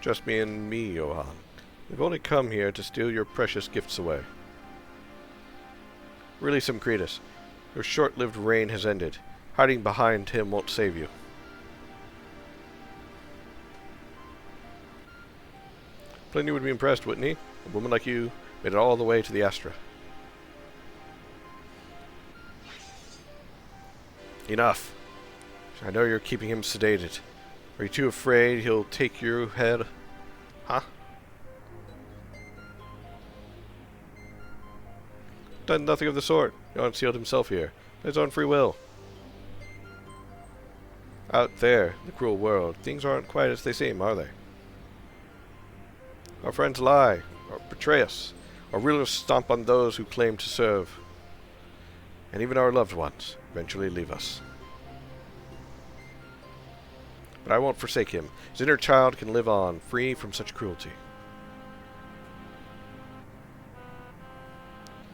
Just me and me, Johann. We've only come here to steal your precious gifts away. Release him, Cretus. Your short-lived reign has ended. Hiding behind him won't save you. Pliny would be impressed, wouldn't he? A woman like you made it all the way to the Astra. Enough. I know you're keeping him sedated. Are you too afraid he'll take your head? Huh? Done nothing of the sort. He unsealed himself here. By his own free will. Out there, in the cruel world, things aren't quite as they seem, are they? Our friends lie, or betray us. Our rulers stomp on those who claim to serve. And even our loved ones eventually leave us. But I won't forsake him. His inner child can live on, free from such cruelty.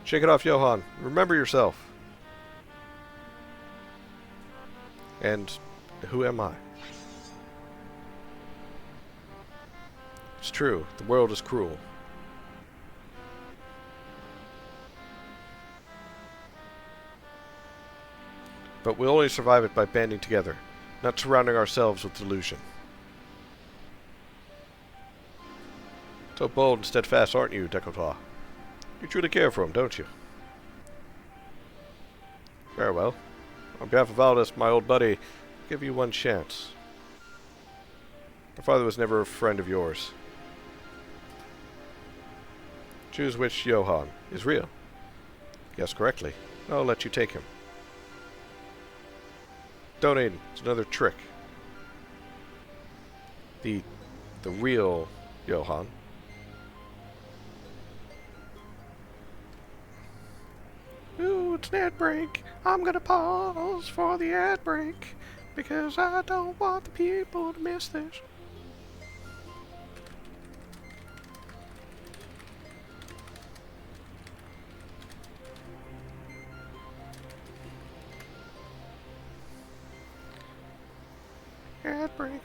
Shake it off, Johann. Remember yourself. And who am I? It's true. The world is cruel. But we'll only survive it by banding together, not surrounding ourselves with delusion. So bold and steadfast, aren't you, Decotois? You truly care for him, don't you? Very well. On behalf of Aldous, my old buddy, I'll give you one chance. My father was never a friend of yours. Choose which Johann is real. Guess correctly. I'll let you take him. Don't, Aiden. It's another trick. The real Johann. Ooh, it's an ad break. I'm gonna pause for the ad break because I don't want the people to miss this.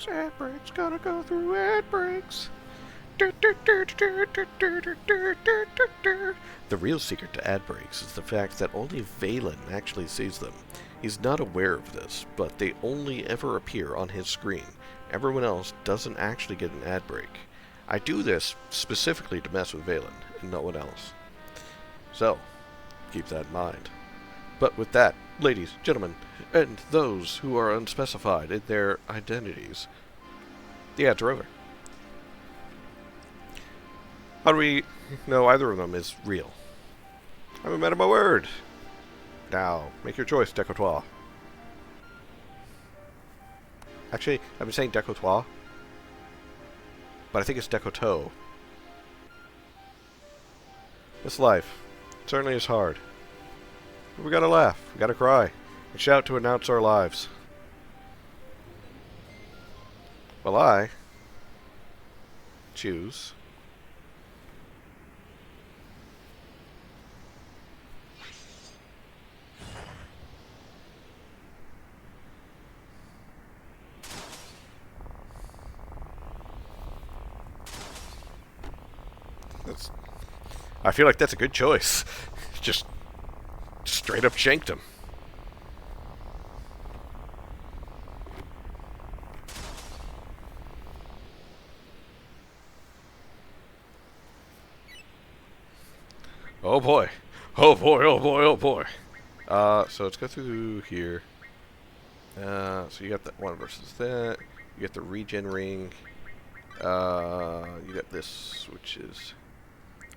Ad breaks, gotta go through ad breaks. The real secret to ad breaks is the fact that only Valen actually sees them. He's not aware of this, but they only ever appear on his screen. Everyone else doesn't actually get an ad break. I do this specifically to mess with Valen, and no one else. So, keep that in mind. But with that, ladies, gentlemen, and those who are unspecified in their identities, the ads are over. How do we know either of them is real? I'm a man of my word. Now, make your choice, Decotois. Actually, I've been saying Decotois, but I think it's Decoto. This life certainly is hard. But we gotta laugh, we gotta cry, and shout to announce our lives. Well, I choose I feel like that's a good choice. Just straight up shanked him. Oh boy. Oh boy, oh boy, oh boy. So let's go through here. So you got that one versus that. You get the regen ring. You got this, which is...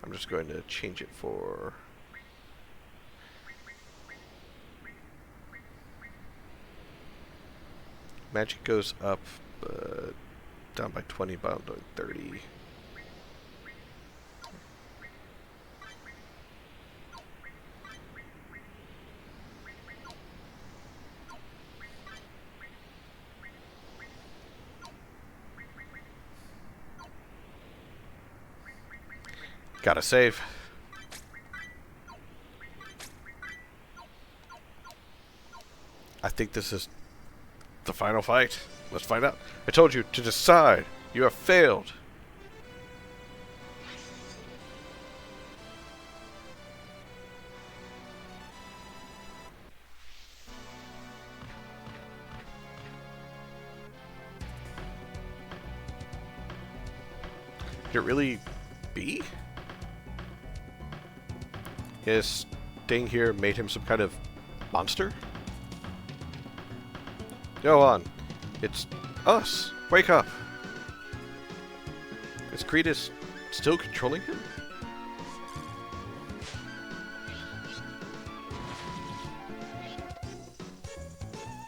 I'm just going to change it for... Magic goes up, down by 20, but I'm doing 30. Gotta save. I think this is the final fight. Let's find out. I told you to decide. You have failed. Could it really be? His thing here made him some kind of monster? Go on. It's us. Wake up. Is Cretus still controlling him?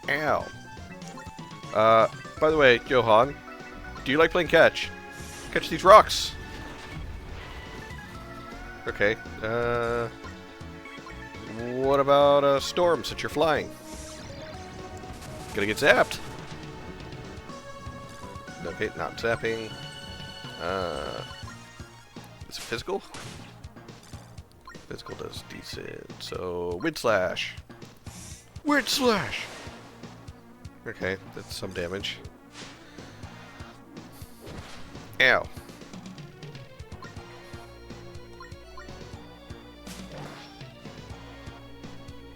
Ow. By the way, Johan, do you like playing catch? Catch these rocks. Okay, what about a storm since you're flying? Gonna get zapped. Okay, not zapping. Is it physical? Physical does decent. So, Wind Slash. Wind Slash! Okay, that's some damage. Ow.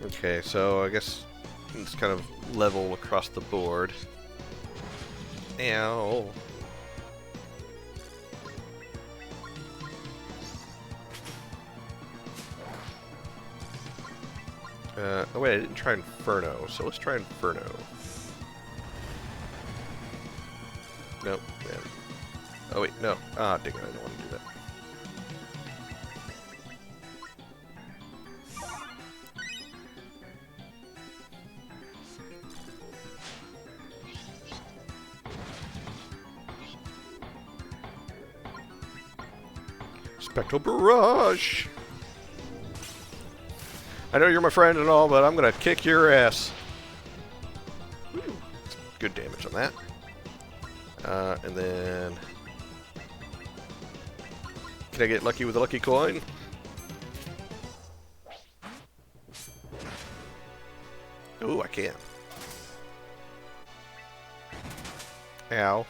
Okay, so I guess it's kind of level across the board. Ow. Oh wait, I didn't try Inferno, so let's try Inferno. Nope. Yeah. Oh wait, no. Ah, dang it, I don't want to do that. Spectral Barrage! I know you're my friend and all, but I'm gonna kick your ass. Woo. Good damage on that. And then... Can I get lucky with a lucky coin? Ooh, I can. Ow.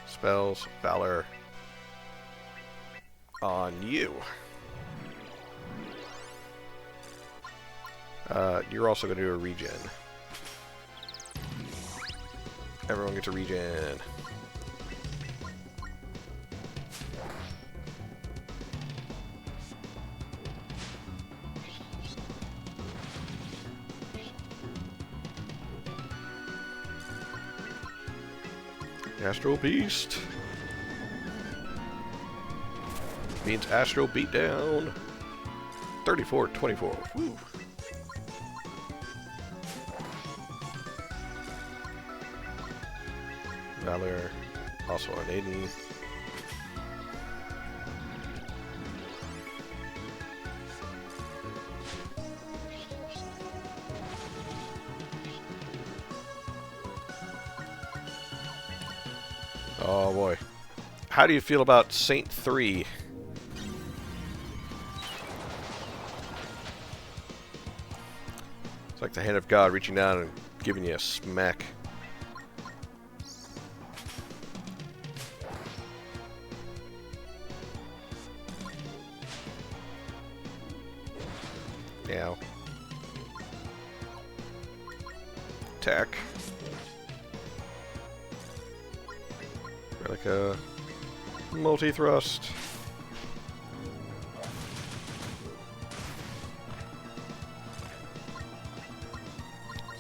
Spells, Valor. On you. You're also going to do a regen. Everyone gets a regen. Astral Beast. Means Astral Beatdown. 34-24. Woo. Valor. Also on Aiden. Oh boy. How do you feel about Saint 3? It's like the hand of God reaching down and giving you a smack. Ow. Attack. Like a multi-thrust.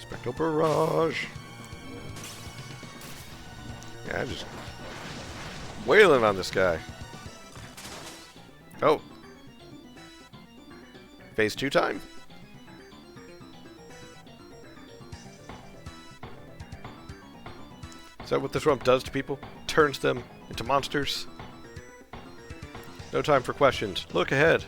Spectral Barrage. Yeah, I'm just wailing on this guy. Oh. Phase 2 time? Is that what this rump does to people? Turns them into monsters? No time for questions. Look ahead.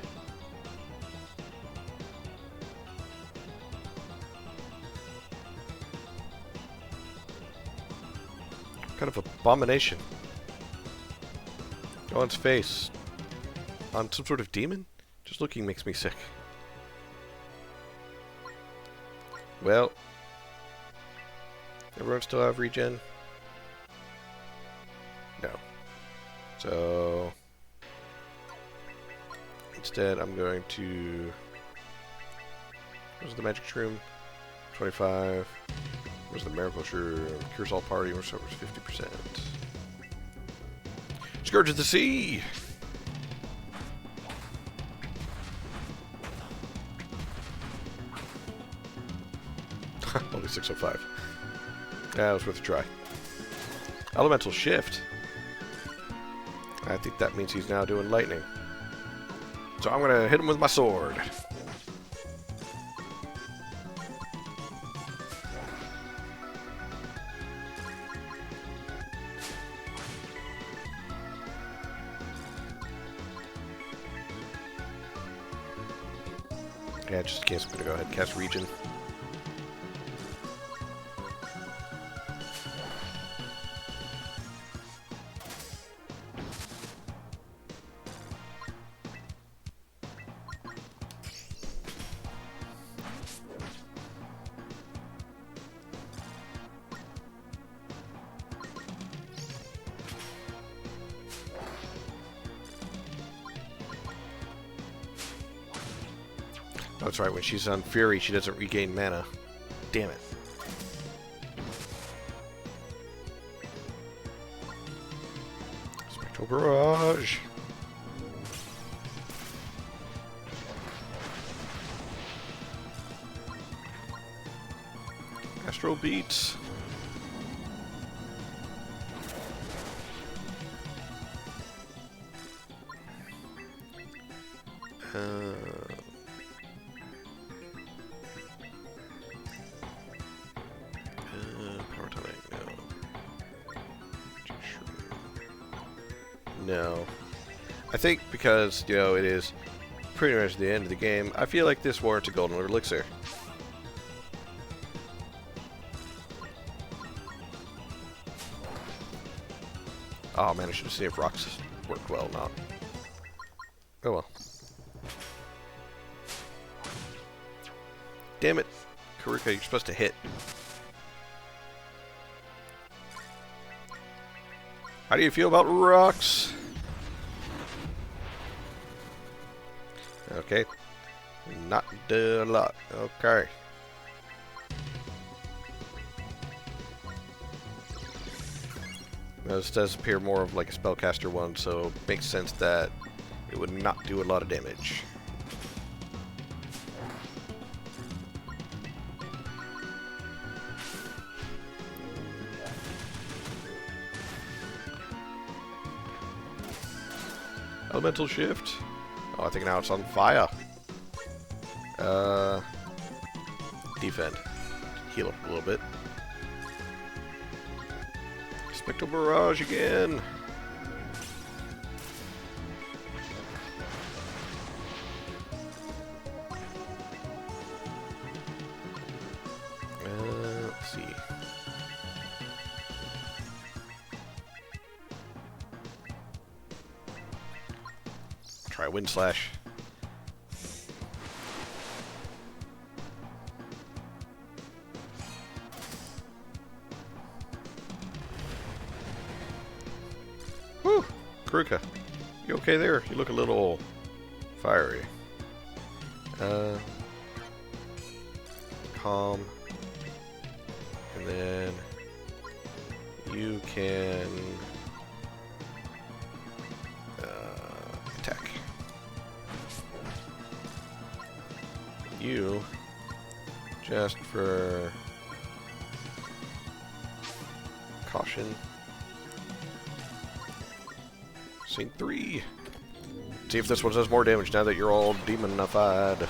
What kind of abomination? On its face. On some sort of demon? Just looking makes me sick. Well. Everyone still have regen? No. So instead I'm going to... Where's the magic shroom? 25. Where's the miracle shroom? Cures all party, restores 50%. Scourge of the Sea! Only 605. Yeah, it was worth a try. Elemental Shift. I think that means he's now doing lightning. So I'm gonna hit him with my sword. Yeah, just in case I'm gonna go ahead and cast Regen. Oh, that's right, when she's on Fury, she doesn't regain mana. Damn it. Spectral Barrage. Astral Beats. Power tonic, no. No. I think because, you know, it is pretty much the end of the game. I feel like this warrants a golden elixir. Oh man, I should have seen if rocks worked well or not. Oh well. Damn it. Karika, you're supposed to hit. How do you feel about rocks? Okay. Not do a lot. Okay. Now this does appear more of like a spellcaster one, so it makes sense that it would not do a lot of damage. Elemental shift. Oh, I think now it's on fire. Defend. Heal up a little bit. Spectral Barrage again. Let's see. Try Wind Slash. Whew! Karika, you okay there? You look a little fiery. Calm. And then you can attack. You, just for caution, Scene 3. See if this one does more damage now that you're all demonified.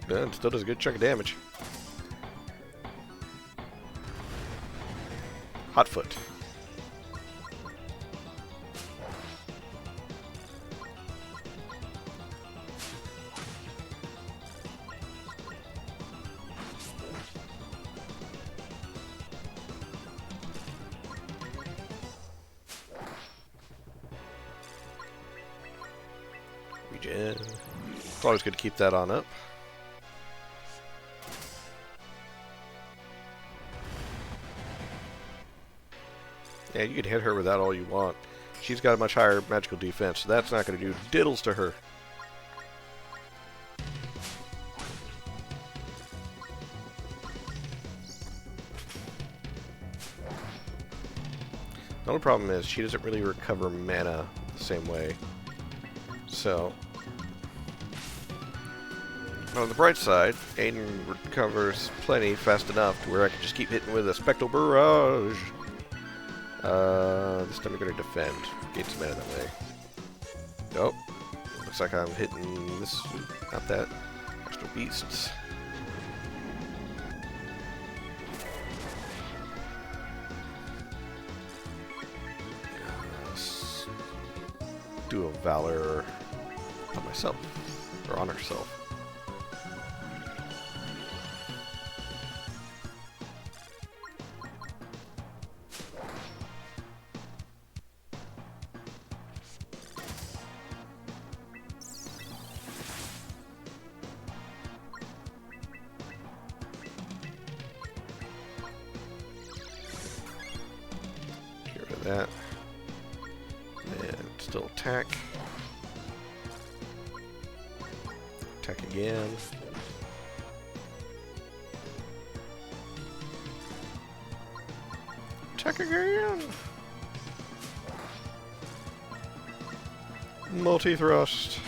Yeah, it still does a good chunk of damage. Hot Foot. Regen. It's always good to keep that on up. Yeah, you can hit her with that all you want. She's got a much higher magical defense, so that's not going to do diddles to her. The only problem is she doesn't really recover mana the same way. So, on the bright side, Aiden recovers plenty fast enough to where I can just keep hitting with a Spectral Barrage. This time we're going to defend. Gain some mana that way. Nope. Looks like I'm hitting this. Not that. Astral Beasts. Do a Valor on myself. Or on herself. Get rid of that. And still attack. Attack again. Attack again! Multi-thrust.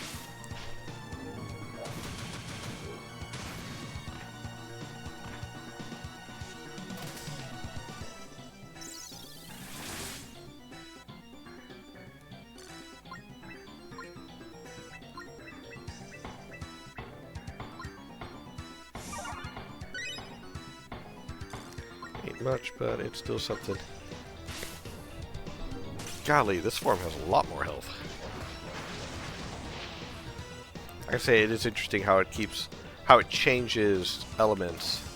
Ain't much, but it's still something. Golly, this form has a lot more health. I say it is interesting how it changes elements,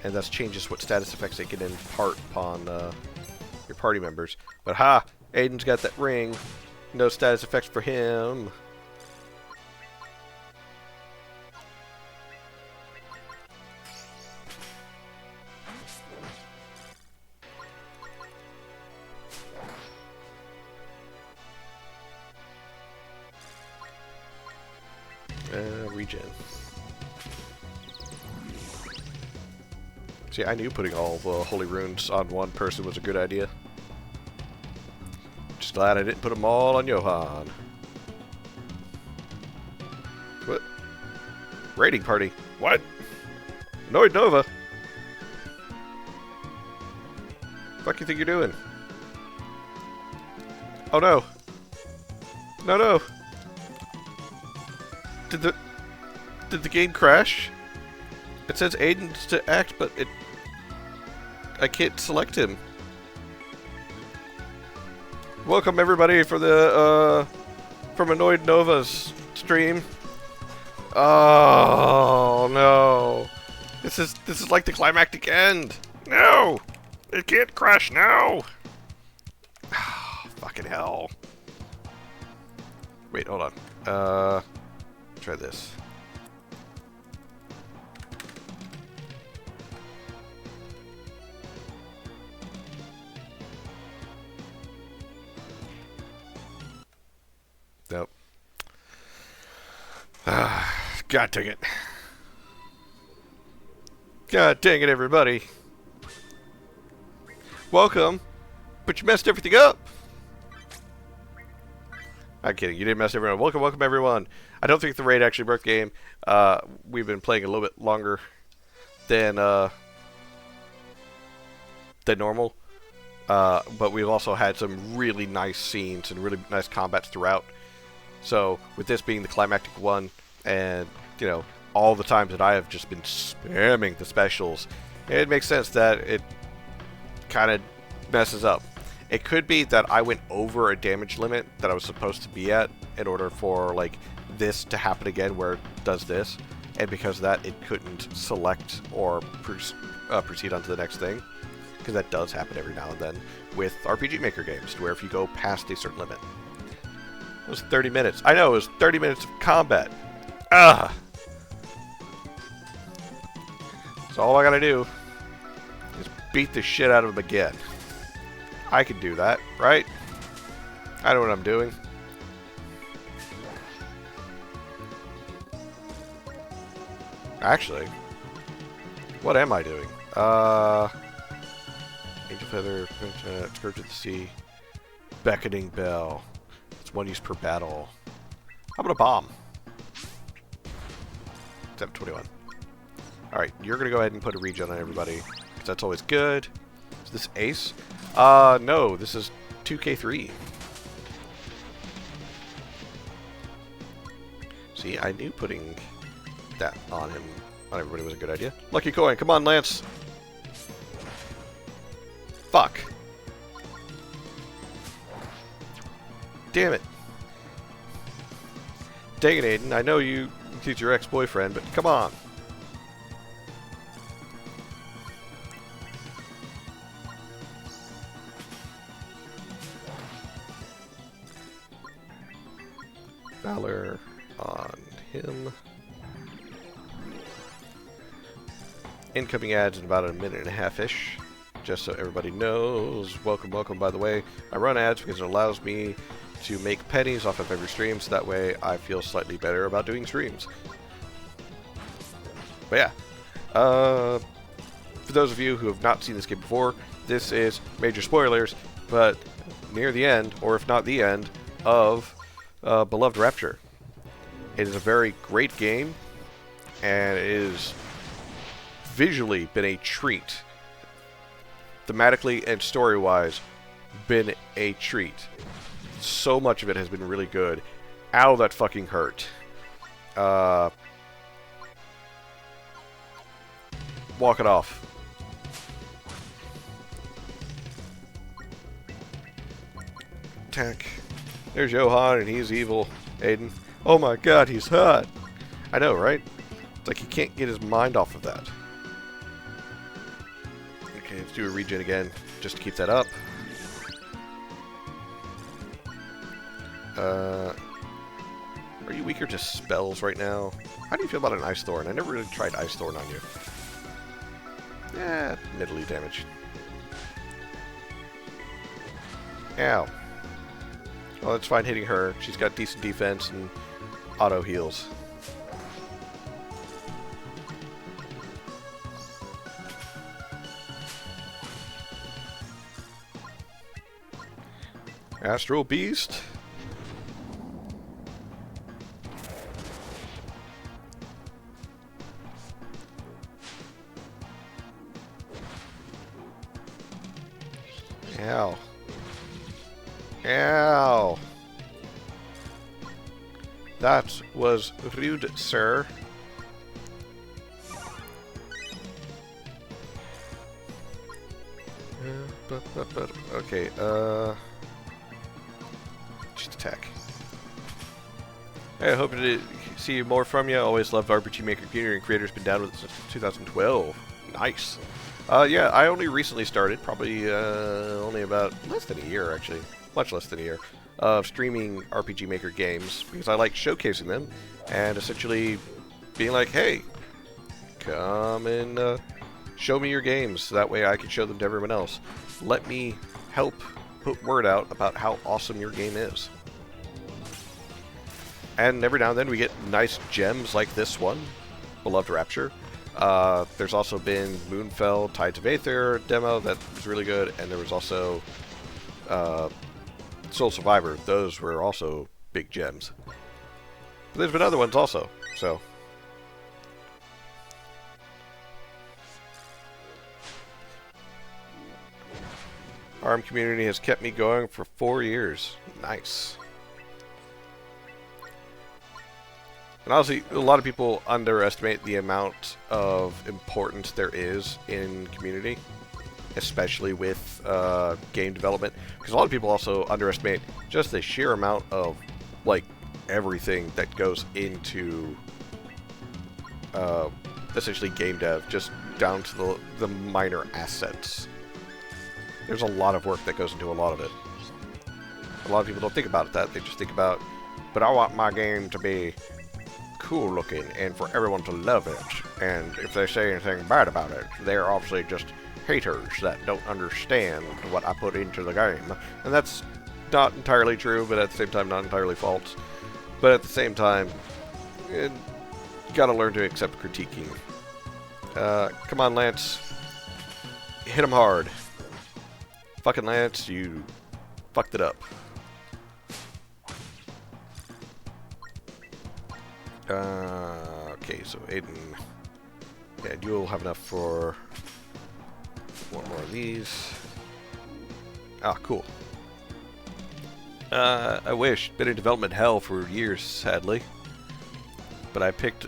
and thus changes what status effects it can impart upon your party members. But ha! Aiden's got that ring. No status effects for him. Regen. See, I knew putting all the holy runes on one person was a good idea. Just glad I didn't put them all on Johan. What? Raiding party? What? Annoyed Nova? Fuck you think you're doing? Oh no! No, no! Did the game crash? It says Aiden's to act, but I can't select him. Welcome everybody for the from Annoyed Nova's stream. Oh no. This is like the climactic end. No! It can't crash now. Fucking hell. Wait, hold on. Try this. Nope. God dang it. God dang it, everybody. Welcome. But you messed everything up. I'm kidding. You didn't mess everyone up. Welcome, welcome, everyone. I don't think the raid actually broke the game. We've been playing a little bit longer than normal. But we've also had some really nice scenes and really nice combats throughout. So, with this being the climactic one, and, you know, all the times that I have just been spamming the specials, it makes sense that it kind of messes up. It could be that I went over a damage limit that I was supposed to be at in order for, like, this to happen again where it does this, and because of that, it couldn't select or proceed on to the next thing, because that does happen every now and then with RPG Maker games, where if you go past a certain limit. It was 30 minutes. I know, it was 30 minutes of combat. Ah! So all I gotta do is beat the shit out of him again. I can do that, right? I know what I'm doing. Actually, what am I doing? Angel Feather, Scourge of the Sea, Beckoning Bell. It's one use per battle. How about a bomb? 721. Alright, you're gonna go ahead and put a regen on everybody, because that's always good. Is this Ace? No, this is 2K3. See, I knew putting that on him, on everybody was a good idea. Lucky coin, come on, Lance! Fuck. Damn it. Dang it, Aiden, I know he's your ex-boyfriend, but come on. Valor on him. Incoming ads in about a minute and a half-ish. Just so everybody knows. Welcome, welcome, by the way. I run ads because it allows me to make pennies off of every stream, so that way I feel slightly better about doing streams. But yeah. For those of you who have not seen this game before, this is major spoilers, but near the end, or if not the end, of Veloci-rapture. It is a very great game, and it is visually been a treat. Thematically and story-wise, been a treat. So much of it has been really good. Ow, that fucking hurt. Walk it off. Attack. There's Johan, and he's evil. Aiden. Oh my god, he's hot. I know, right? It's like he can't get his mind off of that. Okay, let's do a regen again, just to keep that up. Are you weaker to spells right now? How do you feel about an Ice Thorn? I never really tried Ice Thorn on you. Yeah, middly damage. Ow. Well, it's fine hitting her. She's got decent defense and auto heals. Astral Beast. Ow. Ow. That was rude, sir. Okay, just attack. Hey, I hope to see more from you. Always loved RPG Maker community and creators. Been down with it since 2012. Nice. Yeah, I only recently started, probably only about less than a year, actually. Much less than a year, of streaming RPG Maker games, because I like showcasing them, and essentially being like, hey, come and show me your games, so that way I can show them to everyone else. Let me help put word out about how awesome your game is. And every now and then we get nice gems like this one, Veloci-rapture. There's also been Moonfell Tides of Aether demo that was really good, and there was also Soul Survivor. Those were also big gems. But there's been other ones also, so. ARM community has kept me going for 4 years. Nice. And honestly, a lot of people underestimate the amount of importance there is in community, especially with game development. Because a lot of people also underestimate just the sheer amount of, like, everything that goes into essentially game dev, just down to the minor assets. There's a lot of work that goes into a lot of it. A lot of people don't think about that. They just think about, but I want my game to be cool looking and for everyone to love it. And if they say anything bad about it, they're obviously just haters that don't understand what I put into the game. And that's not entirely true, but at the same time not entirely false. But at the same time, you gotta learn to accept critiquing. Come on, Lance. Hit him hard. Fucking Lance, you fucked it up. Okay, so Aiden. Yeah, you'll have enough for one more of these. Ah, cool. I wish. Been in development hell for years, sadly. But I picked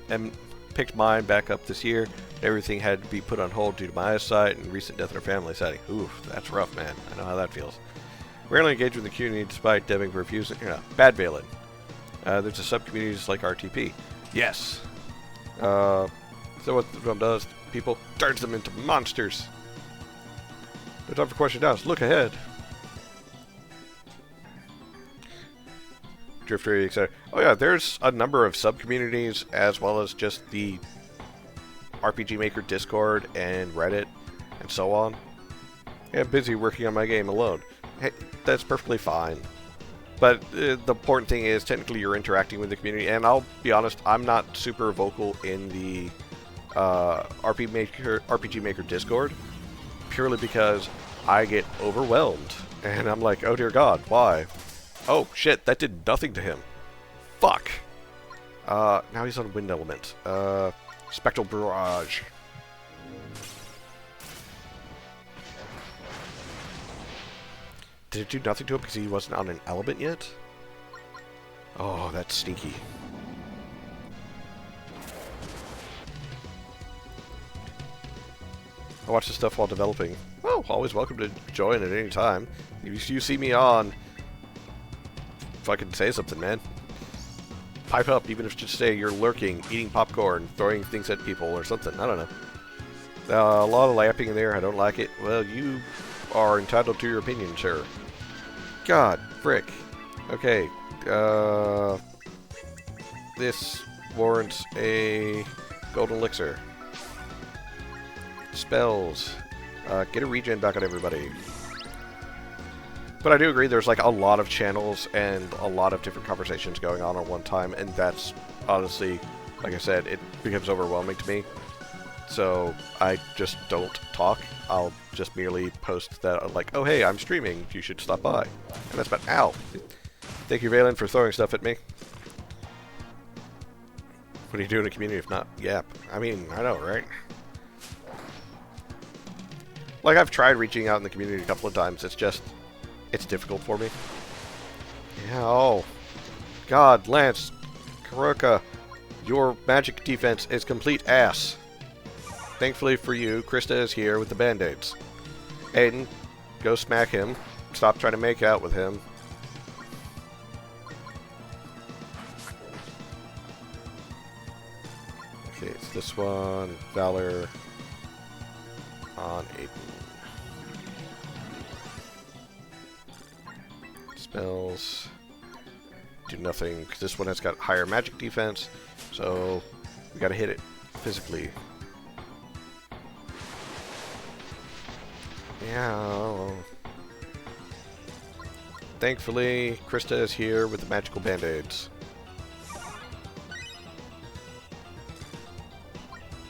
mine back up this year. Everything had to be put on hold due to my eyesight and recent death in our family setting. Oof, that's rough, man. I know how that feels. Rarely engage with the community despite debbing for refusing. Bad Valen. There's a sub-communities like RTP. Yes. So what the film does, people turns them into monsters. No time for questions now. Look ahead. Drifter, etc. Oh yeah, there's a number of sub-communities as well as just the RPG Maker Discord and Reddit and so on. Yeah, I'm busy working on my game alone. Hey, that's perfectly fine. But the important thing is technically you're interacting with the community, and I'll be honest, I'm not super vocal in the RPG Maker Discord, purely because I get overwhelmed. And I'm like, oh dear God, why? Oh shit, that did nothing to him. Fuck. Now he's on Wind Element. Spectral Barrage. Did it do nothing to him because he wasn't on an element yet? Oh, that's sneaky. I watch this stuff while developing. Well, always welcome to join at any time. If you see me on, fucking say something, man. pipe up, even if just say you're lurking, eating popcorn, throwing things at people or something. I don't know. A lot of laughing in there. I don't like it. Well, you are entitled to your opinion, sir. God, frick. Okay. This warrants a golden elixir. Spells. Get a regen back on everybody. But I do agree there's like a lot of channels and a lot of different conversations going on at one time, and that's honestly, like I said, it becomes overwhelming to me. So I just don't talk. I'll just merely post that like, oh hey, I'm streaming, you should stop by. And that's about, ow. Thank you, Valen, for throwing stuff at me. What do you do in a community if not yap? I mean, I know, right? Like, I've tried reaching out in the community a couple of times, it's just, it's difficult for me. Yeah, oh. God, Lance, Karuka, your magic defense is complete ass. Thankfully for you, Krista is here with the band-aids. Aiden, go smack him. Stop trying to make out with him. Okay, it's this one. Valor on Aiden. Spells do nothing because this one has got higher magic defense, so we gotta hit it physically. Yeah. Thankfully, Krista is here with the magical band-aids.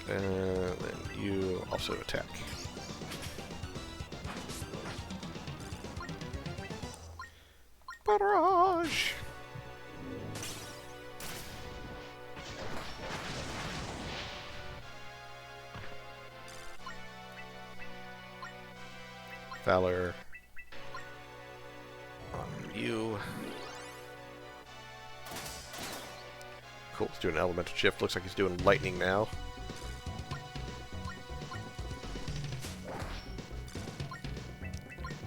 And then you also attack. Barrage! Valor on you. Cool, he's doing an elemental shift. Looks like he's doing lightning now.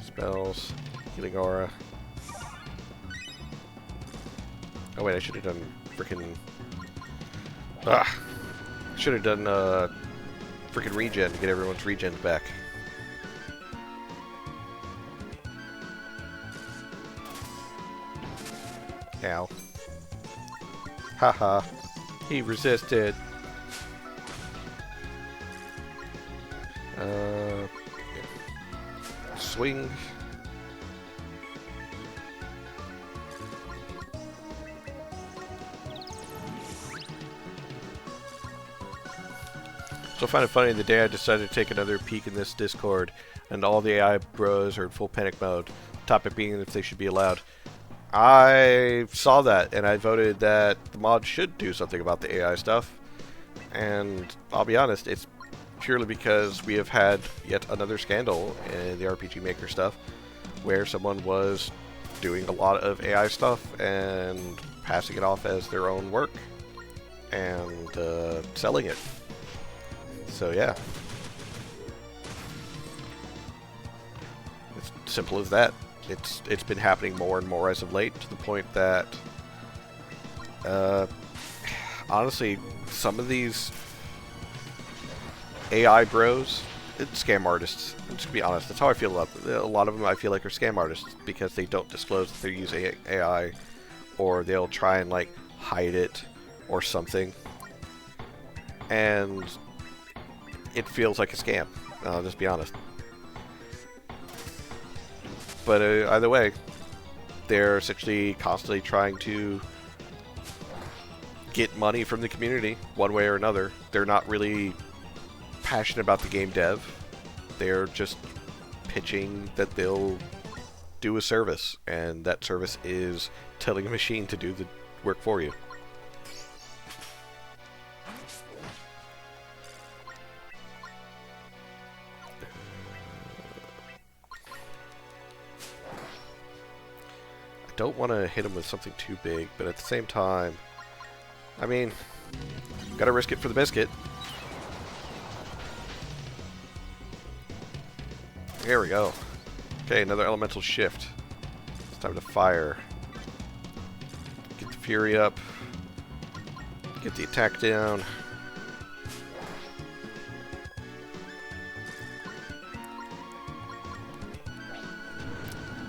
Spells, healing aura. Oh wait, I should have done frickin'. Should have done frickin' regen to get everyone's regens back. Ow. Haha. He resisted. Yeah. Swing. So I find it funny, the day I decided to take another peek in this Discord, and all the AI bros are in full panic mode, topic being if they should be allowed. I saw that, and I voted that the mod should do something about the AI stuff. And I'll be honest, it's purely because we have had yet another scandal in the RPG Maker stuff, where someone was doing a lot of AI stuff and passing it off as their own work, and selling it. So yeah. It's simple as that. It's been happening more and more as of late, to the point that honestly, some of these AI bros, it's scam artists. I'm just gonna be honest, that's how I feel about them. A lot of them I feel like are scam artists because they don't disclose that they're using AI, or they'll try and like hide it or something, and it feels like a scam. I'll just be honest. But either way, they're essentially constantly trying to get money from the community one way or another. They're not really passionate about the game dev. They're just pitching that they'll do a service, and that service is telling a machine to do the work for you. Don't want to hit him with something too big, but at the same time, I mean, gotta risk it for the biscuit. There we go. Okay, another elemental shift. It's time to fire. Get the fury up. Get the attack down.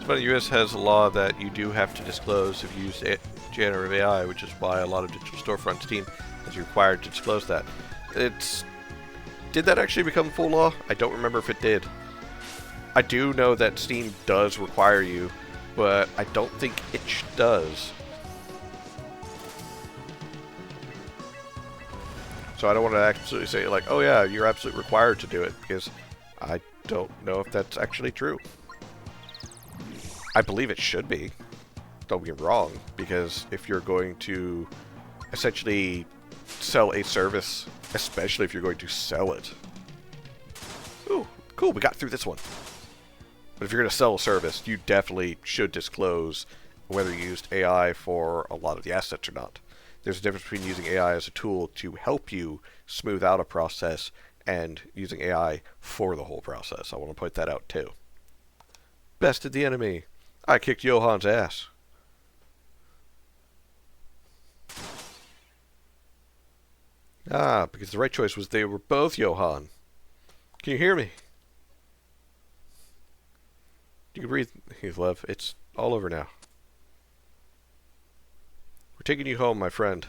But the U.S. has a law that you do have to disclose if you use generative AI, which is why a lot of digital storefronts team is required to disclose that. Did that actually become full law? I don't remember if it did. I do know that Steam does require you, but I don't think itch does. So I don't want to absolutely say like, oh yeah, you're absolutely required to do it, because I don't know if that's actually true. I believe it should be. Don't get me wrong, because if you're going to essentially sell a service, especially if you're going to sell it. Ooh, cool, we got through this one. But if you're going to sell a service, you definitely should disclose whether you used AI for a lot of the assets or not. There's a difference between using AI as a tool to help you smooth out a process and using AI for the whole process. I want to point that out too. Bested the enemy. I kicked Johan's ass. Ah, because the right choice was they were both Johan. Can you hear me? You can breathe, Heath Love. It's all over now. We're taking you home, my friend.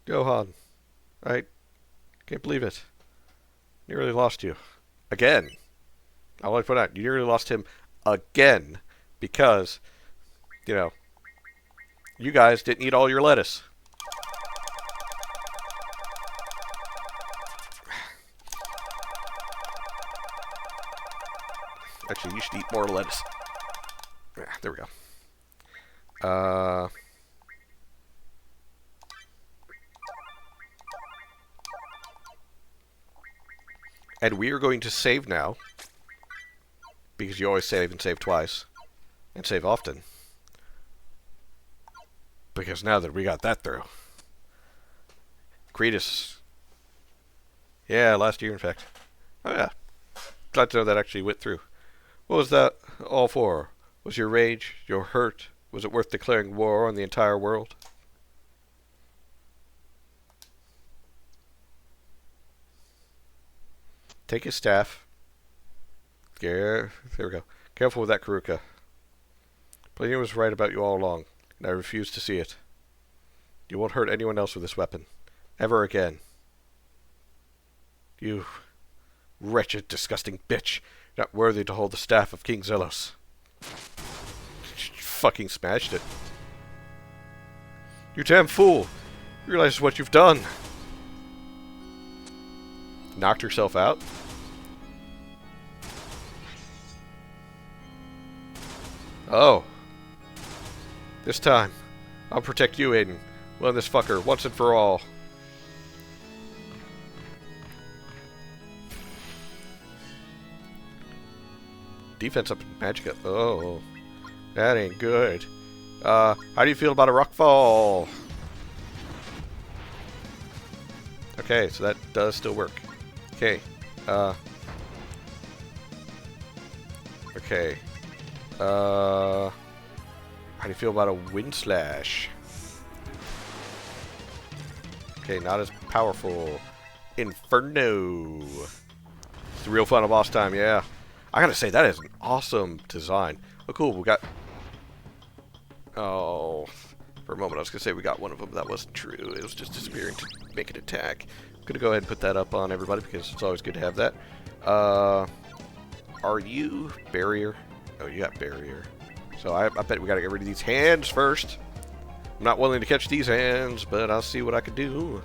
Johan. I can't believe it. Nearly lost you. Again. I want to point out, you nearly lost him again, because, you know, you guys didn't eat all your lettuce. Actually, you should eat more lettuce. Yeah, there we go. And we are going to save now, because you always save and save twice, and save often. Because now that we got that through. Cretus. Yeah, last year in fact. Oh yeah. Glad to know that actually went through. What was that all for? Was your rage, your hurt, was it worth declaring war on the entire world? Take his staff. There we go. Careful with that Karuka. Palladium was right about you all along, and I refuse to see it. You won't hurt anyone else with this weapon. Ever again. You wretched, disgusting bitch. You're not worthy to hold the staff of King Zelos. Fucking smashed it. You damn fool. You realize what you've done. Knocked herself out? Oh. This time, I'll protect you, Aiden. We'll end this fucker once and for all. Defense up, magic up. Oh. That ain't good. How do you feel about a rockfall? Okay, so that does still work. Okay. Okay. How do you feel about a wind slash? Okay, not as powerful. Inferno. It's the real final boss time, yeah. I gotta say, that is an awesome design. Oh, cool, we got... Oh, for a moment I was gonna say we got one of them. That wasn't true. It was just disappearing to make an attack. I'm gonna go ahead and put that up on everybody because it's always good to have that. Are you barrier? Oh, you got barrier. So I bet we gotta get rid of these hands first. I'm not willing to catch these hands, but I'll see what I can do.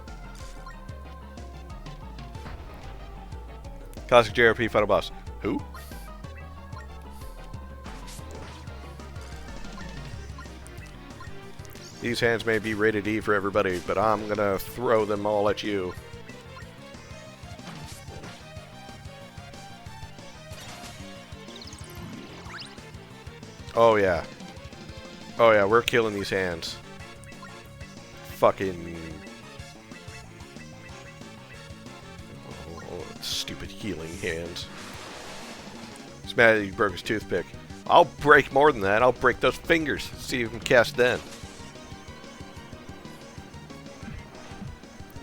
Classic JRP final boss. Who? These hands may be rated E for everybody, but I'm gonna throw them all at you. Oh yeah. Oh yeah, we're killing these hands. Fucking... Oh, stupid healing hands. He's mad that he broke his toothpick. I'll break more than that. I'll break those fingers. See if you can cast then.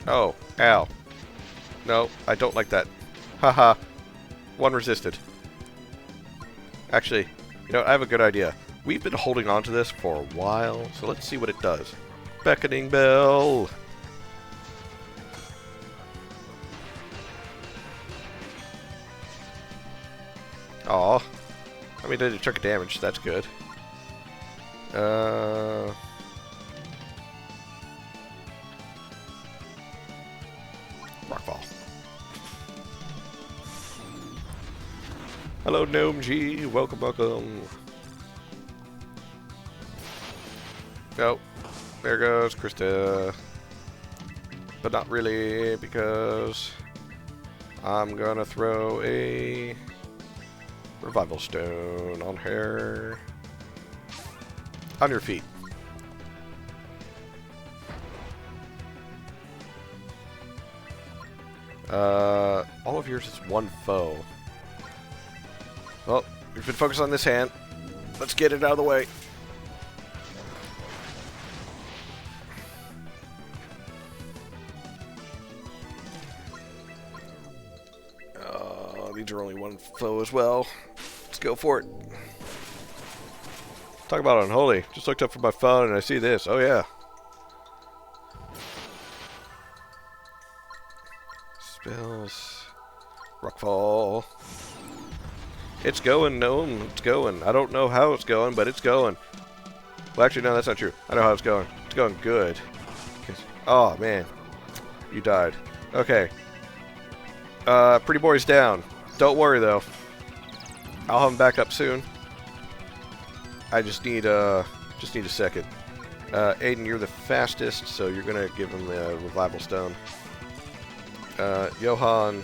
Oh, ow. No, I don't like that. Haha. One resisted. Actually, you know, I have a good idea. We've been holding on to this for a while, so let's see what it does. Beckoning bell! Aw. I mean, did a chunk of damage, that's good. Rockfall. Hello, Gnome G. Welcome, welcome. Oh, there goes Krista. But not really, because I'm gonna throw a revival stone on her. On your feet. All of yours is one foe. Well, we've been focused on this hand. Let's get it out of the way. These are only one foe as well. Let's go for it. Talk about unholy. Just looked up from my phone and I see this. Oh yeah. Spells. Rockfall. It's going, Gnome. It's going. I don't know how it's going, but it's going. Well, actually, no, that's not true. I know how it's going. It's going good. Oh, man. You died. Okay. Pretty boy's down. Don't worry, though. I'll have him back up soon. I just need a second. Aiden, you're the fastest, so you're gonna give him the revival stone. Johan,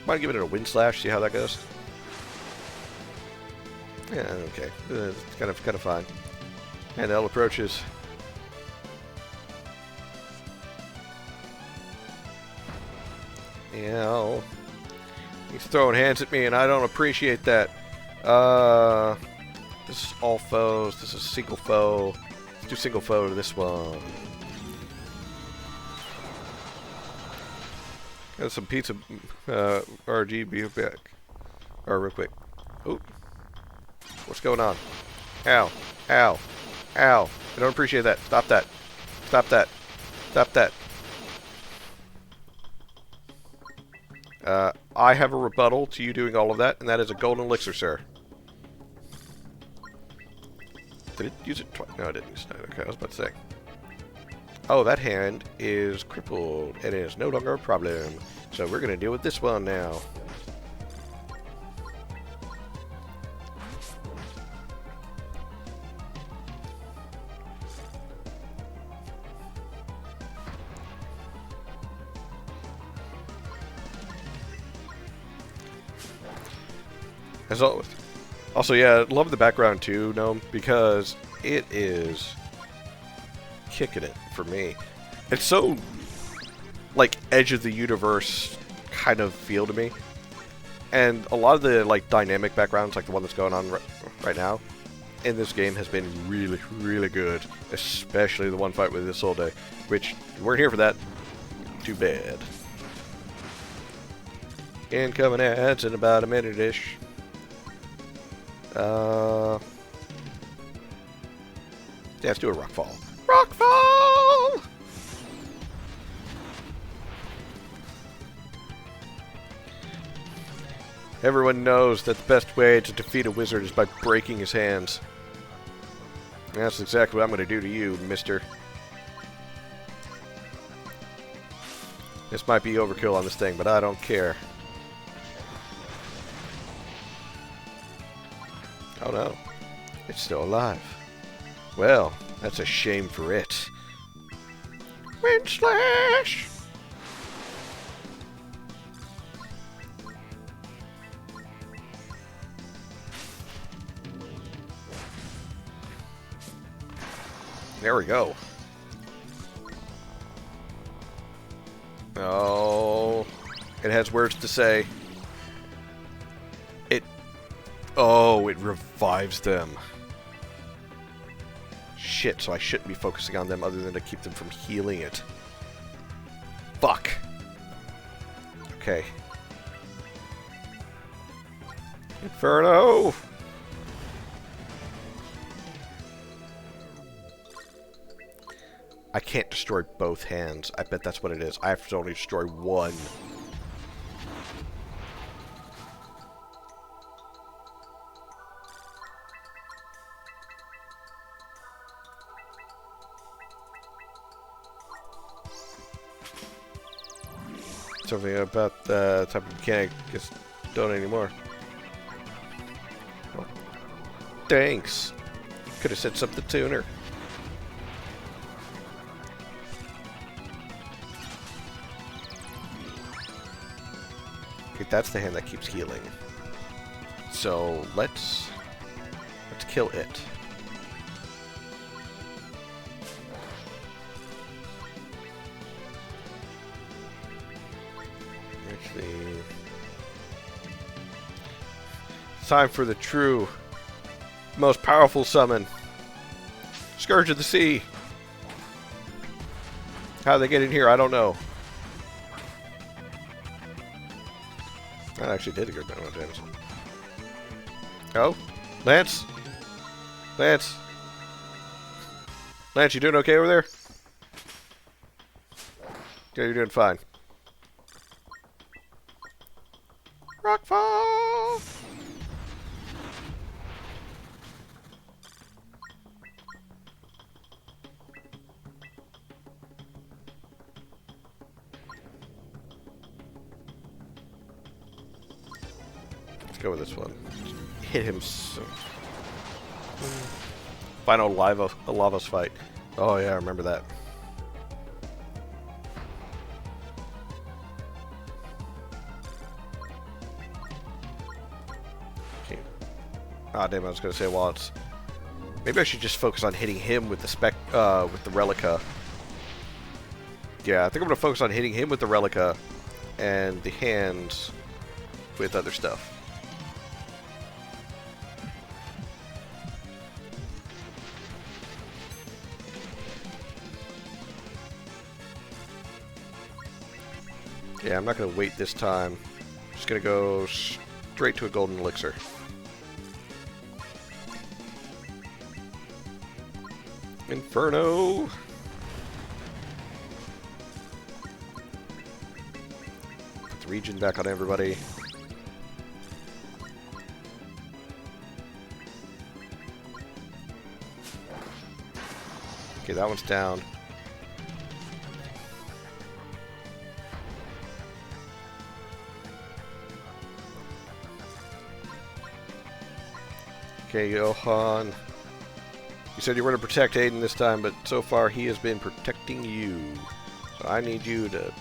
might give it a wind slash. See how that goes. Yeah, okay. It's kind of fine. And L approaches. Yeah, he's throwing hands at me, and I don't appreciate that. This is all foes. This is single foe. Let's do single foe to this one. Got some pizza, RG, be back. Or real quick. Oop. What's going on? Ow. Ow. Ow. I don't appreciate that. Stop that. Stop that. Stop that. I have a rebuttal to you doing all of that, and that is a golden elixir, sir. Did it use it twice? No, it didn't use it. Okay, I was about to say. Oh, that hand is crippled, and it is no longer a problem. So we're going to deal with this one now. As always. Also, yeah, love the background too, Gnome, because it is kicking it for me. It's so, like, edge of the universe kind of feel to me. And a lot of the, like, dynamic backgrounds, like the one that's going on right now, in this game has been really, really good. Especially the one fight with Isolde, which, you weren't here for that. Too bad. Incoming ads in about a minute-ish. Yeah, let's do a rockfall. Rockfall! Everyone knows that the best way to defeat a wizard is by breaking his hands. And that's exactly what I'm going to do to you, mister. This might be overkill on this thing, but I don't care. Oh no, it's still alive. Well, that's a shame for it. Wind slash! There we go. Oh, it has words to say. Oh, it revives them. Shit, so I shouldn't be focusing on them other than to keep them from healing it. Fuck. Okay. Inferno! I can't destroy both hands. I bet that's what it is. I have to only destroy one. Something about the type of mechanic just don't anymore. Oh, thanks. Could have said something sooner. Okay, that's the hand that keeps healing. So let's kill it. Actually, it's time for the true, most powerful summon. Scourge of the Sea. How they get in here, I don't know. That actually did a good amount of damage. Oh, Lance? Lance? Lance, you doing okay over there? Yeah, you're doing fine. Rockfall! Let's go with this one. Hit him so. Final Lavos fight. Oh yeah, I remember that. Okay. Ah, damn! I was gonna say, well, it's maybe I should just focus on hitting him with the with the Relica. Yeah, I think I'm gonna focus on hitting him with the Relica, and the hands with other stuff. Yeah, I'm not going to wait this time. I'm just going to go straight to a golden elixir. Inferno! Put the region back on everybody. Okay, that one's down. Okay, Johan. You said you were going to protect Aiden this time, but so far he has been protecting you. So I need you to...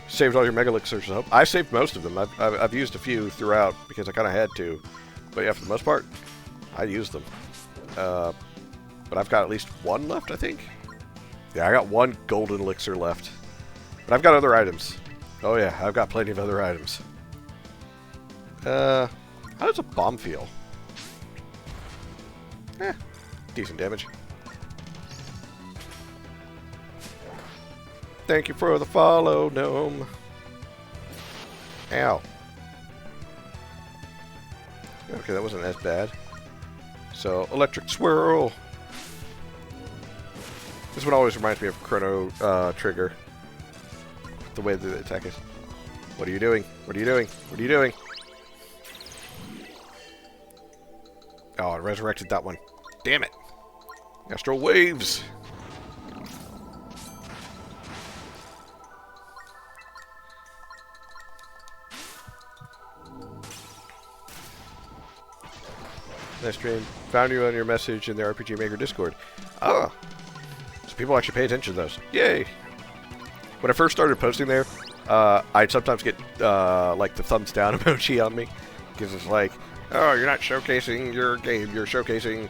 Saved all your Mega Elixirs. I saved most of them. I've used a few throughout because I kind of had to. But yeah, for the most part, I used them. But I've got at least one left, I think. Yeah, I got one golden elixir left. But I've got other items. Oh yeah, I've got plenty of other items. How does a bomb feel? Decent damage. Thank you for the follow, gnome. Ow. Okay, that wasn't as bad. So, electric swirl. This one always reminds me of Chrono Trigger. The way that the attack is. What are you doing? What are you doing? What are you doing? Oh, I resurrected that one. Damn it. Astral waves. Nice stream. Found you on your message in the RPG Maker Discord. Ah. So people actually pay attention to those. Yay. When I first started posting there, I'd sometimes get like the thumbs down emoji on me. Because it's like, oh, you're not showcasing your game, you're showcasing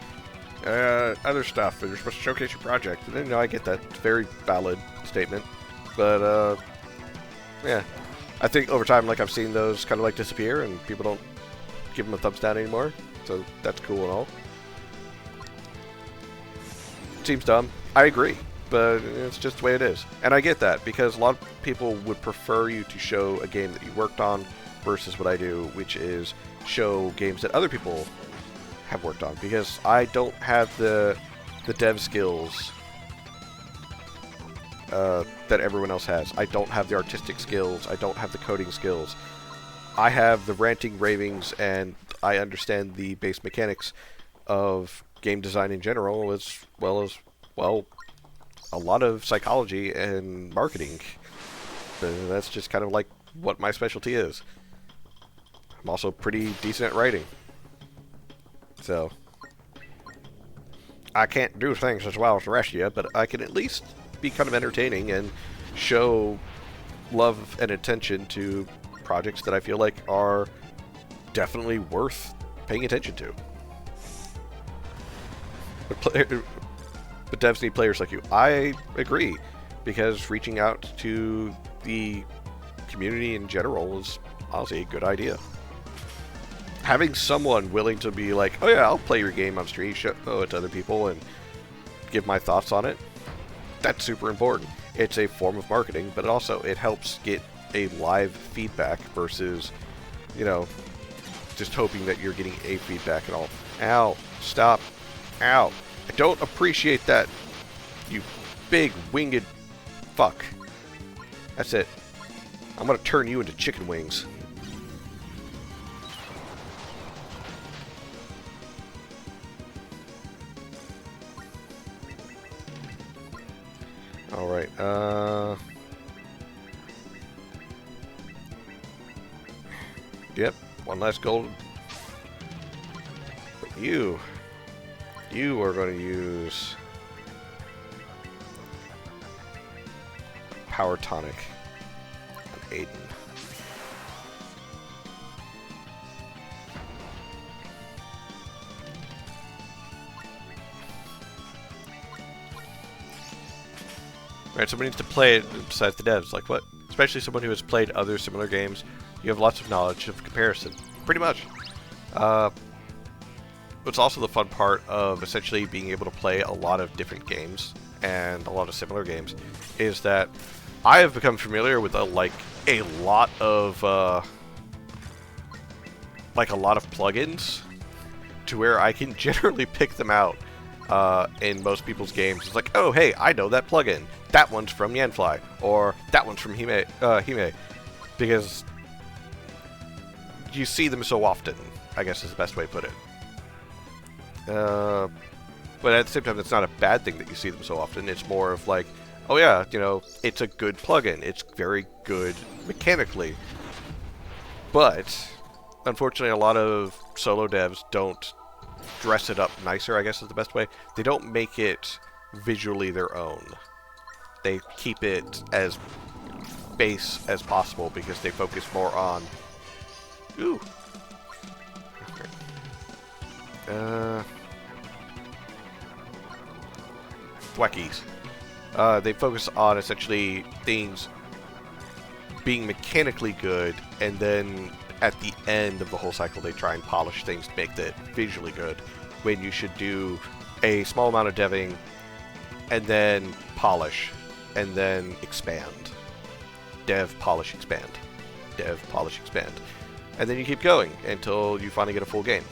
other stuff, and you're supposed to showcase your project. And then, you know, I get that. It's a very valid statement. But, yeah. I think over time, like, I've seen those kind of, like, disappear, and people don't give them a thumbs down anymore. So, that's cool and all. seems dumb. I agree, but it's just the way it is. And I get that, because a lot of people would prefer you to show a game that you worked on versus what I do, which is show games that other people have worked on, because I don't have the dev skills that everyone else has. I don't have the artistic skills. I don't have the coding skills. I have the ranting, ravings, and I understand the base mechanics of game design in general, as well as, well, a lot of psychology and marketing. That's just kind of like what my specialty is. I'm also pretty decent at writing. So, I can't do things as well as the rest of you, but I can at least be kind of entertaining and show love and attention to projects that I feel like are definitely worth paying attention to. But devs need players like you. I agree, because reaching out to the community in general is honestly a good idea. Having someone willing to be like, oh yeah, I'll play your game on stream, show it to other people, and give my thoughts on it, that's super important. It's a form of marketing, but also it helps get a live feedback versus, you know, just hoping that you're getting a feedback and all. Ow, stop, ow. I don't appreciate that, you big winged fuck. That's it. I'm gonna turn you into chicken wings. Alright, yep, one last gold. But you are going to use Power Tonic on Aiden. Right, someone needs to play it besides the devs. Like what? Especially someone who has played other similar games. You have lots of knowledge of comparison. Pretty much. It's also the fun part of essentially being able to play a lot of different games and a lot of similar games is that I have become familiar with a lot of plugins to where I can generally pick them out in most people's games. It's like, oh hey, I know that plugin. That one's from Yanfly, or that one's from Hime, because you see them so often, I guess is the best way to put it. But at the same time, it's not a bad thing that you see them so often. It's more of like, oh yeah, you know, it's a good plugin. It's very good mechanically. But, unfortunately, a lot of solo devs don't dress it up nicer, I guess is the best way. They don't make it visually their own. They keep it as base as possible because they focus more on... Ooh! Thwackies. They focus on essentially things being mechanically good, and then at the end of the whole cycle they try and polish things to make it visually good, when you should do a small amount of deving and then polish and then expand. Dev, polish, expand. Dev, polish, expand. And then you keep going until you finally get a full game.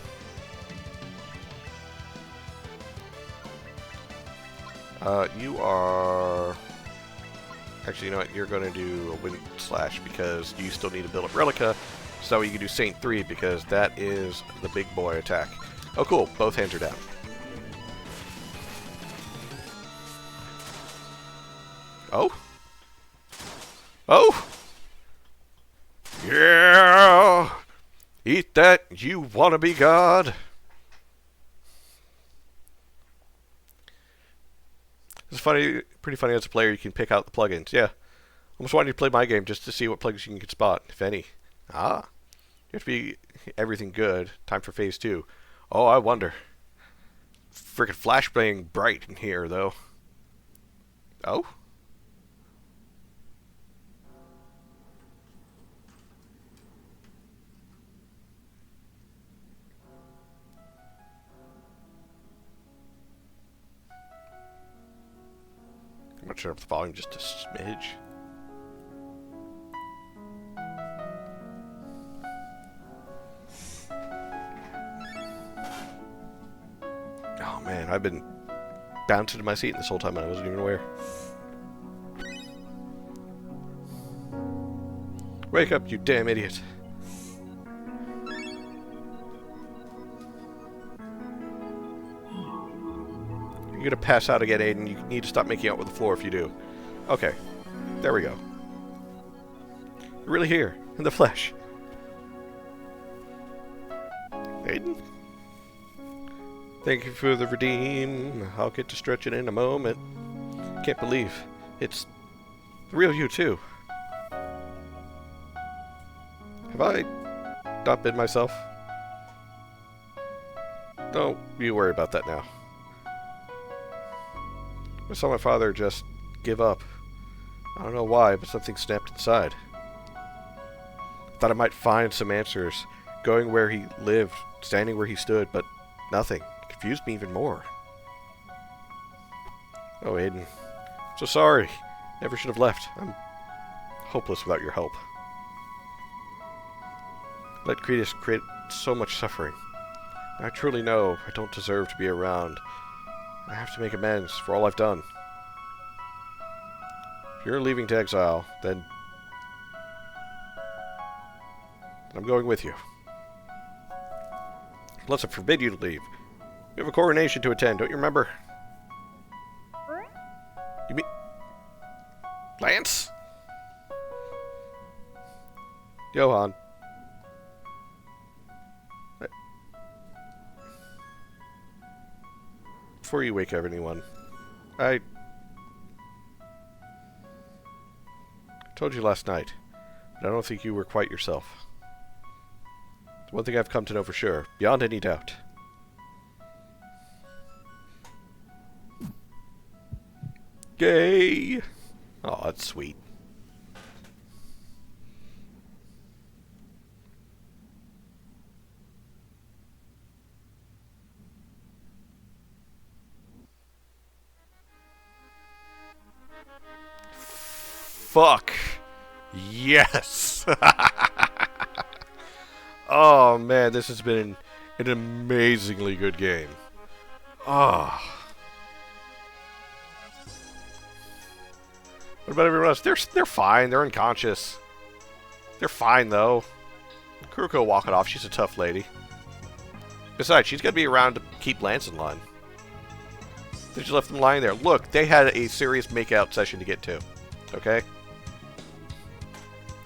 You are... Actually, you know what? You're going to do a wind slash because you still need to build up Relica. So you can do Saint 3 because that is the big boy attack. Oh, cool. Both hands are down. Oh? Oh! Yeah! Eat that, you wanna be God! It's funny, pretty funny as a player, you can pick out the plugins. Yeah. Almost wanted to play my game just to see what plugins you can spot, if any. Ah. You have to be everything good. Time for phase 2. Oh, I wonder. Frickin' flashbang bright in here, though. Oh? to turn up the volume just a smidge. Oh man, I've been bouncing in my seat this whole time and I wasn't even aware. Wake up, you damn idiot. You're gonna pass out again, Aiden. You need to stop making out with the floor if you do. Okay. There we go. You're really here, in the flesh. Aiden? Thank you for the redeem. I'll get to stretch it in a moment. Can't believe it's the real you, too. Have I not been myself? Don't you worry about that now. I saw my father just give up. I don't know why, but something snapped inside. Thought I might find some answers, going where he lived, standing where he stood, but nothing. It confused me even more. Oh, Aiden. So sorry. Never should have left. I'm hopeless without your help. Let Cretus create so much suffering. I truly know I don't deserve to be around. I have to make amends for all I've done. If you're leaving to exile, then I'm going with you. Unless I forbid you to leave. You have a coronation to attend, don't you remember? You mean... Lance? Johann. Before you wake up anyone, I told you last night, but I don't think you were quite yourself. It's one thing I've come to know for sure, beyond any doubt. Gay! Oh, that's sweet. Fuck. Yes. Oh man, this has been an amazingly good game. Ah. Oh. What about everyone else? They're fine. They're unconscious. They're fine though. Kuruko walk it off. She's a tough lady. Besides, she's got to be around to keep Lance in line. They just left them lying there. Look, they had a serious makeout session to get to. Okay?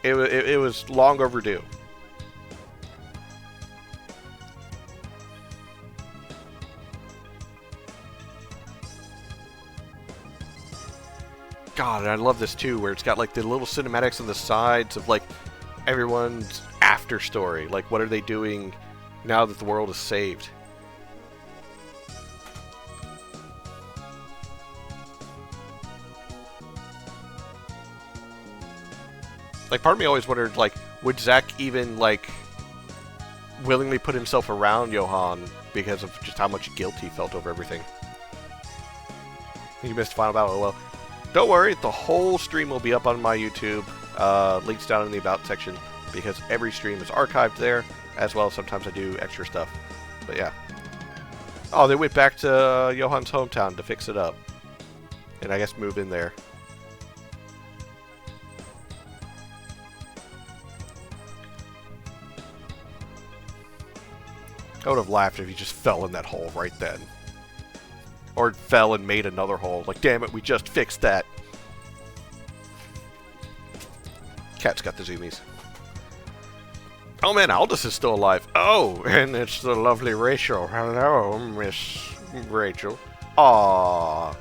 It was long overdue. God, and I love this too, where it's got like the little cinematics on the sides of like everyone's after story. Like, what are they doing now that the world is saved? Like, part of me always wondered, like, would Zack even, like, willingly put himself around Johann because of just how much guilt he felt over everything? You missed the final battle. Well, don't worry, the whole stream will be up on my YouTube. Links down in the About section, because every stream is archived there, as well as sometimes I do extra stuff. But yeah. Oh, they went back to Johann's hometown to fix it up. And I guess move in there. I would have laughed if he just fell in that hole right then. Or fell and made another hole. Like, damn it, we just fixed that. Cat's got the zoomies. Oh man, Aldous is still alive. Oh, and it's the lovely Rachel. Hello, Miss Rachel. Aww.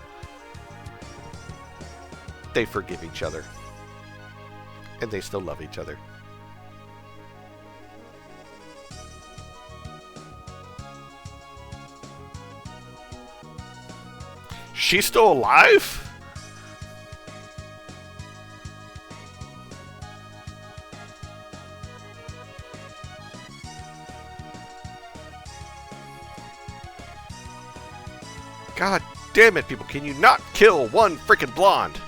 They forgive each other. And they still love each other. She's still alive? God damn it, people, can you not kill one freaking blonde?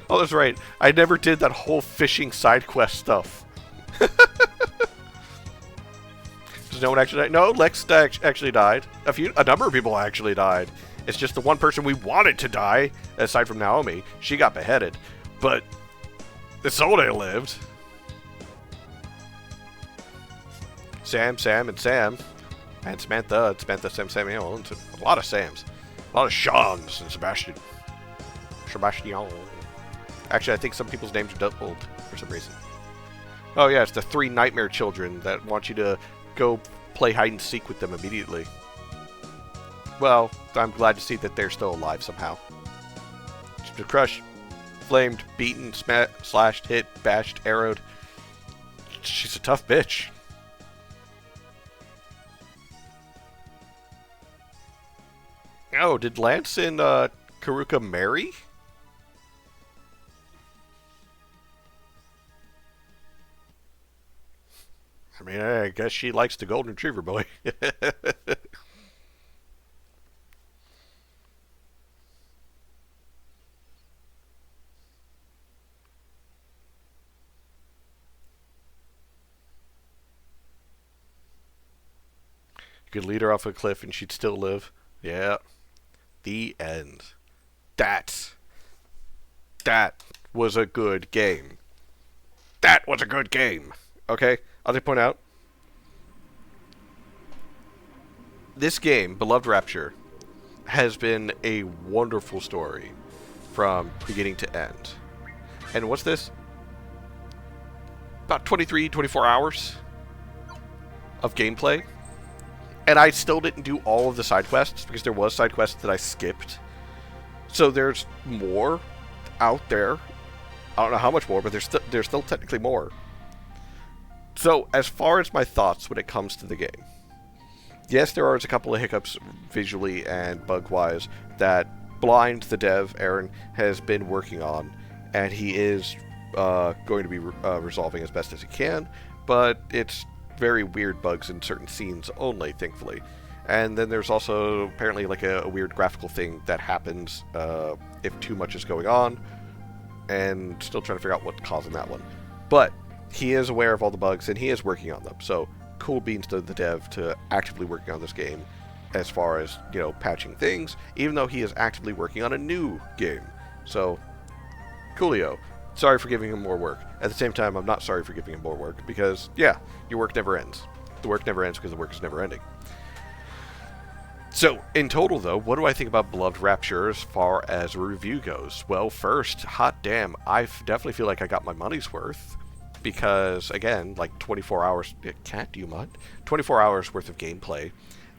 Oh, that's right. I never did that whole fishing side quest stuff. Does no one actually die? No, Lex actually died. A number of people actually died. It's just the one person we wanted to die, aside from Naomi. She got beheaded. But Isolde lived. Sam, and Sam. And Samantha, Samuel. And a lot of Sams. A lot of Seans and Sebastian. Actually, I think some people's names are doubled for some reason. Oh yeah, it's the 3 nightmare children that want you to go play hide and seek with them immediately. Well, I'm glad to see that they're still alive somehow. Just crushed, flamed, beaten, slashed, hit, bashed, arrowed. She's a tough bitch. Oh, did Lance and Karuka marry? I mean, I guess she likes the golden retriever boy. You could lead her off a cliff and she'd still live. Yeah. The end. That was a good game. That was a good game. Okay? I'll just point out, this game, Veloci-rapture, has been a wonderful story from beginning to end. And what's this? About 24 hours of gameplay. And I still didn't do all of the side quests, because there was side quests that I skipped. So there's more out there. I don't know how much more, but there's still technically more. So, as far as my thoughts when it comes to the game, yes, there are a couple of hiccups visually and bug-wise that Blind, the dev, Aaron, has been working on, and he is going to be resolving as best as he can, but it's very weird bugs in certain scenes only, thankfully. And then there's also apparently like a weird graphical thing that happens if too much is going on, and still trying to figure out what's causing that one. But he is aware of all the bugs, and he is working on them. So, cool beans to the dev to actively working on this game as far as, you know, patching things, even though he is actively working on a new game. So, coolio. Sorry for giving him more work. At the same time, I'm not sorry for giving him more work, because, yeah, your work never ends. The work never ends because the work is never ending. So, in total, though, what do I think about Veloci-rapture as far as a review goes? Well, first, hot damn, I definitely feel like I got my money's worth. Because, again, like 24 hours, it can't do much. 24 hours worth of gameplay.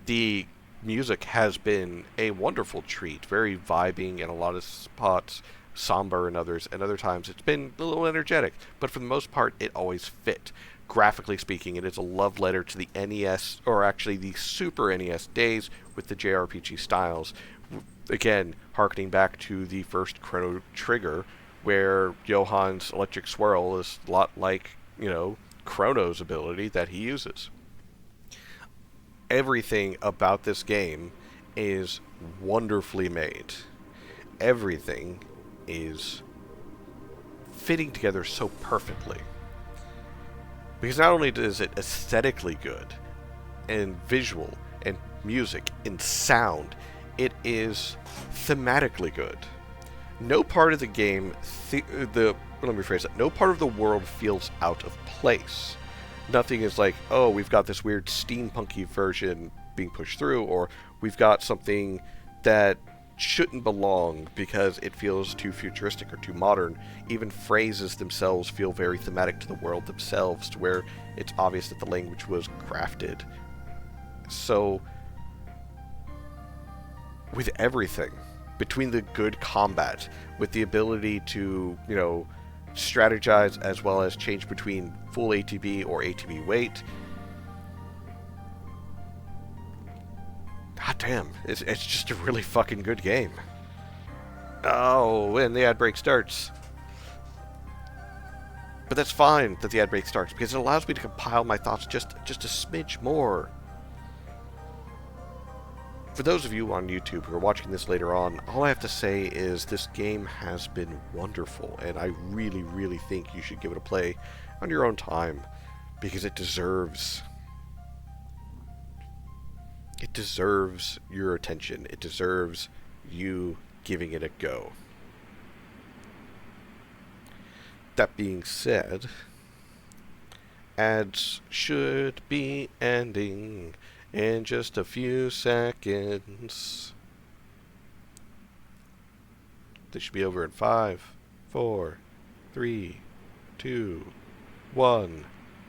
The music has been a wonderful treat. Very vibing in a lot of spots, somber in others, and other times it's been a little energetic. But for the most part, it always fit. Graphically speaking, it is a love letter to the NES, or actually the Super NES days with the JRPG styles. Again, harkening back to the first Chrono Trigger, where Johan's electric swirl is a lot like, you know, Chrono's ability that he uses. Everything about this game is wonderfully made. Everything is fitting together so perfectly. Because not only is it aesthetically good, and visual, and music, and sound, it is thematically good. No part of the game, let me rephrase that, no part of the world feels out of place. Nothing is like, oh, we've got this weird steampunky version being pushed through, or we've got something that shouldn't belong because it feels too futuristic or too modern. Even phrases themselves feel very thematic to the world themselves, to where it's obvious that the language was crafted. So, with everything, between the good combat, with the ability to, you know, strategize as well as change between full ATB or ATB weight. God damn, it's just a really fucking good game. Oh, and the ad break starts. But that's fine that the ad break starts, because it allows me to compile my thoughts just a smidge more. For those of you on YouTube who are watching this later on, all I have to say is this game has been wonderful, and I really, really think you should give it a play on your own time, because it deserves your attention. It deserves you giving it a go. That being said, ads should be ending in just a few seconds. They should be over in 5, 4, 3, 2, 1.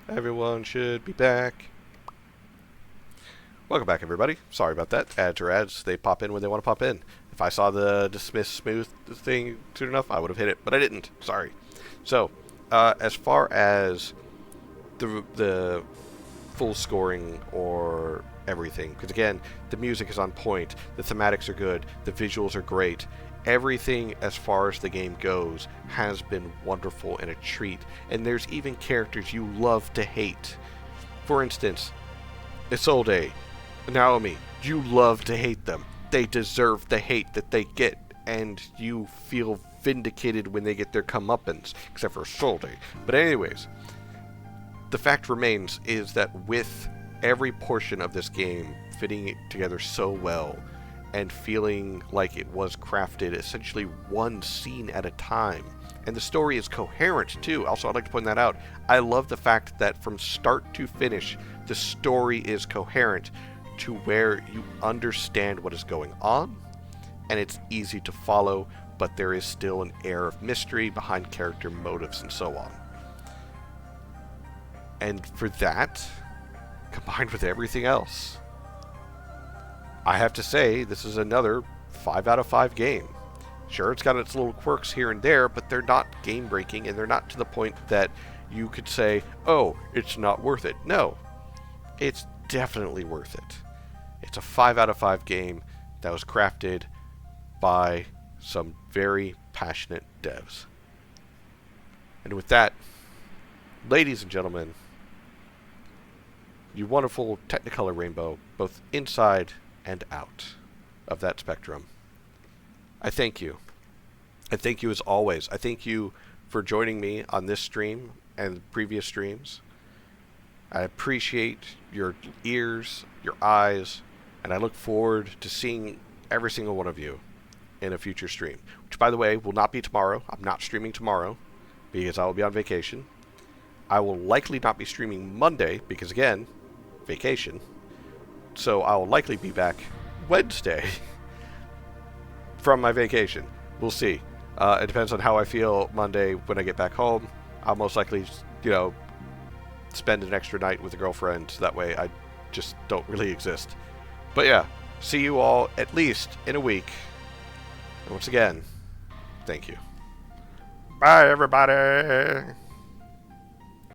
Everyone should be back. Welcome back, everybody. Sorry about that. Ads are ads. They pop in when they want to pop in. If I saw the dismiss smooth thing soon enough, I would have hit it, but I didn't. Sorry. So, as far as the full scoring or everything, because again, the music is on point, the thematics are good, the visuals are great, everything as far as the game goes has been wonderful and a treat, and there's even characters you love to hate. For instance, Isolde, Naomi, you love to hate them. They deserve the hate that they get, and you feel vindicated when they get their comeuppance, except for Isolde. But anyways, the fact remains is that with every portion of this game fitting it together so well and feeling like it was crafted essentially one scene at a time, and the story is coherent too. Also, I'd like to point that out. I love the fact that from start to finish, the story is coherent to where you understand what is going on, and it's easy to follow, but there is still an air of mystery behind character motives and so on. And for that, combined with everything else, I have to say this is another 5 out of 5 game. Sure, it's got its little quirks here and there, but they're not game-breaking, and they're not to the point that you could say, oh, it's not worth it. No, it's definitely worth it. It's a 5 out of 5 game that was crafted by some very passionate devs. And with that, ladies and gentlemen, you wonderful Technicolor rainbow, both inside and out of that spectrum, I thank you. I thank you as always. I thank you for joining me on this stream and previous streams. I appreciate your ears, your eyes, and I look forward to seeing every single one of you in a future stream, which, by the way, will not be tomorrow. I'm not streaming tomorrow because I will be on vacation. I will likely not be streaming Monday because, again, vacation. So I will likely be back Wednesday from my vacation. We'll see. It depends on how I feel Monday when I get back home. I'll most likely, spend an extra night with a girlfriend. So that way I just don't really exist. But yeah, see you all at least in a week. And once again, thank you. Bye, everybody.